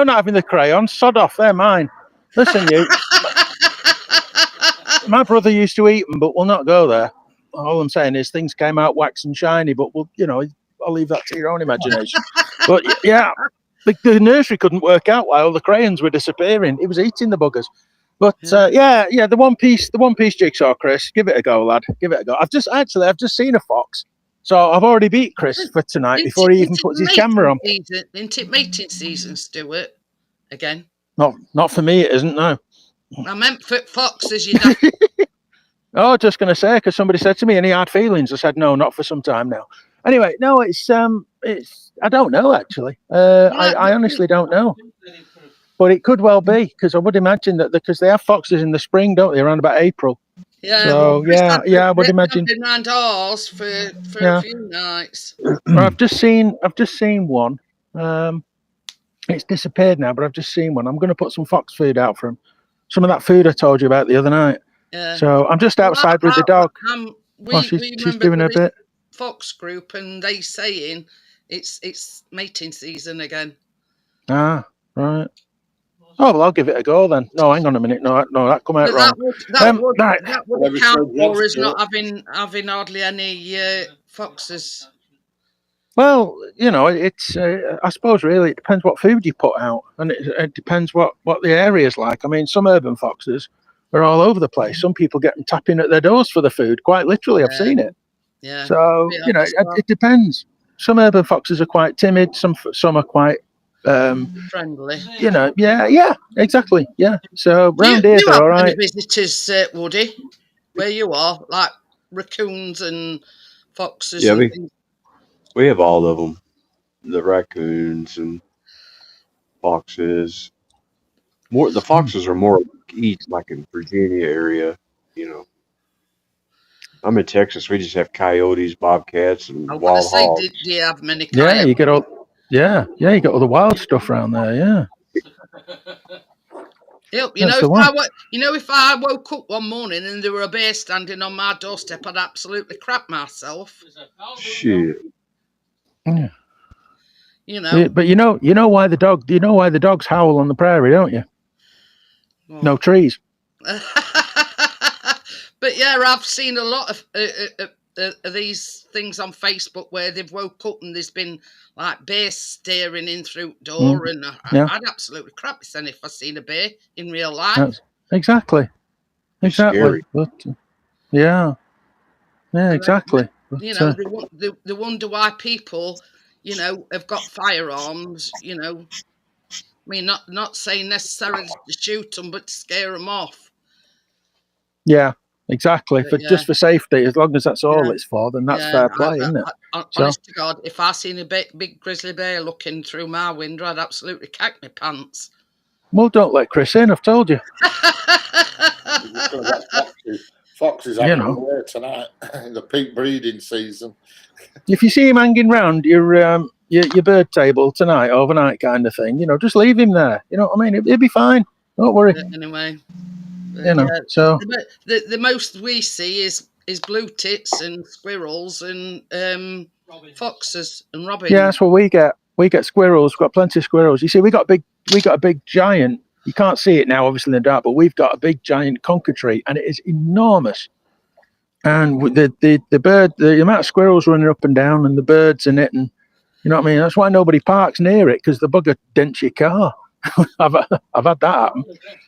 not having the crayons. Sod off, they're mine. Listen, you. My brother used to eat them, but we'll not go there. All I'm saying is things came out wax and shiny, but I'll leave that to your own imagination. But yeah, the nursery couldn't work out why all the crayons were disappearing. He was eating the buggers. But the one piece jigsaw, Chris. Give it a go, lad. Give it a go. I've just seen a fox. So I've already beat Chris for tonight before he even puts his camera on. Isn't it mating season, Stuart? Again? Not for me, it isn't, no. I meant for foxes, you know. Oh, just going to say, because somebody said to me, any hard feelings? I said, no, not for some time now. Anyway, no, it's I don't know, actually. I honestly don't know. But it could well be, because I would imagine that because they have foxes in the spring, don't they, around about April. Yeah, so, I would imagine. Been around ours for a few nights. I've just seen one. It's disappeared now, but I've just seen one. I'm going to put some fox food out for him. Some of that food I told you about the other night. Yeah. So I'm just outside with the dog. She's doing a bit. Fox group, and they saying it's mating season again. Ah, right. Oh well, I'll give it a go then. No, hang on a minute. No, that come out wrong. That would count for us not having hardly any foxes. Well, it's. I suppose really it depends what food you put out, and it depends what the area's like. I mean, some urban foxes are all over the place. Some people get them tapping at their doors for the food. Quite literally, I've seen it. Yeah. So it depends. Some urban foxes are quite timid. Some are quite friendly. Yeah, exactly. Yeah. So round here they're all right. Any visitors, Woody, where you are, like raccoons and foxes? Yeah, we have all of them. The raccoons and foxes. The foxes are more east, like in Virginia area. I'm in Texas. We just have coyotes, bobcats, and wild hogs. Do you have many coyotes? Yeah, you get all. Yeah, you got all the wild stuff around there. Yeah. If I woke up one morning and there were a bear standing on my doorstep, I'd absolutely crap myself. Shit. Yeah. But you know why the dogs howl on the prairie, don't you? Well, no trees. But yeah, I've seen a lot of these things on Facebook where they've woke up and there's been like bears staring in through the door, and I'd absolutely crap myself if I seen a bear in real life. Exactly. But, yeah, exactly. But, they wonder why people, have got firearms. I mean, not saying necessarily to shoot them, but to scare them off. Yeah. Exactly, just for safety. As long as that's all it's for, then that's fair play, isn't it? Honest to God, if I seen a big grizzly bear looking through my window, I'd absolutely cack my pants. Well, don't let Chris in. I've told you. Foxes having away tonight in the peak breeding season. If you see him hanging round your bird table tonight, overnight kind of thing, just leave him there. You know what I mean? He'll be fine. Don't worry. Anyway. So the most we see is blue tits and squirrels and foxes and robins. Yeah, that's what we get. We get squirrels. We've got plenty of squirrels. You see, we got a big giant. You can't see it now, obviously in the dark, but we've got a big giant conker tree, and it is enormous. And the bird, the amount of squirrels running up and down, and the birds in it, and you know what I mean. That's why nobody parks near it, because the bugger dents your car. I've had that happen.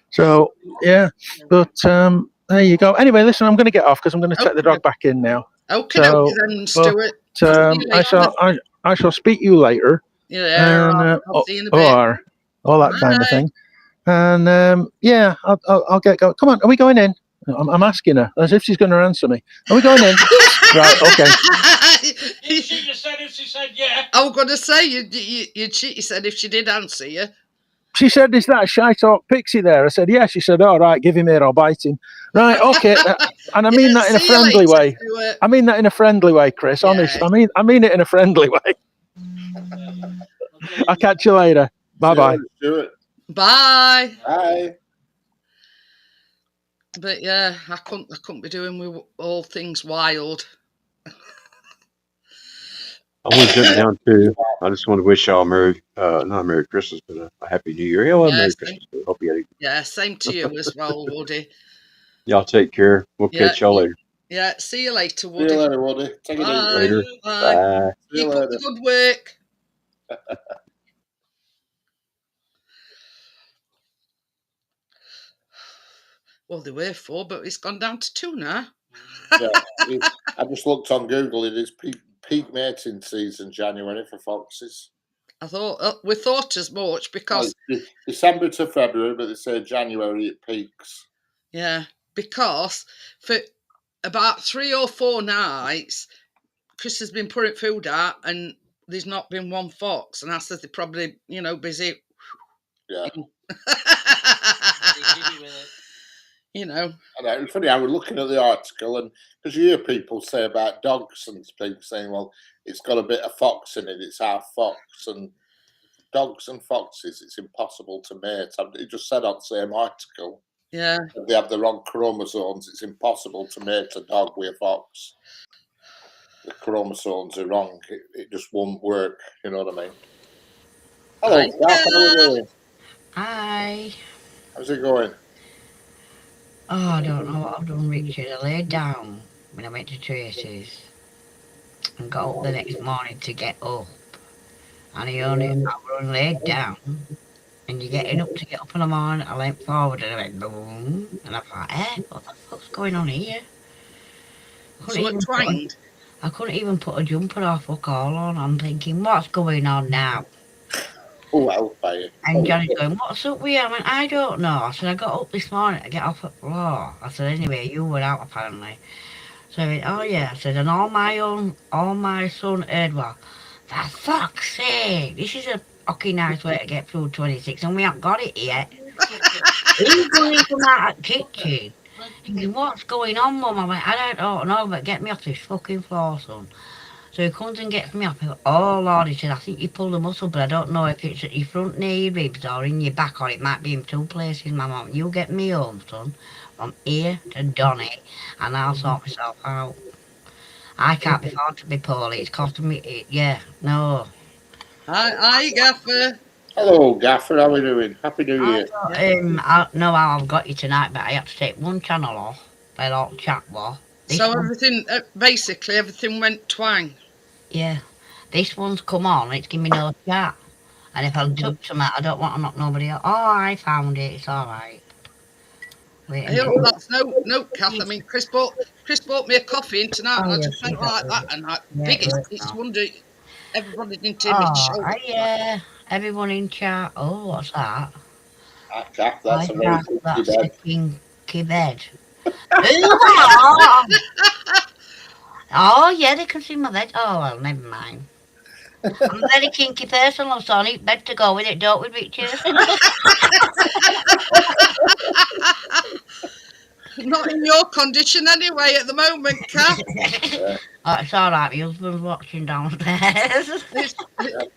So yeah, but there you go. Anyway, listen, I'm going to get off because I'm going to take the dog back in now. Okay, So, then, Stuart. I shall speak to you later. Yeah, And I'll see you in a bit. all that kind of Bye. thing. And yeah, I'll get going. Come on, are we going in? I'm asking her as if she's going to answer me. Are we going in? Right, okay. She just said if she said yeah. I was going to say you said if she did answer you. She said, "Is that a shy talk pixie there?" I said, "Yeah." She said, "All right, give him here, I'll bite him." Right, okay. And I mean that in a See you friendly later, way. Stuart. I mean that in a friendly way, Chris. Honest. Yeah. I mean it in a friendly way. I'll catch you later. Bye bye. Bye. Bye. But yeah, I couldn't be doing with all things wild. I want to jump down too. I just want to wish y'all not a Merry Christmas, but a Happy New Year. Yeah, well, Merry Christmas. Hope you had a, Yeah, same to you as well, Woody. y'all take care. We'll catch y'all later. Yeah, see you later, See Woody. you later, Woody. Take it easy. Bye. Later. Bye. Bye. Keep up the good work. Well, there were 4, but it's gone down to 2 now. Yeah, I just looked on Google. It is peak mating season, January for foxes. I thought we thought as much because December to February, but they say January it peaks. Yeah, because for about 3 or 4 nights, Chris has been putting food out, and there's not been one fox, and I said they're probably busy. Yeah. You know. I know, it's funny, I was looking at the article, and because you hear people say about dogs and things, saying, well, it's got a bit of fox in it, it's half fox, and dogs and foxes, it's impossible to mate. It just said on the same article. Yeah. If they have the wrong chromosomes, it's impossible to mate a dog with a fox. The chromosomes are wrong. It just won't work, you know what I mean? Hello, Gaff, how are you doing? Hi. How's it going? Oh, I don't know what I've done, Richard. I laid down when I went to Tracy's and got up the next morning to get up. And I was laid down. And you're getting up to get up in the morning. I leant forward and I went boom. And I thought, what the fuck's going on here? I couldn't even put a jumper or fuck all on. I'm thinking, what's going on now? Oh, I'll buy it. And Johnny's going, what's up with you? I went, I don't know. I said, I got up this morning to get off at the floor. I said, anyway, you were out apparently. So I went, oh yeah. I said, and all my son heard was, for fuck's sake, this is a fucking nice way to get through 26 and we haven't got it yet. He's going to come out of the kitchen. Thinking, what's going on, Mum? I went, I don't know, but get me off this fucking floor, son. So he comes and gets me up. He goes, oh, Lord, he said, I think you pulled a muscle, but I don't know if it's at your front knee ribs or in your back, or it might be in 2 places, my mum. You get me home, son, from here to Donny, and I'll sort myself out. I can't be found to be poorly. It's costing me, no. Hi, Gaffer. Hello, Gaffer. How are we doing? Happy New Year. I know how I've got you tonight, but I had to take one channel off. That old chat was. So basically everything went twang. Yeah. This one's come on, it's giving me no chat. And if I touch them, I don't want to knock nobody out. Oh, I found it, it's alright. Wait a minute. That's no, Kath. I mean, Chris bought me a coffee tonight, and I just went like that, and it's wonder everybody didn't hear me shout. Oh, yeah, everyone in chat. Oh, what's that? Kath, that's a very kinky bed. Oh, yeah, they can see my bed. Oh, well, never mind. I'm a very kinky person, so I need bed to go with it, don't we, Richard? Not in your condition anyway at the moment, Kath. Oh, it's all right, my husband's watching downstairs.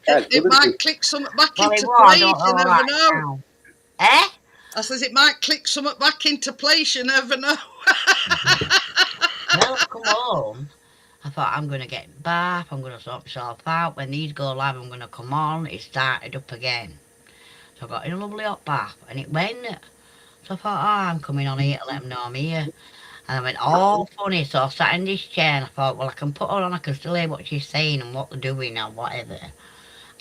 It might click something back into place, you never know. Eh? I says it might click something back into place, you never know. Well, come home. I thought I'm going to get bath, I'm going to sort myself out. When these go live, I'm going to come on. It started up again. So I got in a lovely hot bath, and it went. So I thought, I'm coming on here to let them know I'm here. And I went, funny. So I sat in this chair, and I thought, well, I can put her on, I can still hear what she's saying and what they're doing and whatever.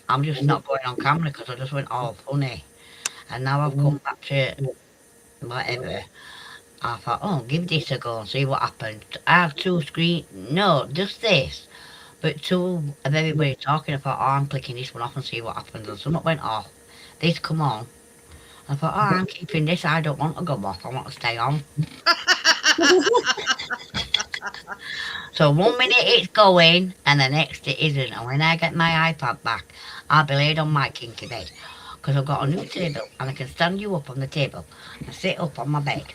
I'm just not going on camera because I just went all funny. And now I've come back to whatever. I thought, oh, give this a go and see what happens. I have two screen, no, just this. But two of everybody talking, I thought, oh, I'm clicking this one off and see what happens. And something went off. This come on. I thought, oh, I'm keeping this. I don't want to go off. I want to stay on. So 1 minute it's going and the next it isn't. And when I get my iPad back, I'll be laid on my kinky bed. Because I've got a new table and I can stand you up on the table and sit up on my bed.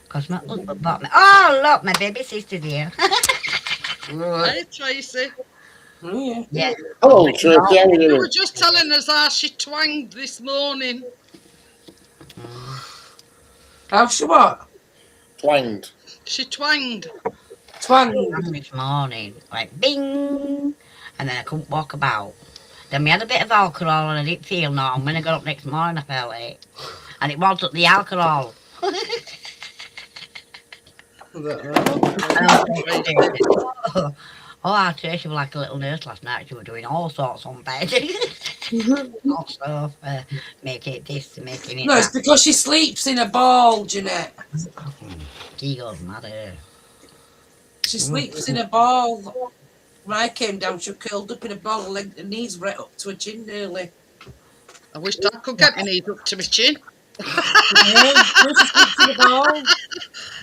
Because my husband bought me. Oh, look, my baby sister's here. Hey, Tracy. Oh, Yeah. Hello, Tracy. How are You you? were just telling us how she twanged this morning. How she what? Twanged. She twanged. Twang. This morning, like bing, and then I couldn't walk about. Then we had a bit of alcohol and I didn't feel no. And when I got up next morning, I felt it, and it wasn't the alcohol. And I was like, oh, our Tracy was like a little nurse last night. She was doing all sorts on bed. All stuff, making this, making it No, it's that. because she sleeps in a ball, Jeanette. She goes mad at her. She sleeps in a ball. When I came down, she curled up in a ball, her knees right up to her chin nearly. I wish I could get my knees up to my chin. She sleeps in a ball.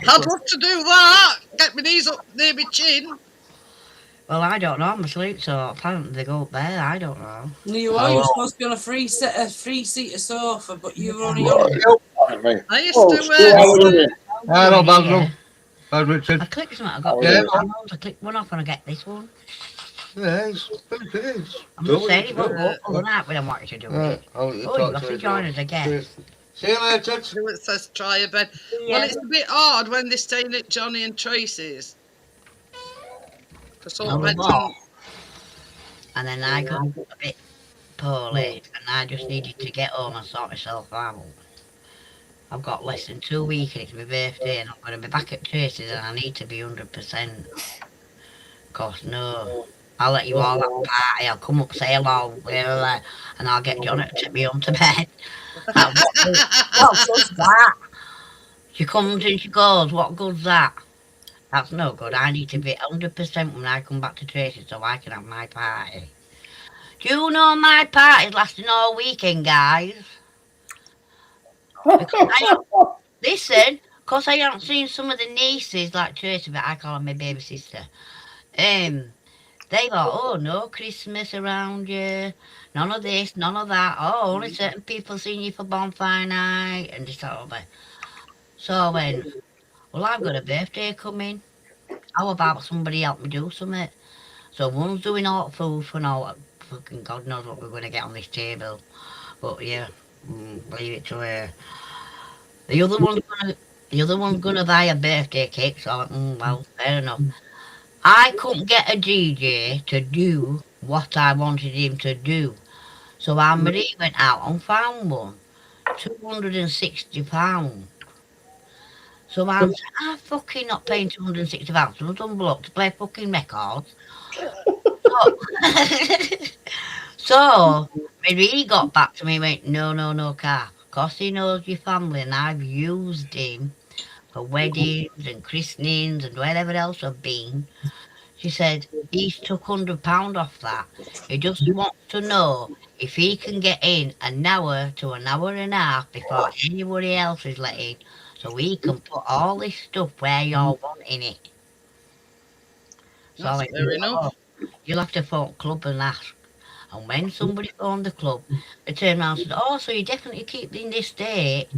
I'd love to do that. Get my knees up near my chin. Well, I don't know. I'm asleep, so apparently they go up there. I don't know. No, you are. You're supposed to be on a three-seater sofa, but you're only on. I used to Hello, Basil. Yeah. Hi, Richard. I clicked something. I got Yeah. I clicked one off and I get this one. Yes, it is. I'm just saying it won't go up all night when I want you to do it. Oh, You have to join us again. See you later. do it says try a bed. Well, it's a bit hard when they're staying at Johnny and Tracy's. Because all No, beds what? And then I got a bit poorly and I just needed to get home and sort myself out. I've got less than 2 weeks and it's my birthday and I'm going to be back at Tracy's and I need to be 100%. Cause no, I'll let you all have a party, I'll come up, say hello, blah, blah, blah, and I'll get Johnny to take me home to bed. What's that? She comes and she goes, what good's that? That's no good. I need to be 100% when I come back to Tracy so I can have my party. Do you know my party's lasting all weekend, guys? Listen, because I haven't seen some of the nieces like Tracy, but I call her my baby sister. They thought, oh no, Christmas around you, none of this, none of that. Oh, only certain people seeing you for bonfire night and this that over. So I went, well, I've got a birthday coming. How about somebody help me do something? So one's doing all the food for now. Fucking God knows what we're going to get on this table. But yeah, leave it to her. The other one's gonna buy a birthday cake. So I went, well, fair enough. I couldn't get a DJ to do what I wanted him to do. So Anne-Marie went out and found one. £260. So I'm fucking not paying £260 to some bloke to play fucking records. So Marie got back to me and went, no, Car. Because he knows your family and I've used him for weddings and christenings and wherever else I've been. She said, he's took £100 off that. He just wants to know if he can get in an hour to an hour and a half before anybody else is let in, so we can put all this stuff where you're wanting it. So I went, fair enough. You'll have to phone club and ask. And when somebody phoned the club, they turned around and said, oh, so you definitely keep in this date?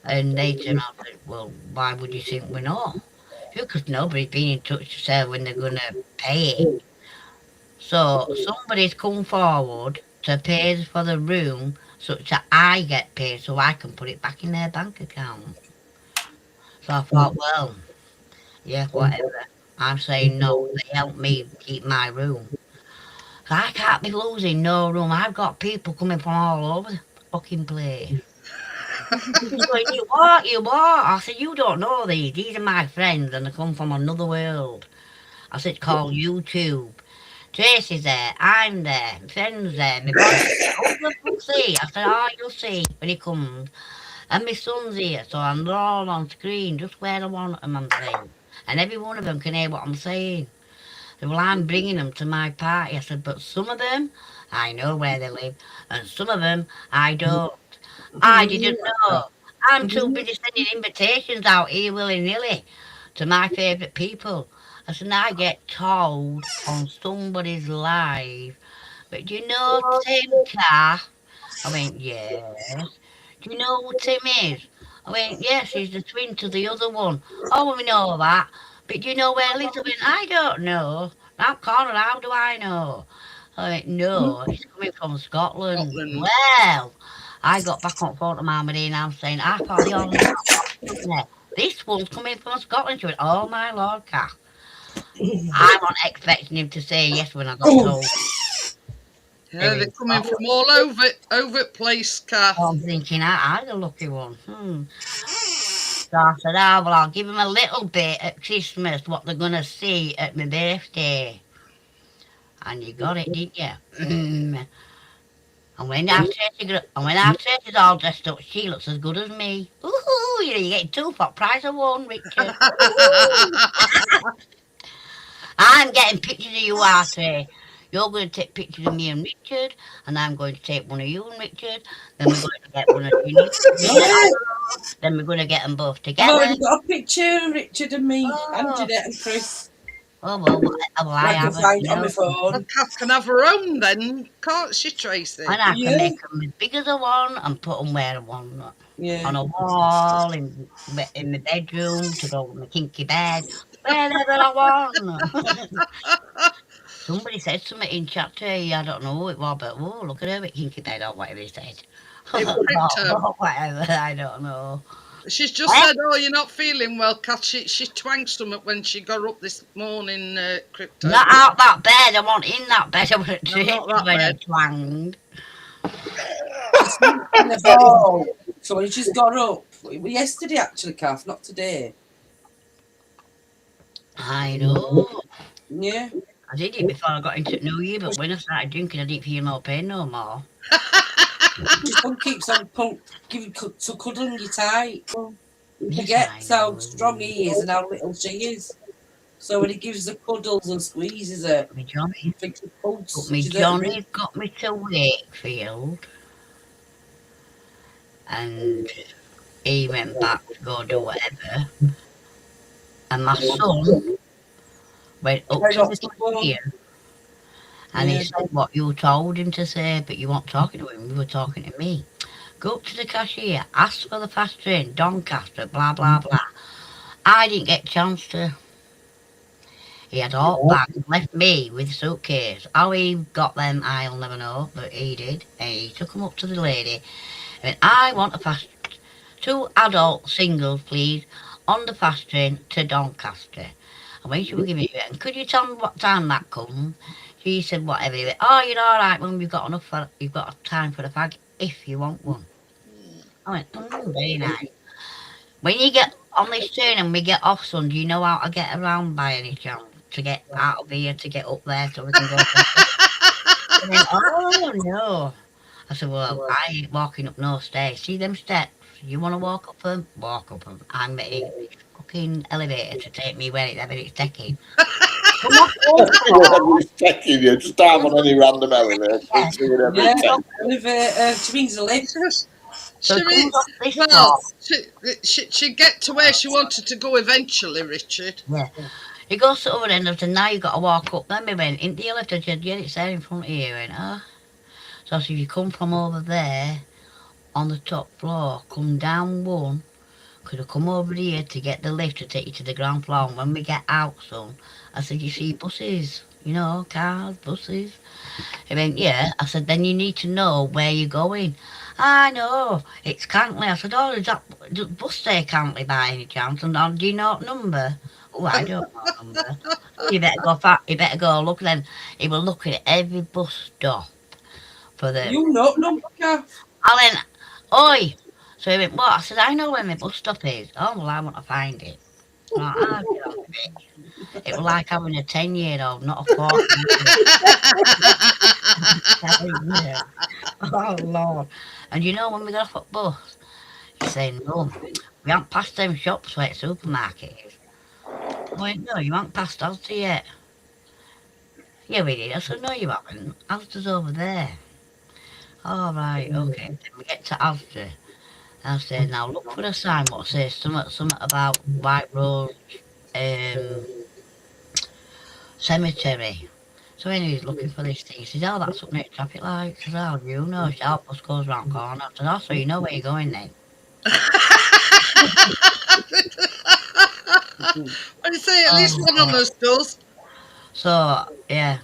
And they turned around and said, well, why would you think we're not? Because nobody's been in touch to say when they're going to pay it. So somebody's come forward to pay for the room such that I get paid so I can put it back in their bank account. So I thought, well, yeah, whatever. I'm saying no, they help me keep my room. I can't be losing no room. I've got people coming from all over the fucking place. He's going, you what? I said, you don't know these. These are my friends and they come from another world. I said, it's called YouTube. Tracy's there, I'm there, my friend's there, my boy's there. Oh, look, see. I said, oh, you'll see when he comes. And my son's here, so I'm all on screen, just where I want them, I'm saying. And every one of them can hear what I'm saying. They said, well, I'm bringing them to my party. I said, but some of them, I know where they live, and some of them, I don't. I didn't know. I'm too busy sending invitations out here willy-nilly to my favourite people. I said, I get told on somebody's live, but do you know Tim Carr? I went, yes. Do you know who Tim is? I went, yes, he's the twin to the other one. Oh, well, we know that. But do you know where he lives? I went, I don't know. That corner, how do I know? I went, no, he's coming from Scotland. Scotland. Well, I got back on phone to Mama Dean and I'm saying, I thought they all lived there. This one's coming from Scotland. She went, oh my Lord, Kath. I wasn't expecting him to say yes when I got told. Yeah, they're coming from all over the place, Kath. I'm thinking, I'm the lucky one. So I said, well, I'll give them a little bit at Christmas, what they're going to see at my birthday. And you got it, didn't you? And when Tracy's all dressed up, she looks as good as me. Ooh, you get two for price of one, Richard. I'm getting pictures of you, Artie. You're going to take pictures of me and Richard, and I'm going to take one of you and Richard. Then we're going to get one of you. Then we're going to get them both I've together. already got a picture of Richard and me and Jeanette and Chris. Oh, well, I can find it on my phone. Well, Kath can have her own then, can't she, Tracy? And I can make them as big as I want and put them where I want. On a wall, in my bedroom, to go with my kinky bed, wherever I want. Somebody said something in chat today, I don't know who it was, but oh, look at her with kinky bed or whatever he said. Whatever, I don't know. She's just said, oh, you're not feeling well, Kath. She twanged something when she got up this morning, Crypto. Not out that bed, I want in that bed. I want to not that when bed. I twanged. In the ball. So he just got up. Yesterday, actually, Kath, not today. I know. Yeah. I did it before I got into New Year, but when I started drinking, I didn't feel no pain no more. Just one keeps on cuddling you tight. You forget how strong he is and how little she is. So when he gives the cuddles and squeezes her, my Johnny, pulse. my Johnny got me to Wakefield, and he went back to go do whatever. And my son went up to the here, and he said what you told him to say, but you weren't talking to him, you were talking to me. Go up to the cashier, ask for the fast train, Doncaster, blah, blah, blah. I didn't get a chance to. He had all bags, left me with a suitcase. How he got them, I'll never know, but he did. And he took them up to the lady. And I want a fast, 2 adult singles, please, on the fast train to Doncaster. And when she was giving it, and could you tell me what time that comes? She said whatever. He went, oh, you're all right, Mum, you've got time for the fag if you want one. I went, very nice. When you get on this train and we get off, son, do you know how to get around by any chance? To get out of here, to get up there so we can go. I went, oh, no. I said, well, I ain't walking up no stairs. See them steps? You want to walk up them? Walk up them. I'm getting a fucking elevator to take me wherever it's taking. It's taking you, just dive on any random elevator. She means a lift. She'd get to where she wanted to go eventually, Richard. Yeah. He goes to the other end of the now you've got to walk up. Then we went into the elevator. She said, yeah, it's there in front of you. I went, oh. So I said, if you come from over there on the top floor, come down one, could have come over here to get the lift to take you to the ground floor. And when we get out, son, I said, you see buses, you know, cars, buses. He went, yeah. I said, then you need to know where you're going. I know, it's Cantley. I said, oh, is that bus stay Cantley by any chance? And do you know what number? Oh, I don't know what number. You better go look. Then he was looking at every bus stop for the. You know number, Kath? I went, oi. So he went, what? I said, I know where my bus stop is. Oh, well, I want to find it. Like, it was like having a 10-year-old, not a 40-year-old. Oh, Lord. And you know, when we got off at bus, saying, "Mum, we haven't passed them shops where the supermarket is." I went, "No, you haven't passed Asda yet." "Yeah, we did." I said, "No, you haven't. Asda's over there." "All right, okay." Then we get to Asda. I said, "Now look for a sign what says something about White Rose Cemetery." So anyway, he's looking for this thing. He says, "Oh, that's up next traffic light." I said, "How do you know? Sharp bus goes round corner." I said, "Oh, so you know where you're going then?" I say at least one of us does. So yeah,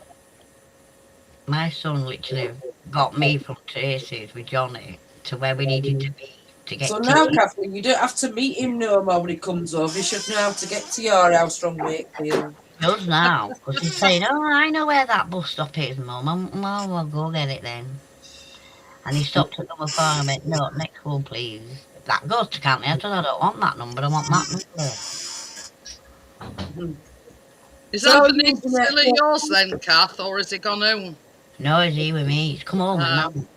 my son literally got me from Tracy's with Johnny to where we needed to be to get So to now, him. Kathleen, you don't have to meet him no more when he comes over. You should know how to get to your house from Wakefield. He does now, because he's saying, "Oh, I know where that bus stop is, Mum. Well, we'll go get it then." And he stopped at number 4 and I went, "No, next one, please." That goes to County. I said, "I don't want that number, I want that number." Is So Anthony you, still Jeanette, at yours then, Kath, or has he gone home? No, he's here with me. He's come home with Mum.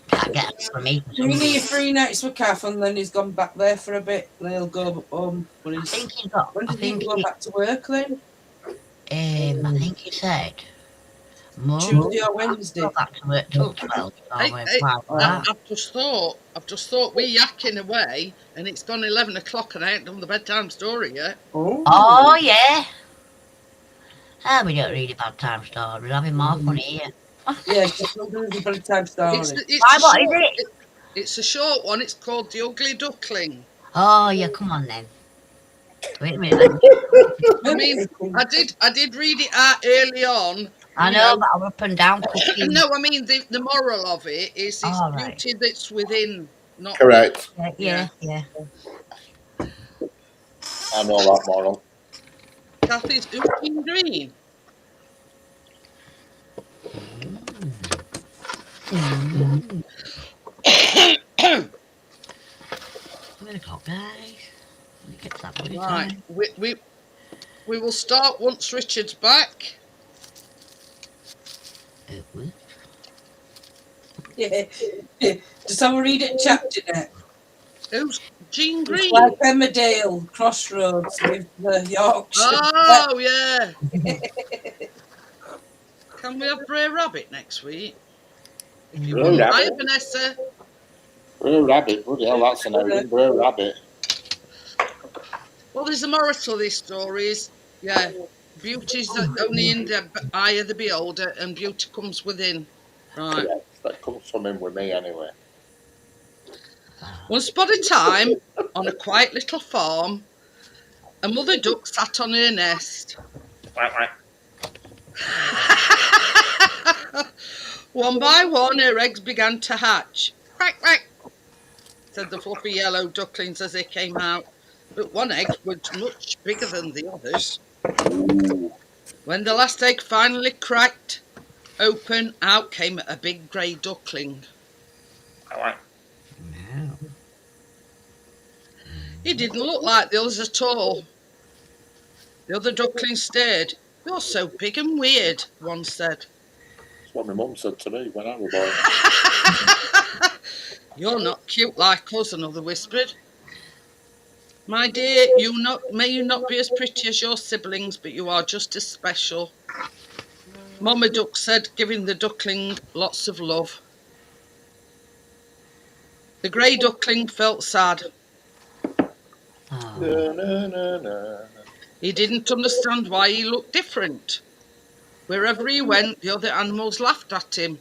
Can't get it from me for some doing your reason. 3 nights with Kath, and then he's gone back there for a bit, and he'll go home. When I he's, think he got. when I did he think go he. back to work then? I think he said, "Mum, Tuesday or I'll Wednesday? go back to work till 12." Hey, Or hey, like that. I've just thought we're yakking away and it's gone 11 o'clock and I ain't done the bedtime story yet. Oh yeah. Ah, we don't read a bedtime story. We're having more fun here. Yeah, we'll do the bedtime story. Why? What is it? It's a short one. It's called The Ugly Duckling. Oh yeah, come on then. Wait a minute. I mean, I did read it out early on. I know, but I'm up and down cooking. No, I mean the moral of it is it's All right. beauty that's within, not Correct. Yeah. I know that moral. Kathy's Ooping Green. I'm gonna clock, guys. Get that bloody Right, time. we will start once Richard's back. Yeah. Just have a read it, chat, Jeanette. Who's Jean It's Green? like Emmerdale Crossroads with the Yorkshire. Oh yeah. Can we have Brer Rabbit next week? If you want. Hi, Vanessa. Brer Rabbit, bloody hell, that's an outing. Brer Rabbit. Well, there's a moral to this story is, yeah, beauty's only in the eye of the beholder and beauty comes within. Right. Correct. That comes from him with me anyway. Once upon a time, on a quiet little farm, a mother duck sat on her nest. One by one, her eggs began to hatch. Quack, quack, said the fluffy yellow ducklings as they came out. But one egg was much bigger than the others. When the last egg finally cracked open, out came a big grey duckling. He didn't look like the others at all. The other ducklings stared. "You're so big and weird," one said. That's what my mum said to me when I was born. "You're not cute like us," another whispered. "My dear, may you not be as pretty as your siblings, but you are just as special," Mama Duck said, giving the duckling lots of love. The grey duckling felt sad. He didn't understand why he looked different. Wherever he went, the other animals laughed at him.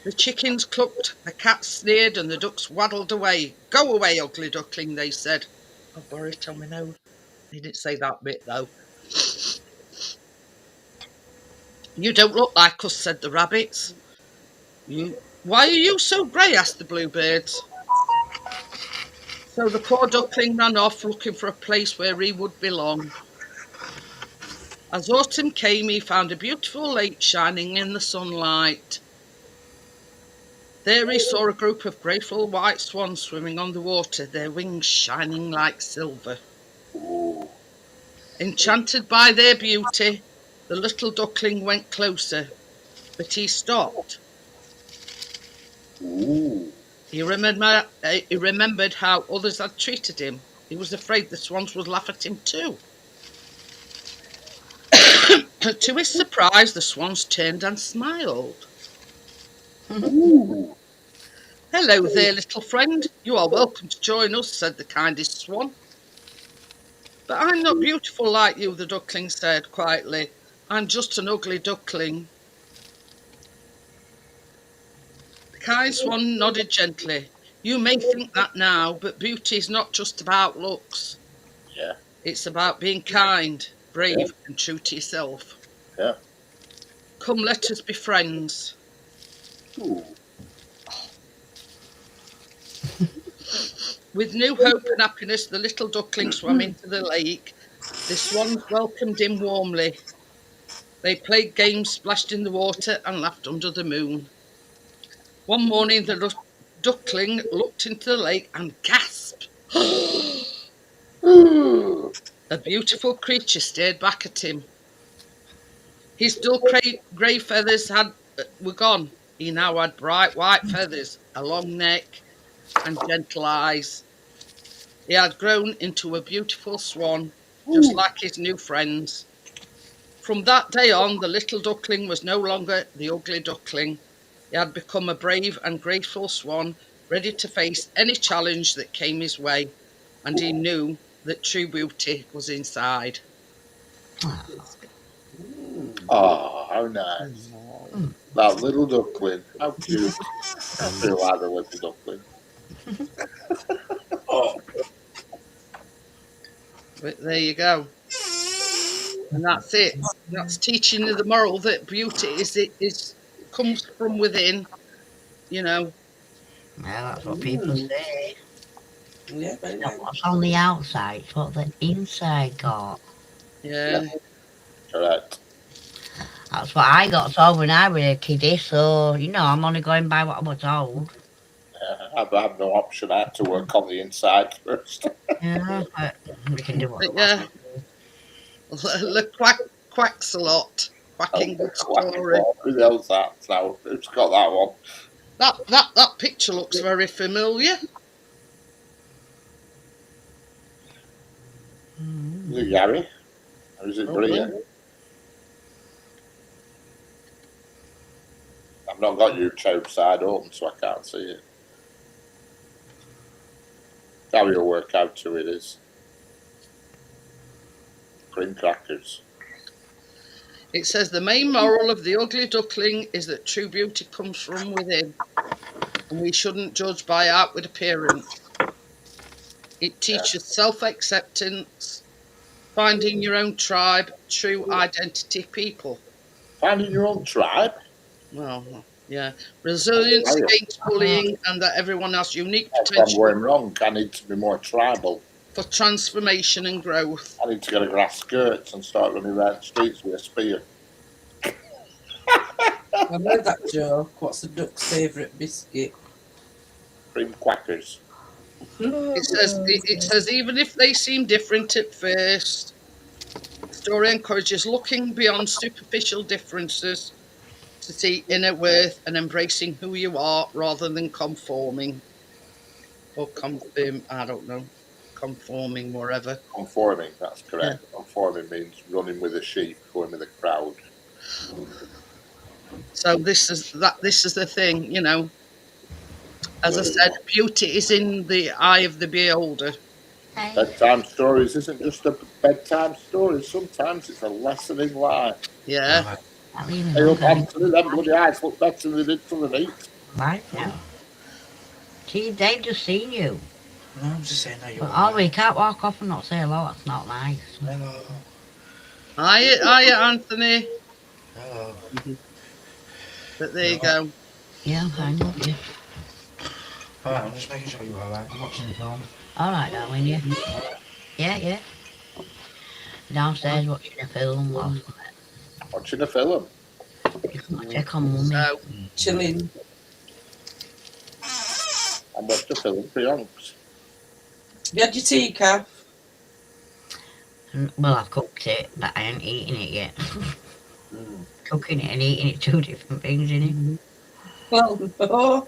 The chickens clucked, the cats sneered, and the ducks waddled away. "Go away, ugly duckling," they said. "Oh, bore it on my nose." He didn't say that bit, though. "You don't look like us," said the rabbits. "Why are you so grey?" asked the bluebirds. So the poor duckling ran off, looking for a place where he would belong. As autumn came, he found a beautiful lake shining in the sunlight. There he saw a group of graceful white swans swimming on the water, their wings shining like silver. Enchanted by their beauty, the little duckling went closer, but he stopped. He remembered how others had treated him. He was afraid the swans would laugh at him too. To his surprise, the swans turned and smiled. Ooh. "Hello there, little friend. You are welcome to join us," said the kindest swan. "But I'm not beautiful like you," the duckling said quietly. "I'm just an ugly duckling." The kind swan nodded gently. "You may think that now, but beauty is not just about looks. Yeah. It's about being kind, brave, Yeah. and true to yourself. Yeah. Come, let us be friends." Ooh. With new hope and happiness, the little duckling swam into the lake. The swans welcomed him warmly. They played games, splashed in the water, and laughed under the moon. One morning, the duckling looked into the lake and gasped. Ooh. A beautiful creature stared back at him. His dull grey feathers were gone. He now had bright white feathers, a long neck, and gentle eyes. He had grown into a beautiful swan, just like his new friends. From that day on, the little duckling was no longer the ugly duckling. He had become a brave and graceful swan, ready to face any challenge that came his way, and he knew that true beauty was inside. Oh, how nice. That little duckling. How cute. I feel like a little duckling. Oh. But there you go. And that's it. That's teaching you the moral that beauty is comes from within, you know. Yeah, that's what people say. Yeah, very Not nice. what's on the outside, it's what the inside got. Yeah. Correct. That's what I got told when I was a kiddie, so, I'm only going by what I was told. I have no option. I have to work on the inside first. Yeah, but we can do what we But want. the quacks a lot. Quacking good story. Who knows that? So who's got that one? That picture looks very familiar. Is it Gary? Or is it Bria? I've not got YouTube side open, so I can't see it. Gary will work out who it is. Cream crackers. It says the main moral of The Ugly Duckling is that true beauty comes from within, and we shouldn't judge by outward appearance. It teaches self-acceptance, finding your own tribe, true identity, people. Finding your own tribe? Well, yeah. Resilience against bullying, and that everyone has unique If I'm potential going wrong, I need to be more tribal. for transformation and growth. I need to get a grass skirts and start running around the streets with a spear. I've heard that joke. What's the duck's favourite biscuit? Cream crackers. It says even if they seem different at first, the story encourages looking beyond superficial differences to see inner worth and embracing who you are rather than conforming or I don't know, conforming wherever. Conforming, that's correct. Yeah. Conforming means running with the sheep, going with the crowd. So this is the thing, As I said, beauty is in the eye of the beholder. Bedtime stories isn't just a bedtime story. Sometimes it's a lesson in life. Yeah. Hey, up onto them bloody eyes look better than they did for the meat. Right now. See, they've just seen you. No, I'm just saying that you're you can't walk off and not say hello. That's not nice. Hello. Hiya, Anthony. Hello. But there you go. Yeah, I'm fine, love you. Alright, I'm just making sure you're alright. I'm watching the film. Alright, darling, yeah. Yeah. Downstairs watching a film. Watching a film? Check on Mummy. So, chilling. I watched a film for yonks. You had your tea, Kath? Well, I've cooked it, but I ain't eating it yet. Cooking it and eating it, two different things, innit? Well, no.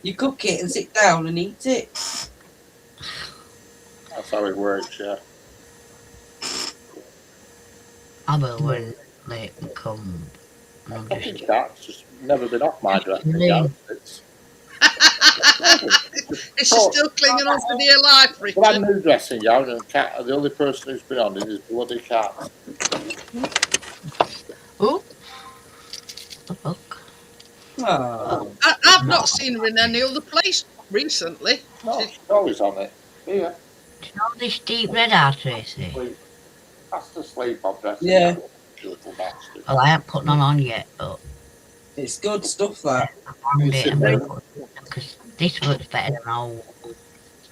You cook it and sit down and eat it. That's how it works, yeah. I will when they come. I'm Fucking just. cat's just never been off my dressing Really? gown since. Is she still clinging on for dear life, Brand Richard? new dressing gown, and cat. The only person who's been on it is bloody cat. Oh, the fuck. Oh. I've not seen her in any other place recently. No, she's always on it. Yeah. Do you know this deep red eye, Tracy? Sleep. Has to sleep on dressing Yeah. gown. You little bastard. Well, I haven't put none on yet, but It's good stuff, that. I found You it. sit I'm there. going to put it because this works better than old.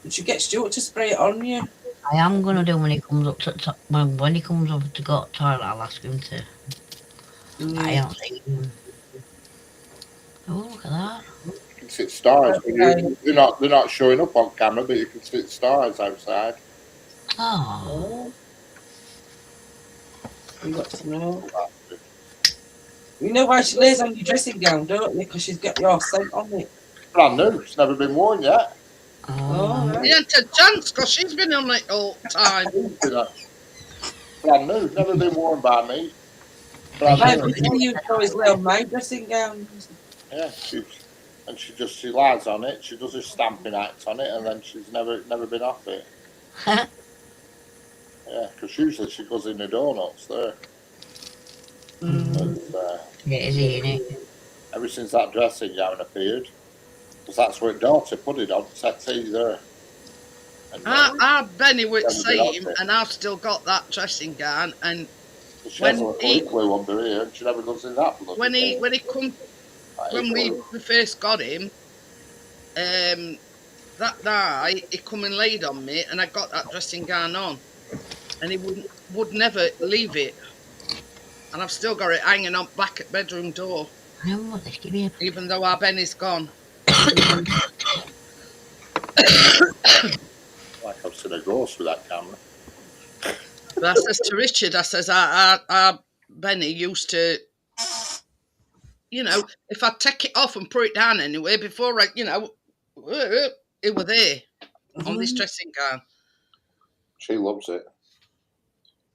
You should get Stuart to spray it on you. I am going to do when he comes up to when he comes over to go to the toilet, I'll ask him to. I haven't seen him. Oh, look at that. You can sit stars. They're not showing up on camera, but you can sit stars outside. Oh. You got to know. You know why she lays on your dressing gown, don't you? Because she's got your scent on it. Brand new. It's never been worn yet. Oh, right. He ain't a chance because she's been on it all the time. Brand new. Never been worn by me. My Brand brother new. used to always lay on my dressing gown. Yeah, she lies on it. She does her stamping act on it, and then she's never been off it. Yeah, because usually she goes in the donuts there. And, Yeah, is he in it? ever since that dressing gown appeared, because that's where daughter put it on settee there. And, Our Benny would never been same, off it. and I've still got that dressing gown. And She when has a little he- igloo under here, and she never goes in that bloody when he thing. come, That when we igloo. first got him, that night he come and laid on me, and I got that dressing gown on, and he would never leave it, and I've still got it hanging on back at bedroom door, even though our Benny's gone. Like I've seen a ghost with that camera. But I says to Richard, I says, our Benny used to, if I take it off and put it down anyway, before I, it were there on this dressing gown. She loves it.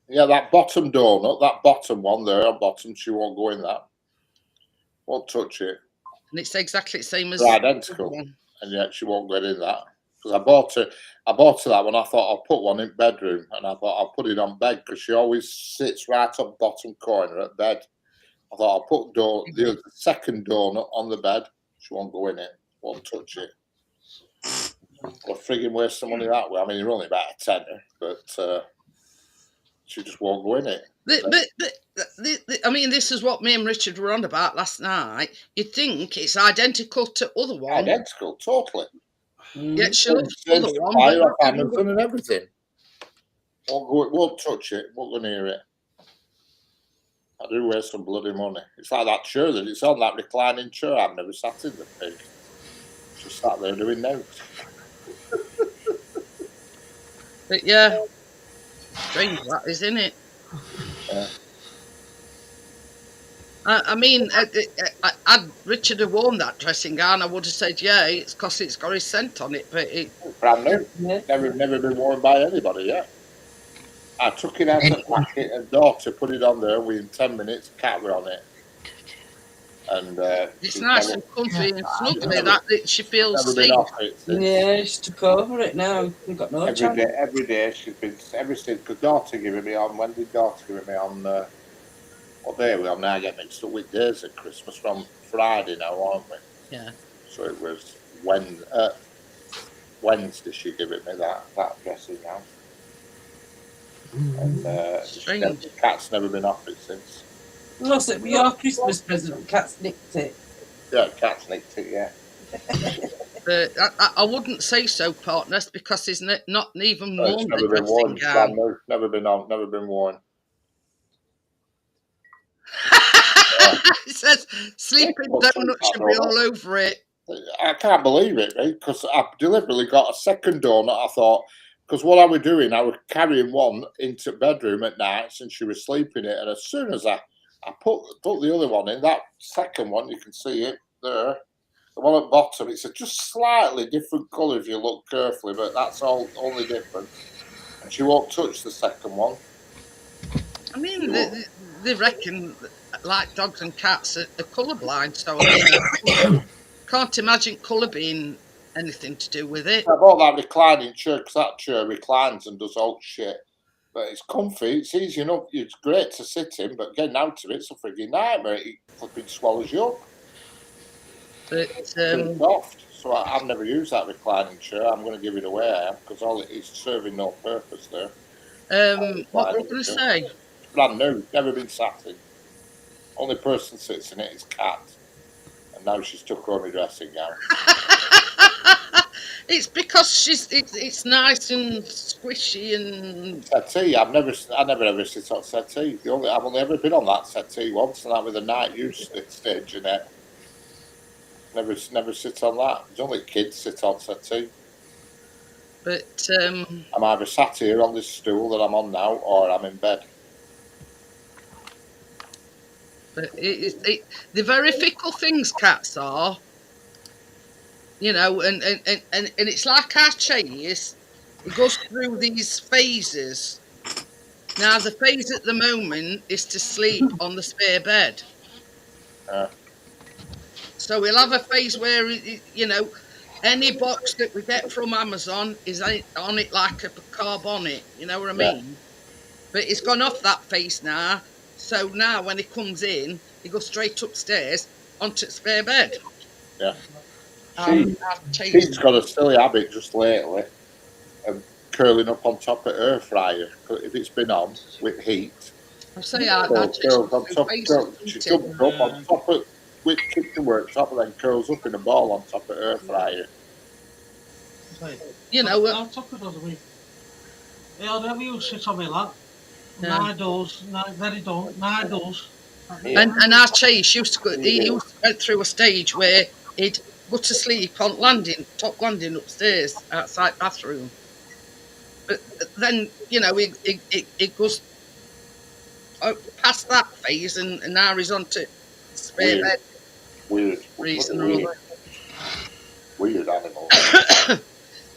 Yeah, that bottom donut, that bottom one there on bottom, she won't go in that. Won't touch it. And it's exactly the same as They're identical, and yet she won't get in that. Because I bought her that one. I thought I'll put one in bedroom, and I thought I'll put it on bed because she always sits right up bottom corner at bed. I thought I'll put the second donut on the bed. She won't go in it. Won't touch it. I'll frigging waste some money that way. I mean, you're only about a tenner, but she just won't go in it. I mean, this is what me and Richard were on about last night. You'd think it's identical to other one. Identical, totally. Yet she loves the Same other one. supplier off Amazon and everything. Won't touch it. Won't go near it. I do waste some bloody money. It's like that chair that it's on, that reclining chair. I've never sat in the pig. Just sat there doing notes. But yeah, strange that is, isn't it? Yeah. I mean, I'd Richard have worn that dressing gown, I would have said, yeah, it's because it's got his scent on it. But brand new. Never been worn by anybody yet. I took it out of the packet and daughter put it on there. Within 10 minutes, cat were on it. And it's nice and comfy and snuggly that she feels never safe. been off it since. Yeah, she took over it now. We've got no chance. Every day she's been, ever since, because daughter gave me on, when did daughter give me on, what day are we on now? I get mixed up with days at Christmas from Friday now, aren't we? Yeah. So it was Wednesday she gave it me that dressing gown. And the cat's never been off it since. Lost it with your Christmas present. Cat's nicked it. Yeah, cat's nicked it, yeah. I wouldn't say so, partners, because it's not even worn. It's never been worn. Never been on. Never been worn. It says sleeping donut should be all over it. I can't believe it, right? Because I deliberately got a second donut. I thought, because what I was doing, I was carrying one into bedroom at nights, and she was sleeping it. And as soon as I put the other one in, that second one, you can see it there, The one at the bottom, it's a just slightly different colour if you look carefully, but that's all only difference. And she won't touch the second one. I mean, they reckon, like dogs and cats, are colourblind. So, I mean, I can't imagine colour being anything to do with it. I bought that reclining chair because that chair reclines and does all shit. But it's comfy, it's easy enough, it's great to sit in, but getting out of it's a frigging nightmare. It flipping swallows you up. But It's soft. So I've never used that reclining chair. I'm going to give it away because all it is serving no purpose there. What were we going to say? It's brand new, never been sat in. Only person sits in it is Kat. And now she's took her own dressing gown. It's because it's nice and squishy and settee. I never ever sit on settee. I've only ever been on that settee once, and that was a night use stage, Jeanette. Never sit on that. There's only kids sit on settee. But I'm either sat here on this stool that I'm on now, or I'm in bed. But they're very fickle things, cats are. You know, and it's like our chase. It goes through these phases. Now, the phase at the moment is to sleep on the spare bed. So we'll have a phase where, you know, any box that we get from Amazon is on it like a car bonnet. You know what I mean? But it's gone off that phase now. So now when he comes in, he goes straight upstairs onto the spare bed. Yeah. She's got a silly habit just lately of curling up on top of her fryer if it's been on with heat. I say she jumps up on top of with kitchen worktop and then curls up in a ball on top of her fryer. You know, I'll top it other week. Yeah, whenever you sit on my lap, nine doors, very done, nine doors. And our Chase used to go, he went through a stage where he'd go to sleep on top landing upstairs, outside bathroom. But then, you know, it goes past that phase and now he's on to spare bed. Weird. Reason or other. Weird animal.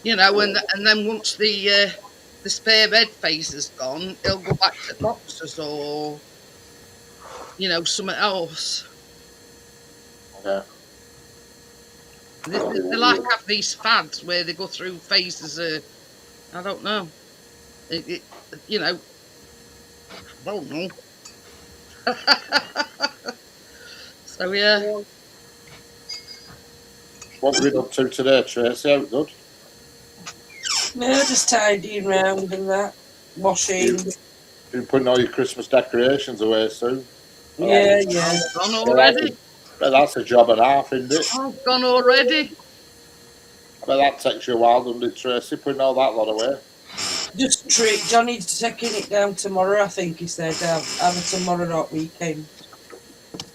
You know, and then once the spare bed phase is gone, he'll go back to boxers or, you know, something else. Yeah. They like have these fads where they go through phases of, I don't know. You know, I don't know. So yeah. What have we been up to today, Tracy? How good? No, just tidying round and that, washing. You're putting all your Christmas decorations away soon. Yeah. Gone already. That's a job and a half, isn't it? Oh, gone already. I bet that takes you a while, doesn't it, Tracy, putting all that lot away? Just Johnny's taking it down tomorrow, I think he said. Either tomorrow or weekend.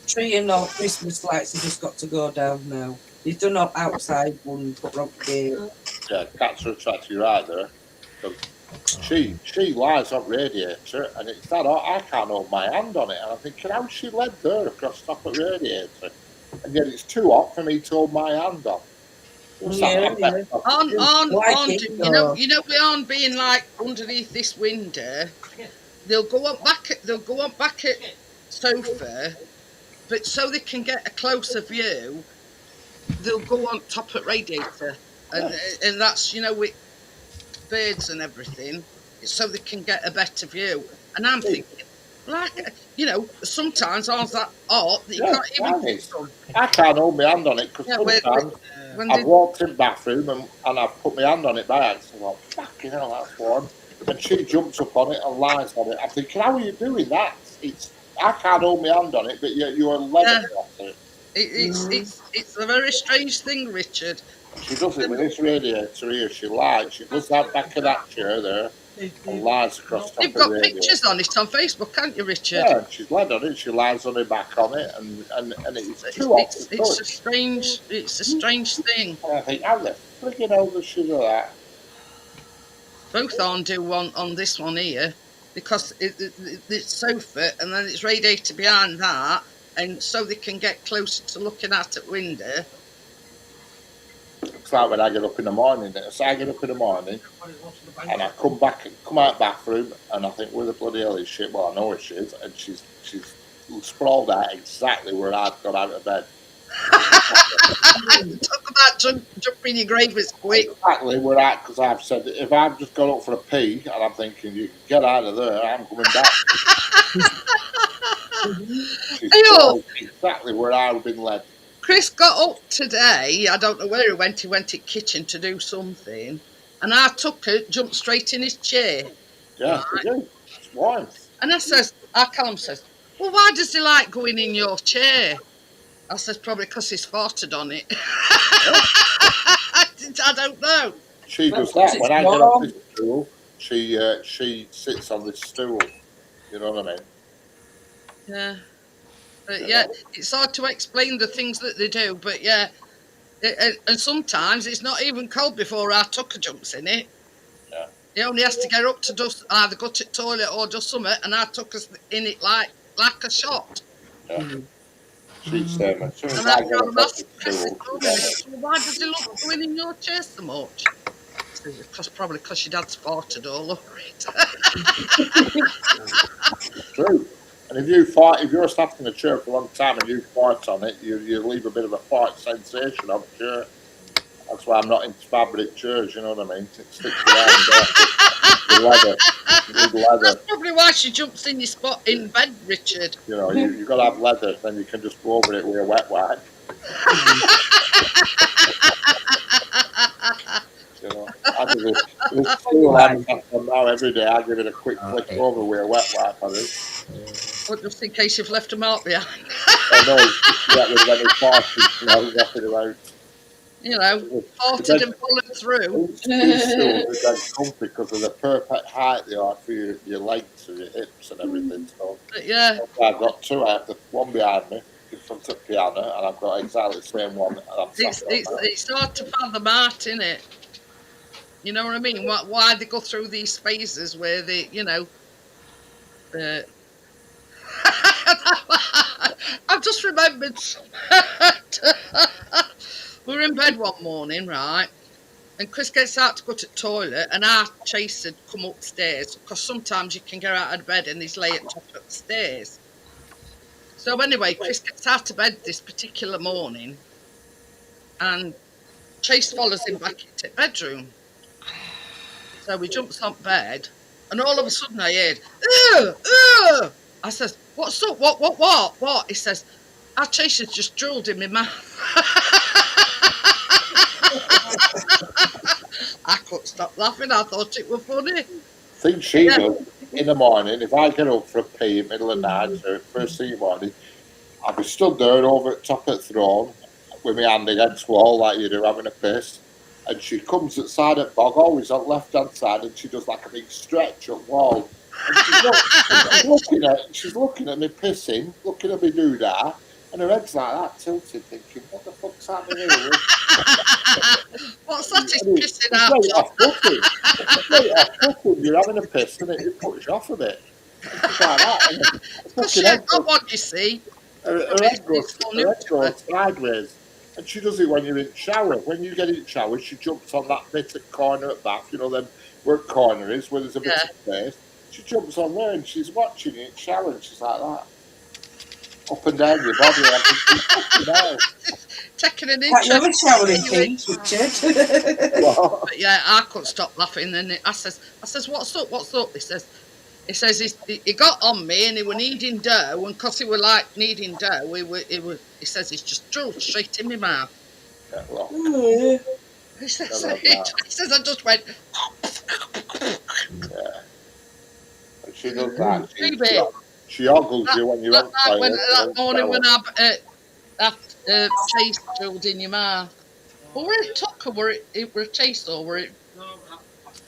Tree and all Christmas lights have just got to go down now. He's done all outside one, put rock gate. Yeah, cats are attracted you right there. She lies on radiator and it's that I can't hold my hand on it and I'm thinking how's she led there across top of radiator and yet it's too hot for me to hold my hand on. On, you know, we aren't being like underneath this window. They'll go up back at sofa, but so they can get a closer view, they'll go on top of radiator, and that's, you know, with birds and everything, so they can get a better view. And I'm thinking, like, you know, sometimes I was that hot that you can't even. I can't hold my hand on it because sometimes I've walked in the bathroom and I've put my hand on it by accident. Well, fucking hell, that's warm. And she jumps up on it and lies on it. I'm thinking, how are you doing that? I can't hold my hand on it, but you're level across it. It's a very strange thing, Richard. She does it with this radiator here. She lies. She does that back of that chair there and lies across top of the radiator. You've got pictures on it on Facebook, can't you, Richard? Yeah, she's laid on it. She lies on her back on it, and it's too hot. It's a strange thing. And I think, how the friggin' hell does she do that? Both aren't do on this one here because it's sofa and then it's radiator behind that, and so they can get closer to looking out at window. It's like when I get up in the morning. So I get up in the morning and I come out the bathroom, and I think, where the bloody hell is she? Well, I know where she is, and she's sprawled out exactly where I'd got out of bed. Talk about jumping your grave as quick. Exactly where because I've said, if I've just gone up for a pee and I'm thinking, you can get out of there, I'm coming back. She's sprawled exactly where I've been led. Chris got up today. I don't know where he went. He went to the kitchen to do something, and I took it, jumped straight in his chair. Yeah, right? It's warmth. And Callum says, well, why does he like going in your chair? I says, probably because he's farted on it. I don't know. She does that. When I get off this stool, she sits on this stool. You know what I mean? Yeah. But yeah, it's hard to explain the things that they do. But yeah, and sometimes it's not even cold before our tucker jumps in it. Yeah. He only has to get up to either go to the toilet or do something, and our tucker's in it like a shot. Yeah. She's as soon as I get up off the stool, why does he look going in your chair so much? Probably because your dad's farted all over it. True. And if you're sat in a chair for a long time and you fart on it, you leave a bit of a fart sensation on the chair. That's why I'm not into fabric chairs, you know what I mean? It sticks around the leather. That's probably why she jumps in your spot in bed, Richard. You know, you've got to have leather, then you can just go over it with a wet wipe. You know, I do this now every day. I give it a quick flick over with a wet wipe. I do. Well, just in case you've left a mark behind. I know, get rid of any farting, nothing about. You know, farted and followed through. These stools are comfy because of the perfect height they are for your legs and your hips and everything. So, yeah. I've got two. I have the one behind me in front of the piano, and I've got exactly the same one. And it's hard to fathom out, isn't it? You know what I mean? Why they go through these phases where they, you know. I've just remembered. We were in bed one morning, right? And Chris gets out to go to the toilet, and our chaser come upstairs because sometimes you can get out of bed and he's lay at top of the stairs. So anyway, Chris gets out of bed this particular morning, and Chase follows him back into the bedroom. So he jumps on bed, and all of a sudden I heard, "Ugh, ugh." I says, "What's up? What?" He says, "Our chaser's just drooled in my mouth." I couldn't stop laughing. I thought it was funny. Think she does in the morning. If I get up for a pee in the middle of the night or first thing in the morning, I'll be stood there over at top of the throne with my hand against the wall like you do, having a piss. And she comes at the side of the bog, always on the left-hand side, and she does like a big stretch up wall. And she's looking at me pissing, looking at me do that, and her head's like that, tilted, thinking, what the fuck's happening here? What's that he's pissing out? Straight off cooking. You're having a piss and it puts you off a bit. It's just like that. She ain't got what you see. Her head goes sideways. And she does it when you're in the shower. When you get in the shower, she jumps on that bit at corner at back, you know, then where the corner is, where there's a bit of space. She jumps on there and she's watching you in the shower and she's like that. Up and down your body. Taking an interest. You have a shower in peace, Richard. But yeah, I couldn't stop laughing. And I says, what's up? He says he got on me and he were needing dough, and because he were like needing dough, he says he's just drooled straight in my mouth. Yeah, well, he says I just went. Yeah. And she does that. She ogles you when you're on fire. That morning when Chase drooled in your mouth. But were it tucker? Were it were a Chase or were it? No, that's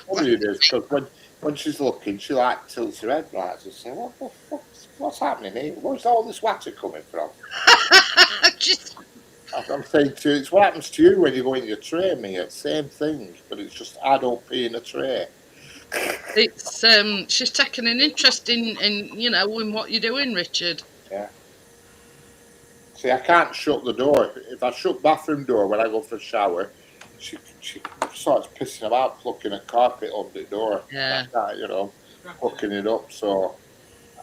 Funny it is because when she's looking, she like tilts her head like to say, "What the fuck? What's happening here? Where's all this water coming from?" I'm saying to you, it's what happens to you when you go in your tray, mate. Same thing, but it's just I don't pee in a tray. It's she's taken an interest in you know in what you're doing, Richard. Yeah. See, I can't shut the door. If I shut bathroom door when I go for a shower, she starts pissing about, plucking a carpet under the door. Yeah. Hooking it up. So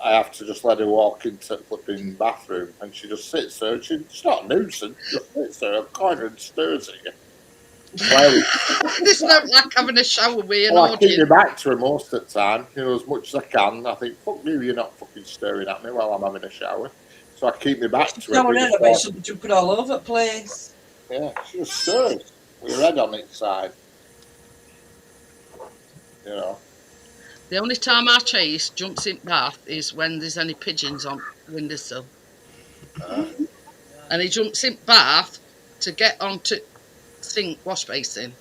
I have to just let her walk into the flipping bathroom, and she just sits there. She's not a nuisance. She just sits there in a corner and stares at you. There's no like having a shower with an I keep audience. my back to her most of the time, as much as I can. I think, fuck you, you're not fucking staring at me while I'm having a shower. So I keep my back to her. I bet she'll be jumping all over the place. Yeah, she just stares with her head on its side. The only time our Chase jumps in bath is when there's any pigeons on windowsill. And he jumps in bath to get onto sink wash basin.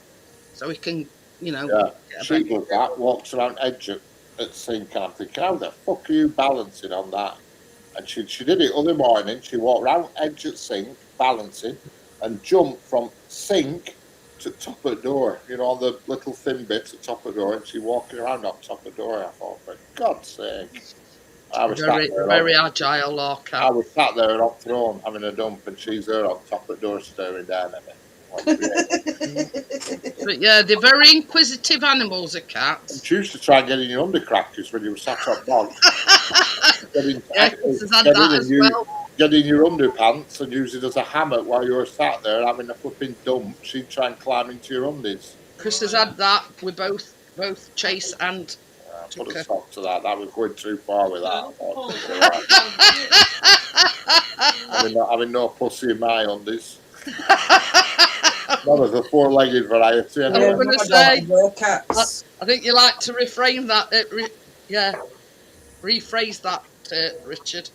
So he can, Yeah, she does that, walks around edge at sink, and I'm thinking, how the fuck are you balancing on that? And she did it other morning. She walked around edge at sink, balancing, and jumped from sink to top of the door, on the little thin bit at top of the door, and she walking around on top of the door. I thought, for God's sake. I was very agile, Lorca. I was sat there on throne having a dump, and she's there on top of the door staring down at me. But yeah, they're very inquisitive animals, are cats. And she used to try and get in your undercrackers when you were sat on bog. Get in your underpants and use it as a hammock while you were sat there having a flipping dump. She'd try and climb into your undies. Chris has had that with both Chase and put a stop to that. That was going too far with that. Having no pussy in my undies. Not of the four-legged variety. I'm going to say, I think you like to reframe that. Rephrase that, Richard.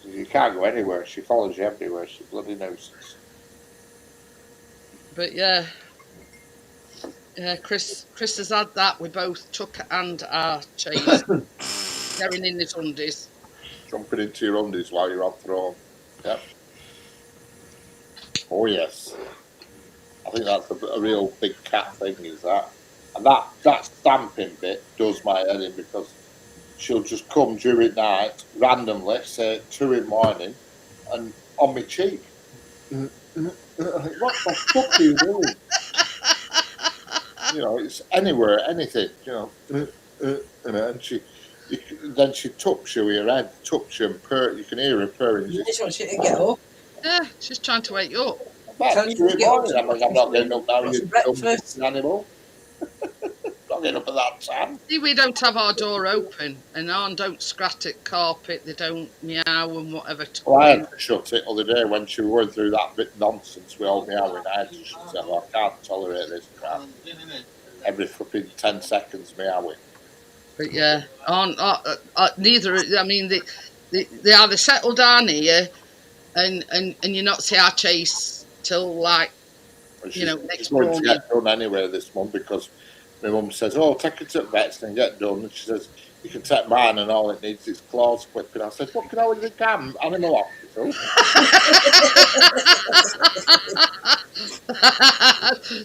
You can't go anywhere. She follows you everywhere. She's a bloody nuisance. But yeah, Chris has had that with both Tucker and Chase. Getting in his undies. Jumping into your undies while you're on throne. Yep. Oh yes. I think that's a real big cat thing, is that? And that stamping bit does my head in, because she'll just come during night, randomly, say 2 in the morning, and on my cheek. What the fuck are you doing? It's anywhere, anything, and then she tucks you with her head, tucks you and purr. You can hear her purring. She just wants you to get up. Yeah, she's trying to wake you up. I'm not getting up now, you dumb animal. Not getting up at that time. See, we don't have our door open, and Arn don't scratch at carpet, they don't meow and whatever. Well, I had to shut it the other day when she was going through that bit nonsense with all meowing. I had to shut it. I can't tolerate this crap. Every flipping 10 seconds meowing. But yeah, neither. I mean, they either settle down here, and you not see our Chase till next morning. She's going to get done anyway this month, because my mum says, "Oh, take it to the vets and get done." And she says, "You can take mine, and all it needs is claws clipping." I said, "Fucking hell, you can, animal hospital."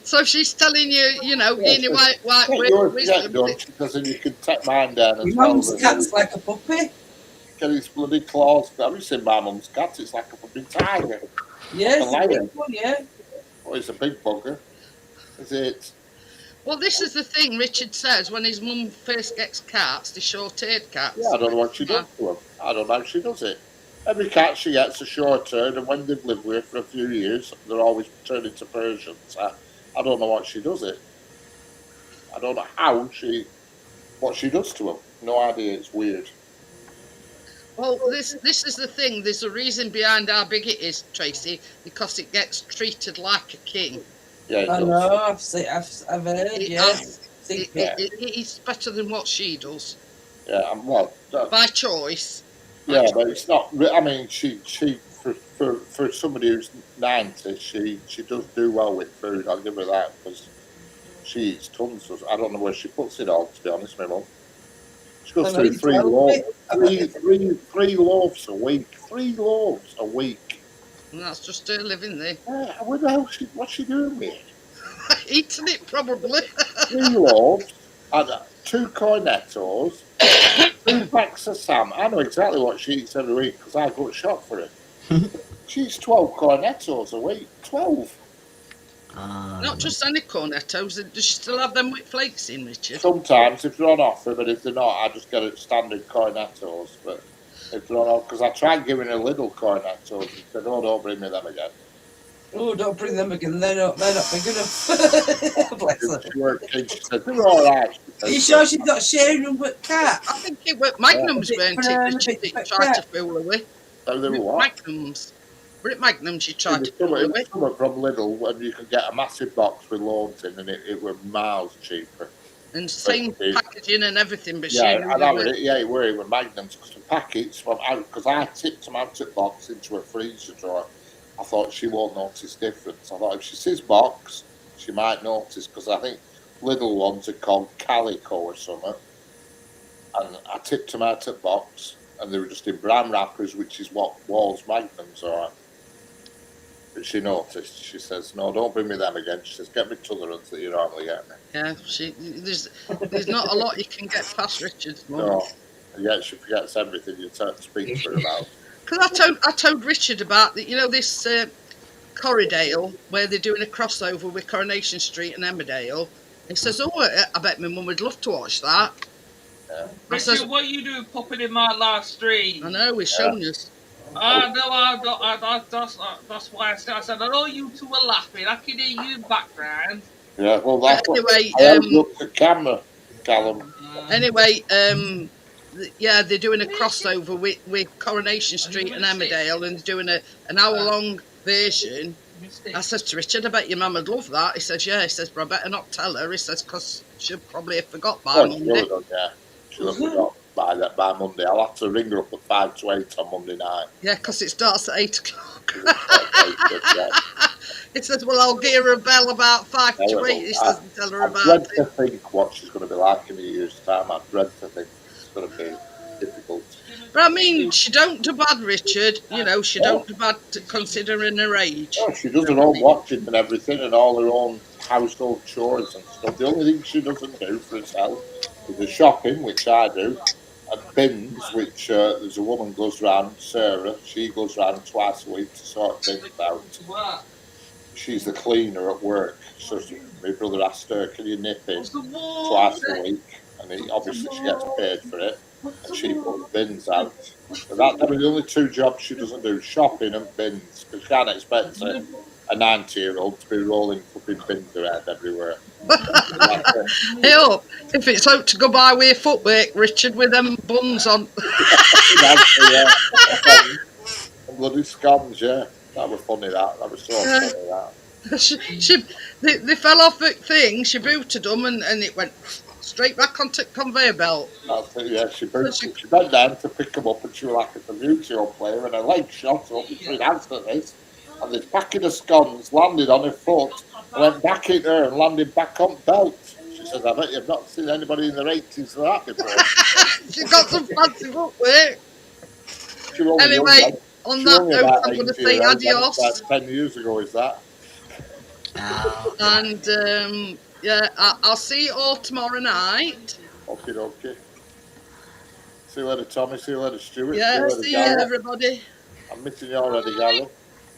So she's telling you, white get done. She says, "And you can take mine down as your well." Mum's cat's like a puppy. Get his bloody claws. Have you seen my mum's cat? It's like a fucking tiger. Yeah, it's a big one, yeah. Oh, it's a big bugger. Is it? Well, this is the thing Richard says when his mum first gets cats, the short-haired cats. Yeah, I don't know what she does to them. I don't know how she does it. Every cat she gets a short-haired, and when they've lived with her for a few years, they're always turned into Persians. I don't know what she does it. I don't know what she does to them. No idea. It's weird. Well, this is the thing. There's a reason behind how big it is, Tracy, because it gets treated like a king. Yeah, it I does. know. I've heard. It's better than what she does. Yeah, by choice. Yeah, but it's not. I mean, she for somebody who's 90, she does do well with food. I'll give her that, because she eats tons. I don't know where she puts it all, to be honest, my mum. She goes through 3 loaves. Three loaves a week. 3 loaves a week. And that's just her living there. I wonder what's she doing with it? Eating it, probably. 3 loaves, and 2 cornettos, 2 packs of salmon. I know exactly what she eats every week, because I go shop for it. She eats 12 cornettos a week. 12. Not just any cornettos. Does she still have them with flakes in, Richard? Sometimes if they're on offer, but if they're not, I just get it standard cornettos. But if they're on offer, because I tried giving her little cornettos and said, "Oh, don't bring me them again." Oh, don't bring them again. They're not big enough. Bless her. She said, "They're all right." Are you sure she's not sharing them with Cat? I think it was Magnums, weren't it? That she tried to fool her with. So they were what? Magnums. Were it Magnums she tried to fool her with? Some from Lidl, when you could get a massive box with loads in, and it were miles cheaper. And same packaging and everything, but yeah, it were Magnums because the packets from out because I tipped them out of the box into a freezer drawer. I thought she won't notice difference. I thought if she sees box, she might notice because I think Lidl ones are called Calico or something. And I tipped them out of the box, and they were just in brown wrappers, which is what Wall's Magnums are. But she noticed. She says, "No, don't bring me them again." She says, "Get me to the ones that you normally get me." Yeah, there's not a lot you can get past Richard's mum. No, and yet she forgets everything you speak to her about. Because I told Richard about this Corriedale where they're doing a crossover with Coronation Street and Emmerdale. He says, "Oh, I bet my mum would love to watch that." Yeah. Richard, what are you doing popping in my live stream? I know, he's shown us. That's why I said, I know you two are laughing. I can hear you in the background. Yeah, well, that's anyway, I looked at the camera, Callum. Anyway, yeah, they're doing a crossover with Coronation Street and Emmerdale, and doing an hour-long version. I said to Richard, "I bet your mum would love that." He says, "Yeah." He says, "But I better not tell her." He says, "Because she'll probably have forgot by Monday." She'll have forgot by Monday. I'll have to ring her up at 5 to 8 on Monday night. Yeah, because it starts at 8 o'clock. He says, "Well, I'll give her a bell about 5 to 8. He says, and tell her about it." I dread to think what she's going to be like in a year's time. I dread to think it's going to be difficult. But I mean, she don't do bad, Richard. She don't do bad considering her age. No, she does her own washing and everything and all her own household chores and stuff. The only thing she doesn't do for herself is the shopping, which I do, and bins, which there's a woman goes round, Sarah, she goes round twice a week to sort bins out. She's the cleaner at work. So my brother asked her, "Can you nip in twice a week?" And obviously she gets paid for it. And she puts bins out. But that's the only two jobs she doesn't do, shopping and bins. Because she can't expect a 90-year-old to be rolling flipping bins around everywhere. Hell, if it's out to go by with footwork, Richard, with them buns on. And bloody scones, yeah. That was funny, that was so funny, that. They fell off the thing, she booted them, and it went straight back onto the conveyor belt. That's it, yeah. She bent down to pick them up, and she was like a video player, and her leg shot up, and she danced at this. And this packet of scones landed on her foot, went back in her, and landed back on belt. She says, "I bet you've not seen anybody in their 80s for that before." She's got some fancy footwork. Anyway, on that note, I'm going to say adios. About 10 years ago, is that? And yeah, I'll see you all tomorrow night. Okay. See you later, Tommy. See you later, Stuart. Yeah, see you, everybody. I'm missing you already, Gary.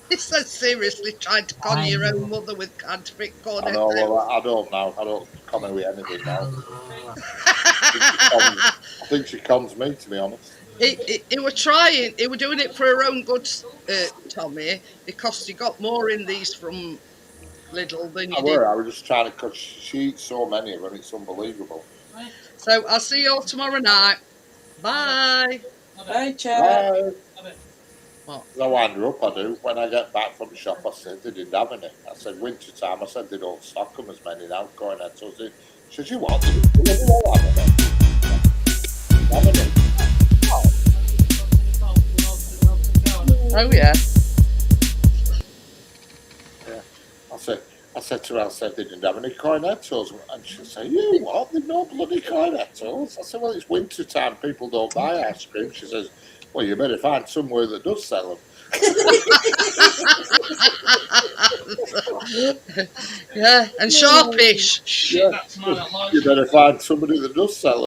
He says, seriously, trying to con your own mother with counterfeit cornettos. I know, well, I don't know. I don't con her with anything now. I think she cons me, to be honest. He were trying, he were doing it for her own good, Tommy, because he got more in these from Lidl than you did. I was just trying to, because she eats so many of them, it's unbelievable. So I'll see you all tomorrow night. Bye. Bye, Chad. Bye. I wind her up, I do. When I get back from the shop, I said they didn't have any. I said, winter time, I said they don't stock them as many now, cornettos. She said, "You want them? They don't have any." Oh, yeah. I said to her, they didn't have any cornettos. And she said, "You what? There's no bloody cornettos." I said, "Well, it's winter time. People don't buy ice cream." She says, "Well, you better find somewhere that does sell them." Yeah, and sharpish. Yeah. You better find somebody that does sell them.